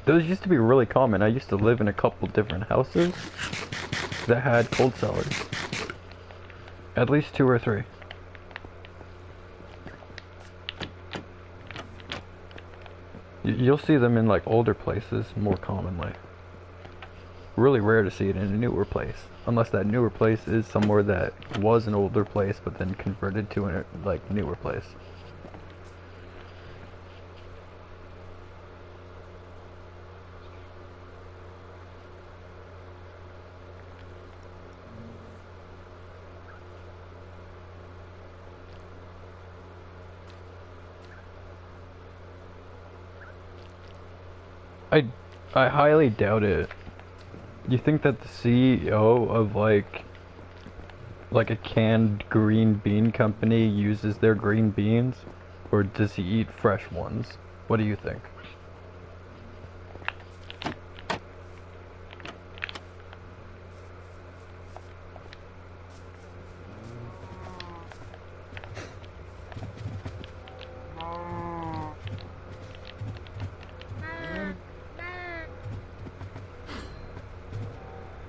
Speaker 1: Those used to be really common. I used to live in a couple different houses that had cold cellars. At least 2 or 3. You'll see them in like older places more commonly. Really rare to see it in a newer place, unless that newer place is somewhere that was an older place but then converted to a like newer place. I highly doubt it. You think that the CEO of like a canned green bean company uses their green beans, or does he eat fresh ones? What do you think?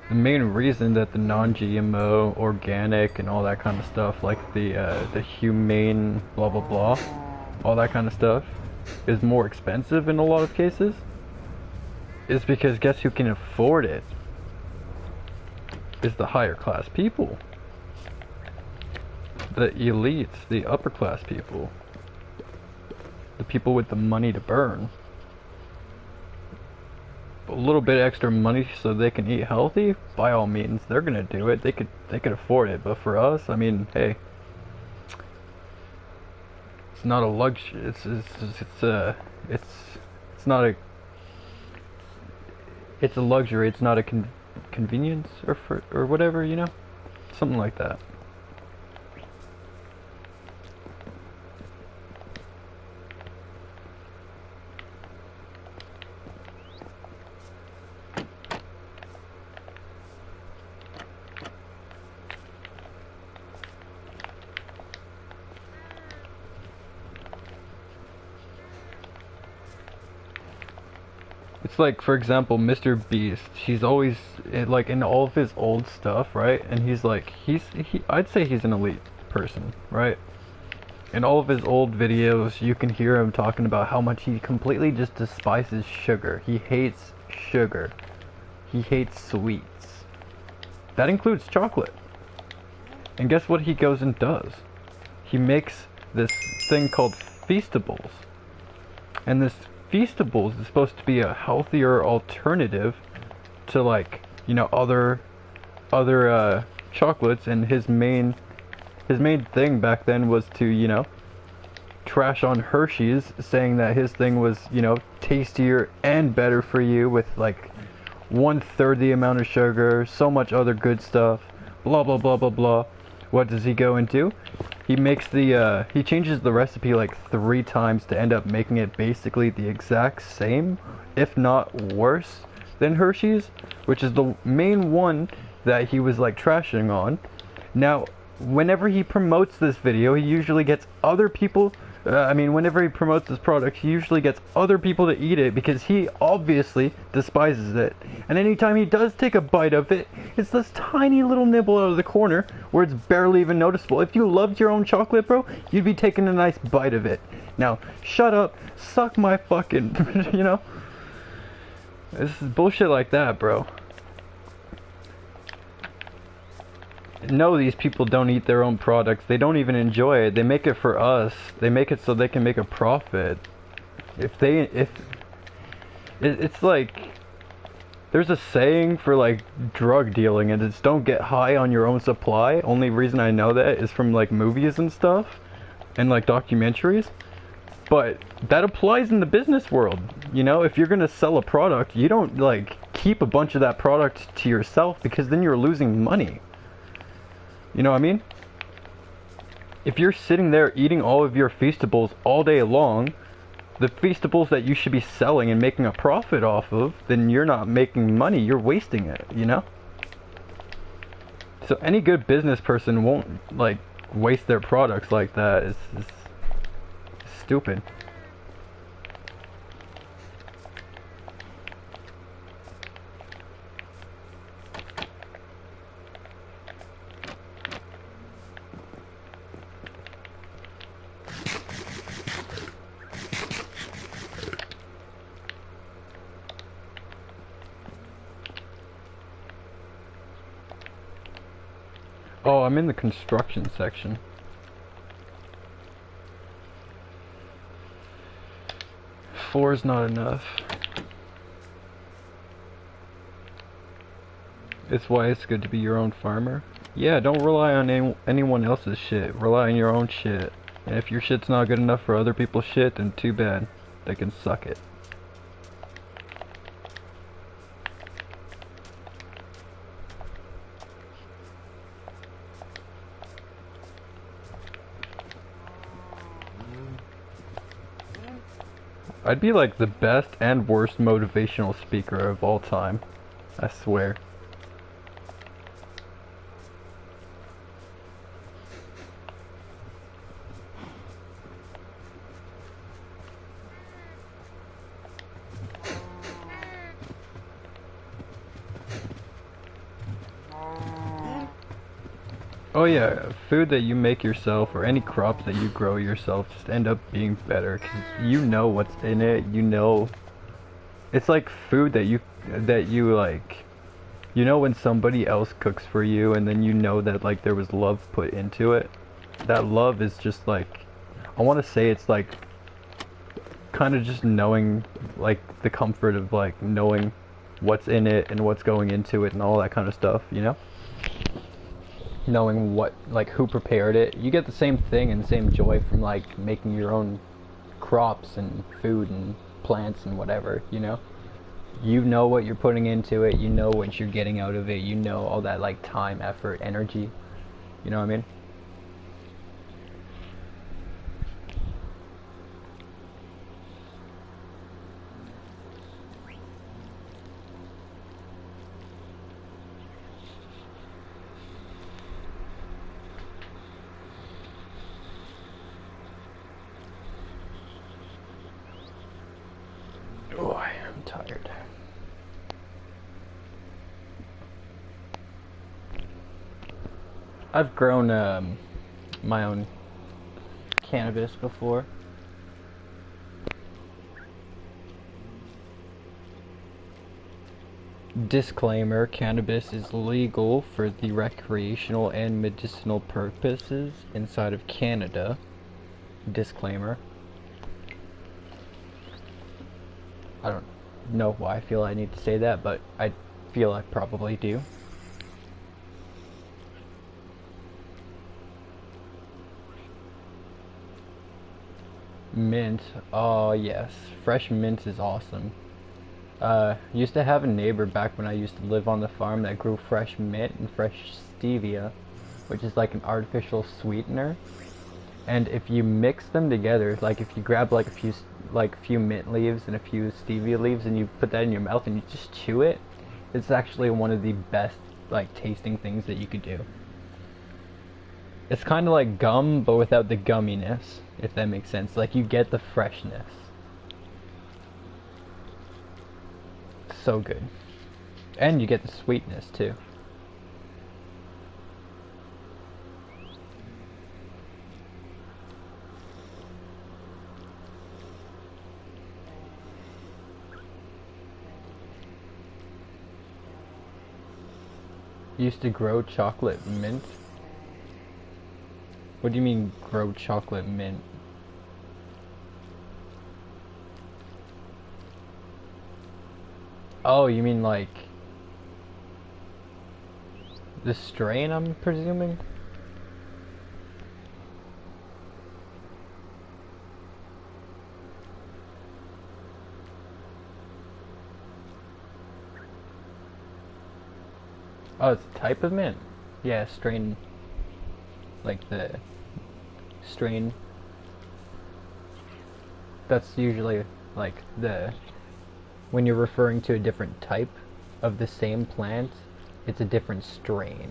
Speaker 1: The main reason that the non-GMO, organic, and all that kind of stuff, like the humane, blah blah blah, all that kind of stuff, is more expensive in a lot of cases, is because guess who can afford it? Is the higher class people, the elites, the upper class people, the people with the money to burn. A little bit extra money so they can eat healthy, by all means they're gonna do it. They could afford it. But for us, I mean, hey, it's not a luxury. It's not a, it's a luxury. It's not a convenience or whatever, you know, something like that. It's like, for example, Mr. Beast. He's always like in all of his old stuff, right? And he's like, I'd say he's an elite person, right? In all of his old videos, you can hear him talking about how much he completely just despises sugar. He hates sugar. He hates sweets. That includes chocolate. And guess what he goes and does? He makes this thing called Feastables. And this Feastables is supposed to be a healthier alternative to, like, you know, other chocolates, and his main thing back then was to, you know, trash on Hershey's, saying that his thing was, you know, tastier and better for you with like 1/3 the amount of sugar, so much other good stuff, blah blah blah blah blah. What does he go and do? He makes the he changes the recipe like 3 times to end up making it basically the exact same, if not worse than Hershey's, which is the main one that he was like trashing on. Now, whenever he promotes this video, he usually gets other people, whenever he promotes this product, he usually gets other people to eat it because he obviously despises it. And anytime he does take a bite of it, it's this tiny little nibble out of the corner where it's barely even noticeable. If you loved your own chocolate, bro, you'd be taking a nice bite of it. Now, shut up, suck my fucking, you know? This is bullshit like that, bro. No, these people don't eat their own products. They don't even enjoy it. They make it for us. They make it so they can make a profit. It's like, there's a saying for like drug dealing, and it's don't get high on your own supply. Only reason I know that is from like movies and stuff, and like documentaries. But that applies in the business world. You know, if you're gonna sell a product, you don't like keep a bunch of that product to yourself, because then you're losing money. You know what I mean? If you're sitting there eating all of your Feastables all day long, the Feastables that you should be selling and making a profit off of, then you're not making money, you're wasting it, you know? So any good business person won't, like, waste their products like that. It's stupid. Oh, I'm in the construction section. Four is not enough. It's why it's good to be your own farmer. Yeah, don't rely on anyone else's shit. Rely on your own shit. And if your shit's not good enough for other people's shit, then too bad. They can suck it. I'd be like the best and worst motivational speaker of all time. I swear. Oh yeah, food that you make yourself or any crops that you grow yourself just end up being better because you know what's in it. You know, it's like food that you like. You know when somebody else cooks for you, and then you know that like there was love put into it. That love is just like, I want to say it's like kind of just knowing like the comfort of like knowing what's in it and what's going into it and all that kind of stuff, you know? Knowing what, like, who prepared it. You get the same thing and the same joy from like making your own crops and food and plants and whatever, you know? You know what you're putting into it, you know what you're getting out of it, you know all that like time, effort, energy, you know what I mean? Oh, I'm tired. I've grown my own cannabis before. Disclaimer, cannabis is legal for the recreational and medicinal purposes inside of Canada. Disclaimer.
Speaker 3: I don't know why I feel I need to say that, but I feel I probably do. Mint. Oh, yes. Fresh mint is awesome. Used to have a neighbor back when I used to live on the farm that grew fresh mint and fresh stevia, which is like an artificial sweetener. And if you mix them together, like if you grab like a few mint leaves and a few stevia leaves and you put that in your mouth and you just chew it, it's actually one of the best like tasting things that you could do. It's kind of like gum, but without the gumminess, if that makes sense. Like you get the freshness. So good. And you get the sweetness too. Used to grow chocolate mint. What do you mean grow chocolate mint? Oh, you mean like the strain, I'm presuming? Oh, it's a type of mint? Yeah, strain, like the strain. That's usually like when you're referring to a different type of the same plant, it's a different strain.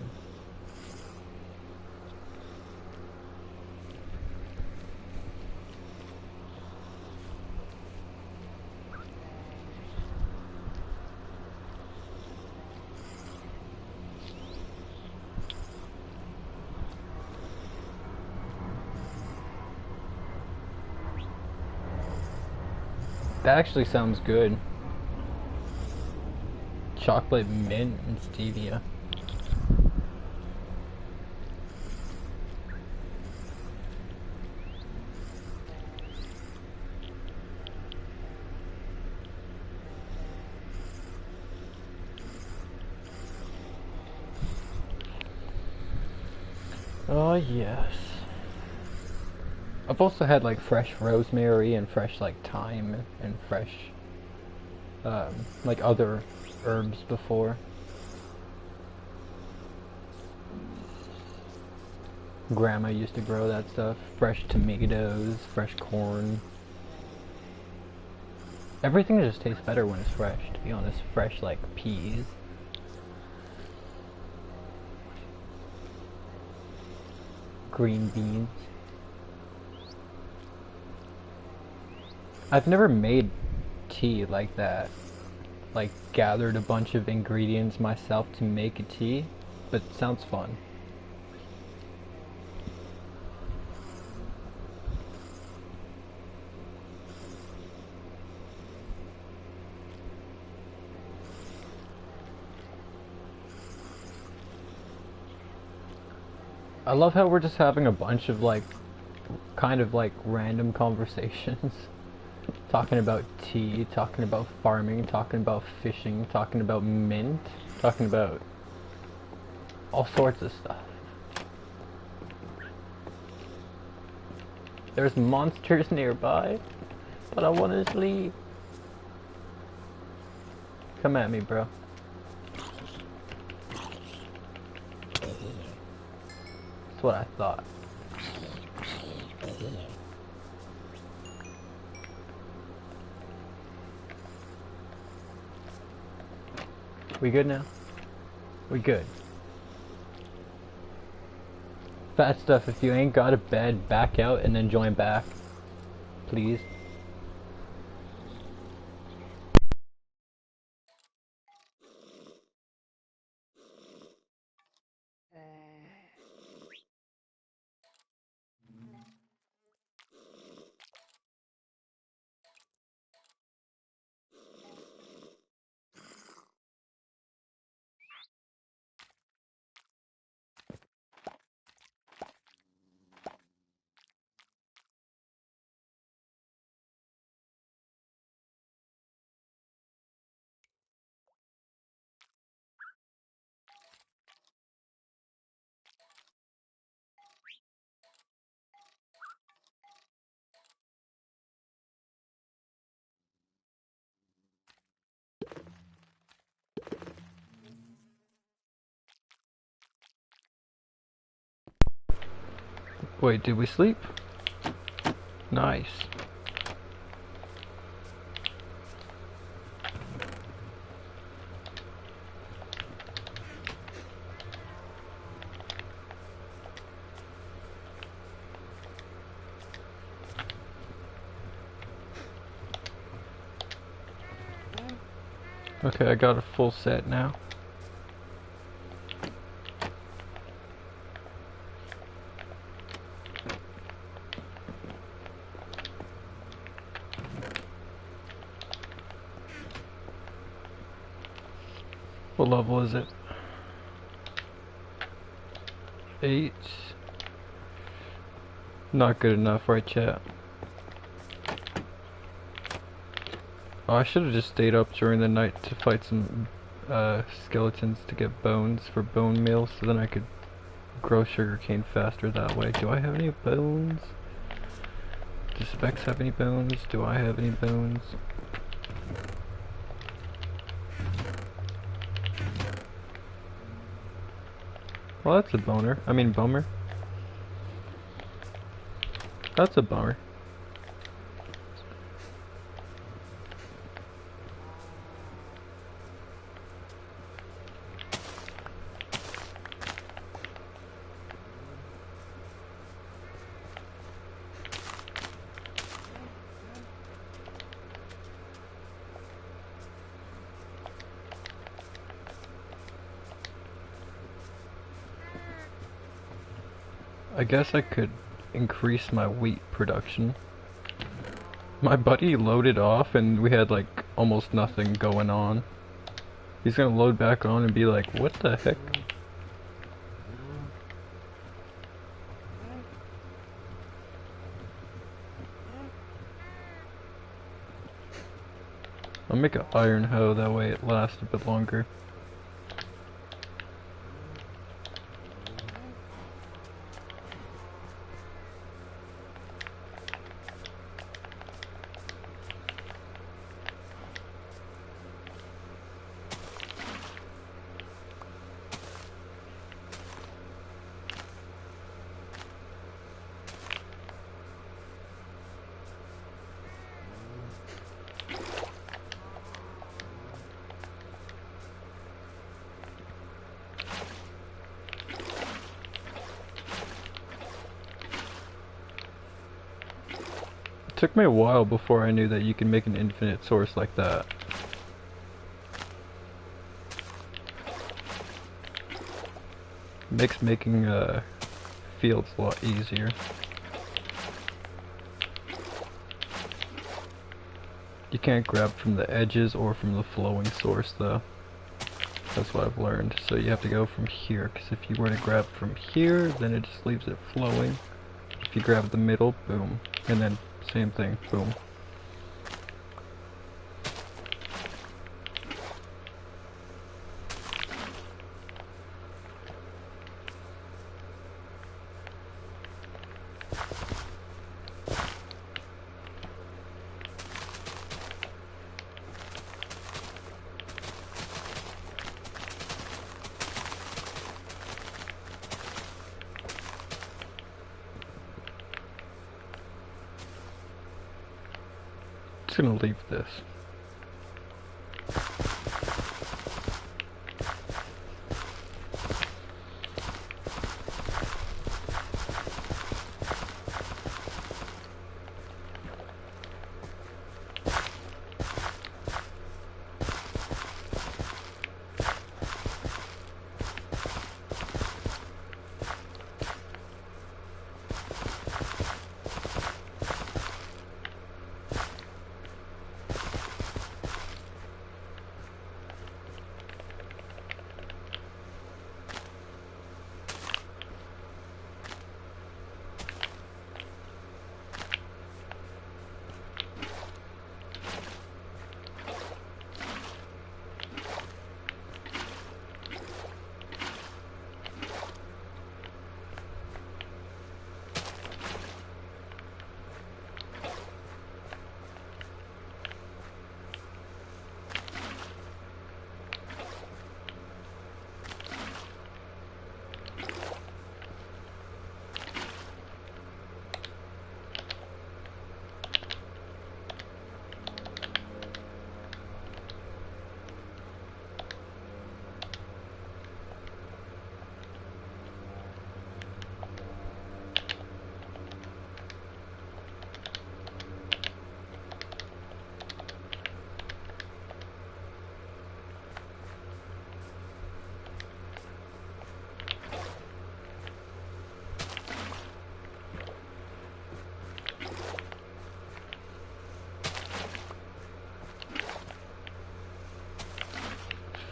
Speaker 3: That actually sounds good. Chocolate mint and stevia. Oh yes. I've also had like fresh rosemary and fresh like thyme and fresh like other herbs before. Grandma used to grow that stuff. Fresh tomatoes, fresh corn. Everything just tastes better when it's fresh, to be honest. Fresh like peas. Green beans. I've never made tea like that. Like gathered a bunch of ingredients myself to make a tea, but it sounds fun. I love how we're just having a bunch of like kind of like random conversations. Talking about tea, talking about farming, talking about fishing, talking about mint, talking about all sorts of stuff. There's monsters nearby, but I want to sleep. Come at me, bro. That's what I thought. We good now? We good. Fat stuff, if you ain't got a bed, back out and then join back. Please.
Speaker 1: Wait, did we sleep? Nice. Okay, I got a full set now. What level is it? 8. Not good enough, right, chat? Oh, I should have just stayed up during the night to fight some skeletons to get bones for bone meal, so then I could grow sugarcane faster that way. Do I have any bones? Does Specs have any bones? Do I have any bones? Well, that's a boner. I mean, bummer. That's a bummer. I guess I could increase my wheat production. My buddy loaded off and we had like almost nothing going on. He's gonna load back on and be like, what the heck? I'll make an iron hoe, that way it lasts a bit longer. It took me a while before I knew that you can make an infinite source like that. Makes making fields a lot easier. You can't grab from the edges or from the flowing source though. That's what I've learned. So you have to go from here, because if you were to grab from here, then it just leaves it flowing. If you grab the middle, boom. And then same thing, boom. Just gonna leave this.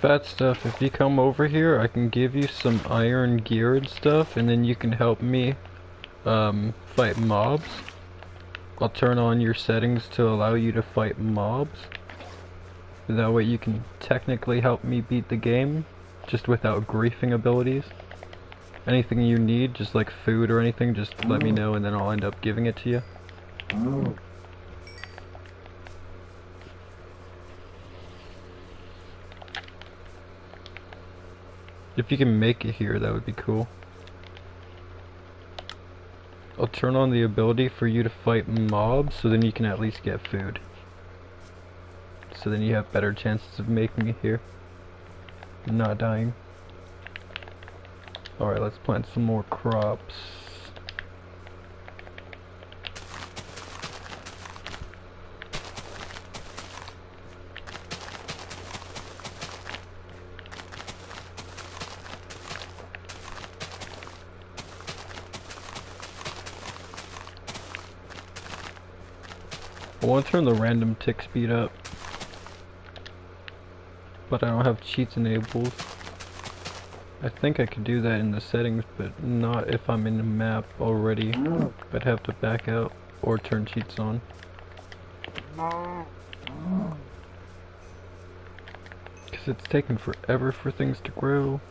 Speaker 2: Fat Stuff, if you come over here, I can give you some iron gear and stuff, and then you can help me fight mobs. I'll turn on your settings to allow you to fight mobs. That way you can technically help me beat the game, just without griefing abilities. Anything you need, just like food or anything, just let me know and then I'll end up giving it to you. If you can make it here, that would be cool. I'll turn on the ability for you to fight mobs, so then you can at least get food. So then you have better chances of making it here. And not dying. Alright, let's plant some more crops. I want to turn the random tick speed up, but I don't have cheats enabled. I think I could do that in the settings, but not if I'm in the map already. I'd have to back out or turn cheats on. Because it's taking forever for things to grow.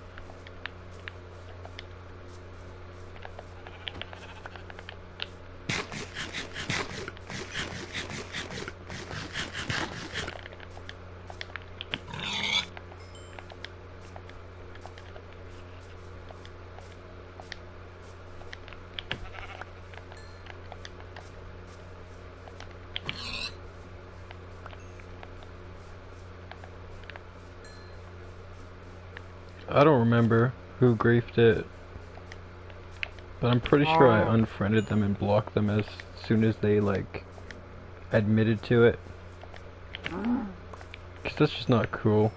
Speaker 2: I don't remember who griefed it, but I'm pretty sure I unfriended them and blocked them as soon as they like admitted to it. Cause that's just not cool.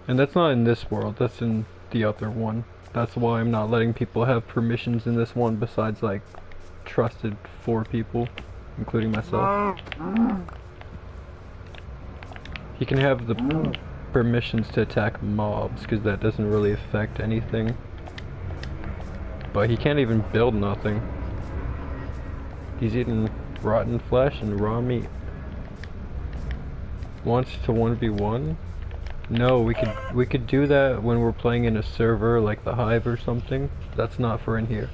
Speaker 2: And that's not in this world, that's in the other one. That's why I'm not letting people have permissions in this one besides like trusted 4 people, including myself. He can have the permissions to attack mobs, because that doesn't really affect anything. But he can't even build nothing. He's eating rotten flesh and raw meat. Wants to 1v1? No, we could do that when we're playing in a server like the Hive or something. That's not for in here.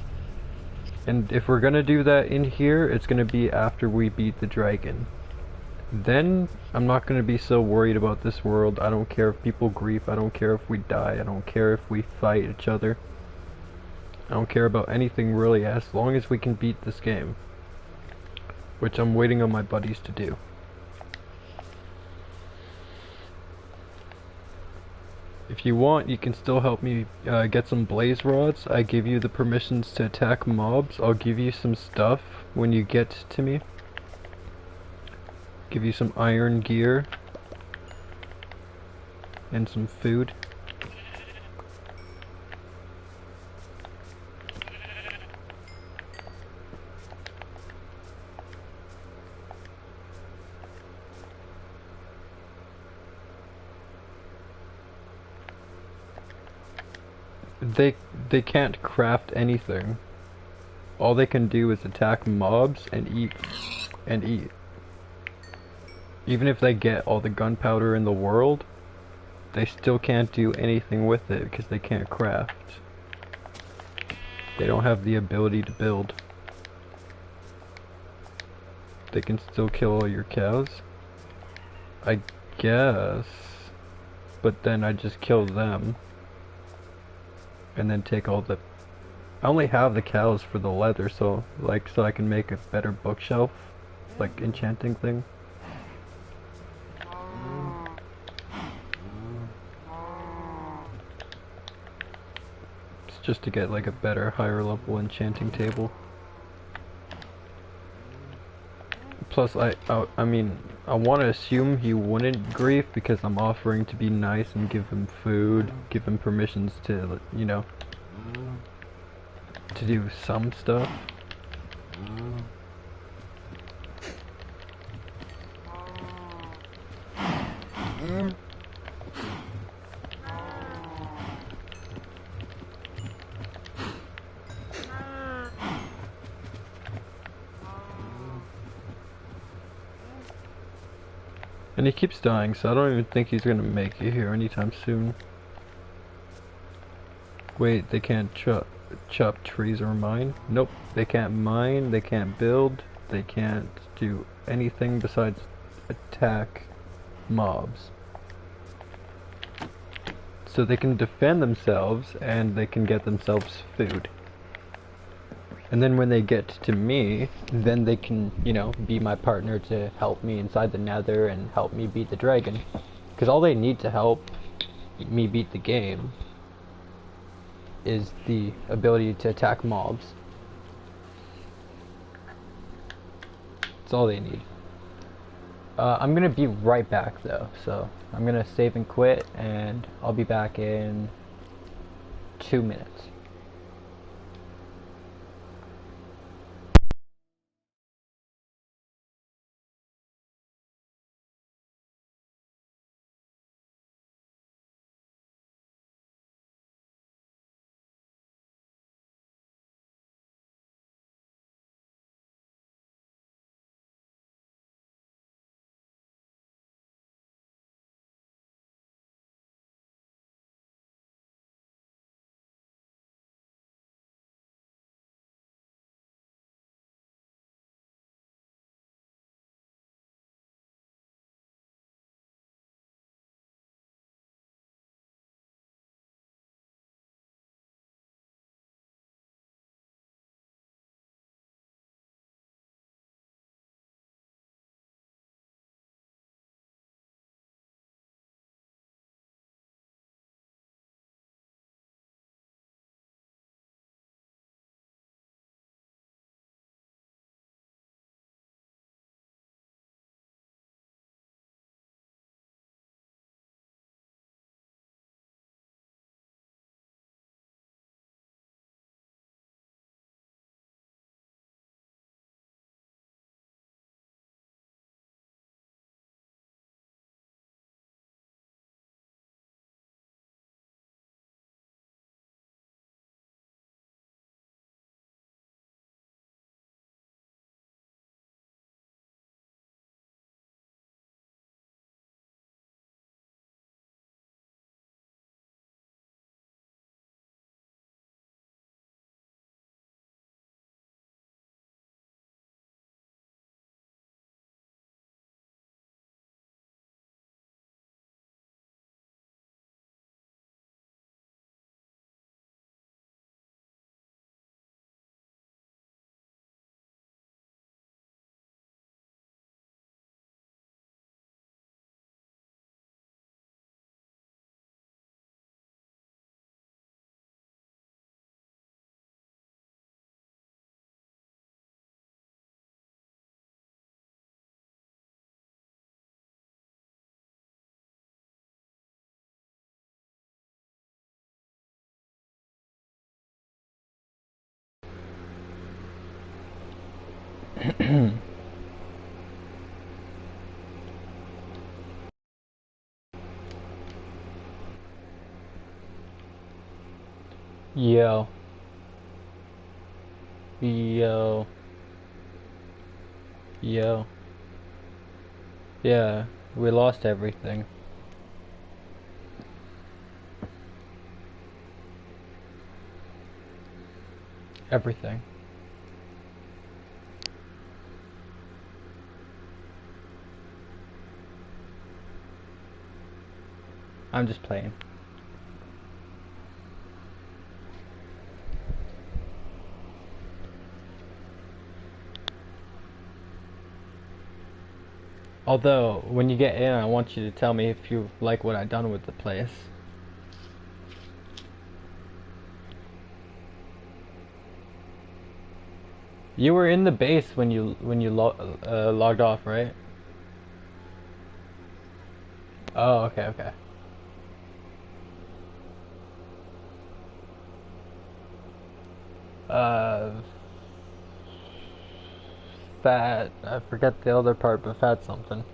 Speaker 2: And if we're gonna do that in here, it's gonna be after we beat the dragon. Then I'm not going to be so worried about this world. I don't care if people grief, I don't care if we die, I don't care if we fight each other. I don't care about anything really, as long as we can beat this game. Which I'm waiting on my buddies to do. If you want, you can still help me get some blaze rods. I give you the permissions to attack mobs. I'll give you some stuff when you get to me. Give you some iron gear and some food. They can't craft anything. All they can do is attack mobs and eat and eat. Even if they get all the gunpowder in the world, they still can't do anything with it because they can't craft. They don't have the ability to build. They can still kill all your cows, I guess, but then I just kill them and then take all the... I only have the cows for the leather, so I can make a better bookshelf, like enchanting thing. Just to get like a better, higher level enchanting table. Plus, I mean, I want to assume he wouldn't grief because I'm offering to be nice and give him food, give him permissions to, you know, to do some stuff. And he keeps dying, so I don't even think he's gonna make it here anytime soon. Wait, they can't chop trees or mine? Nope, they can't mine, they can't build, they can't do anything besides attack mobs. So they can defend themselves and they can get themselves food. And then when they get to me, then they can, you know, be my partner to help me inside the nether and help me beat the dragon. Because all they need to help me beat the game is the ability to attack mobs. That's all they need. I'm gonna be right back though, so I'm gonna save and quit, and I'll be back in 2 minutes. Yo. Yo. Yo. Yeah, we lost everything. Everything. I'm just playing. Although, when you get in, I want you to tell me if you like what I've done with the place. You were in the base when you logged off, right? Oh, okay, okay. Uh, Fat. I forget the other part, but fat something.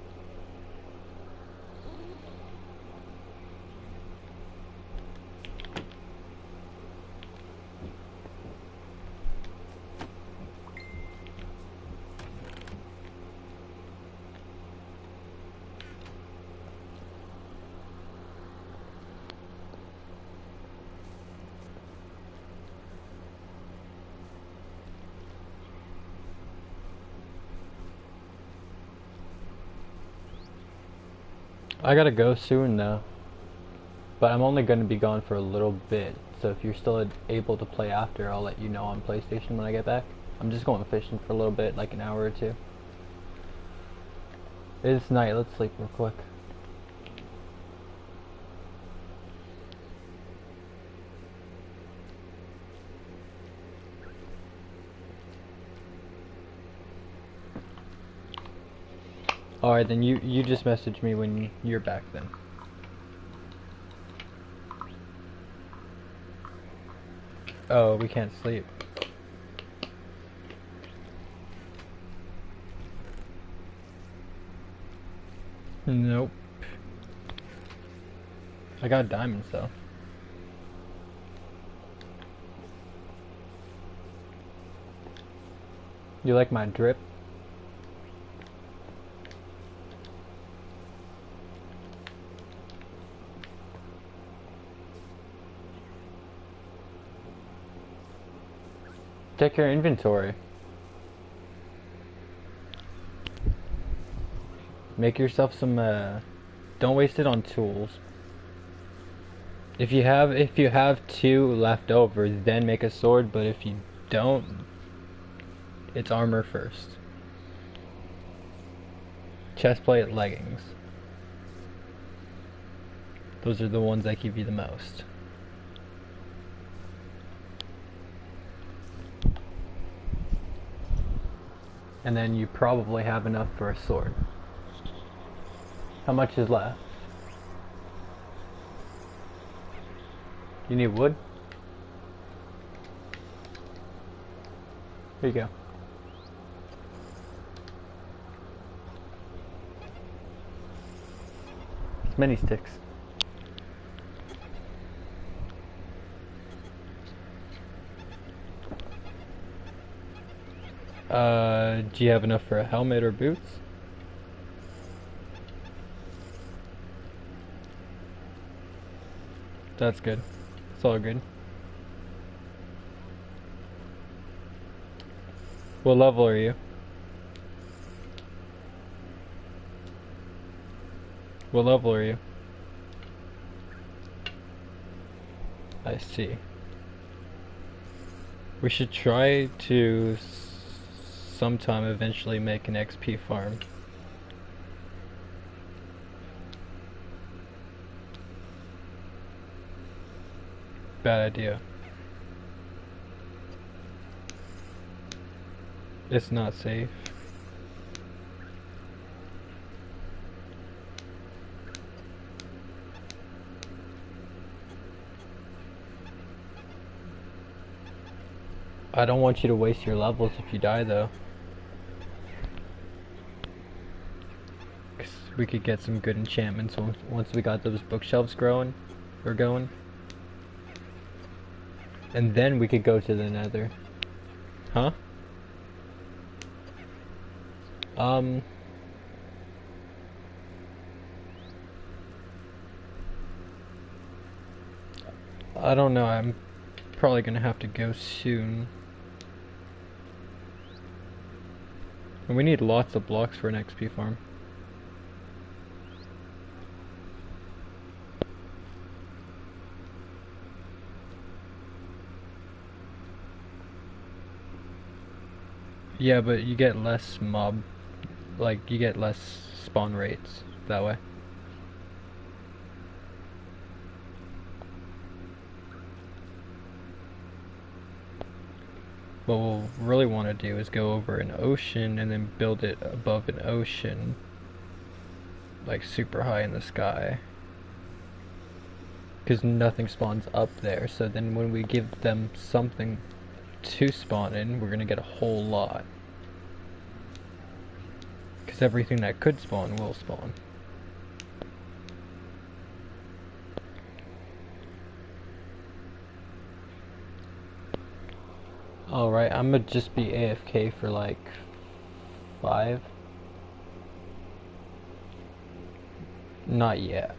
Speaker 3: I gotta go soon though, but I'm only gonna be gone for a little bit. So if you're still able to play after, I'll let you know on PlayStation when I get back. I'm just going fishing for a little bit, like an hour or two. It's night. Let's sleep real quick. Alright, then you just message me when you're back then. Oh, we can't sleep. Nope. I got diamonds though. You like my drip? Check your inventory. Make yourself some don't waste it on tools. If you have 2 left over, then make a sword, but if you don't, it's armor first. Chestplate, leggings. Those are the ones that give you the most. And then you probably have enough for a sword. How much is left? You need wood? Here you go. It's mini sticks. Do you have enough for a helmet or boots? That's good. It's all good. What level are you? What level are you? I see. We should try to sometime eventually make an XP farm. Bad idea. It's not safe. I don't want you to waste your levels if you die though. 'Cause we could get some good enchantments once we got those bookshelves growing or going. And then we could go to the nether. Huh? I don't know, I'm probably gonna have to go soon. And we need lots of blocks for an XP farm. Yeah, but you get less mob, like you get less spawn rates that way. What we'll really want to do is go over an ocean and then build it above an ocean, like super high in the sky. Because nothing spawns up there, so then when we give them something to spawn in, we're gonna get a whole lot. Because everything that could spawn will spawn. Alright, I'm gonna just be AFK for like 5. Not yet.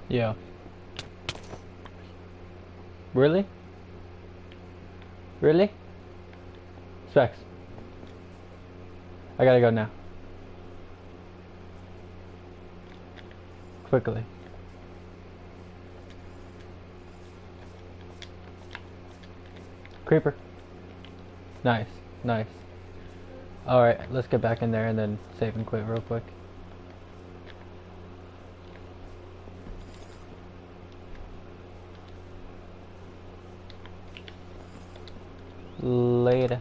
Speaker 3: Yeah. Really? Really? Specs. I gotta go now. Quickly. Creeper. Nice. Nice. Alright, let's get back in there and then save and quit real quick. Later.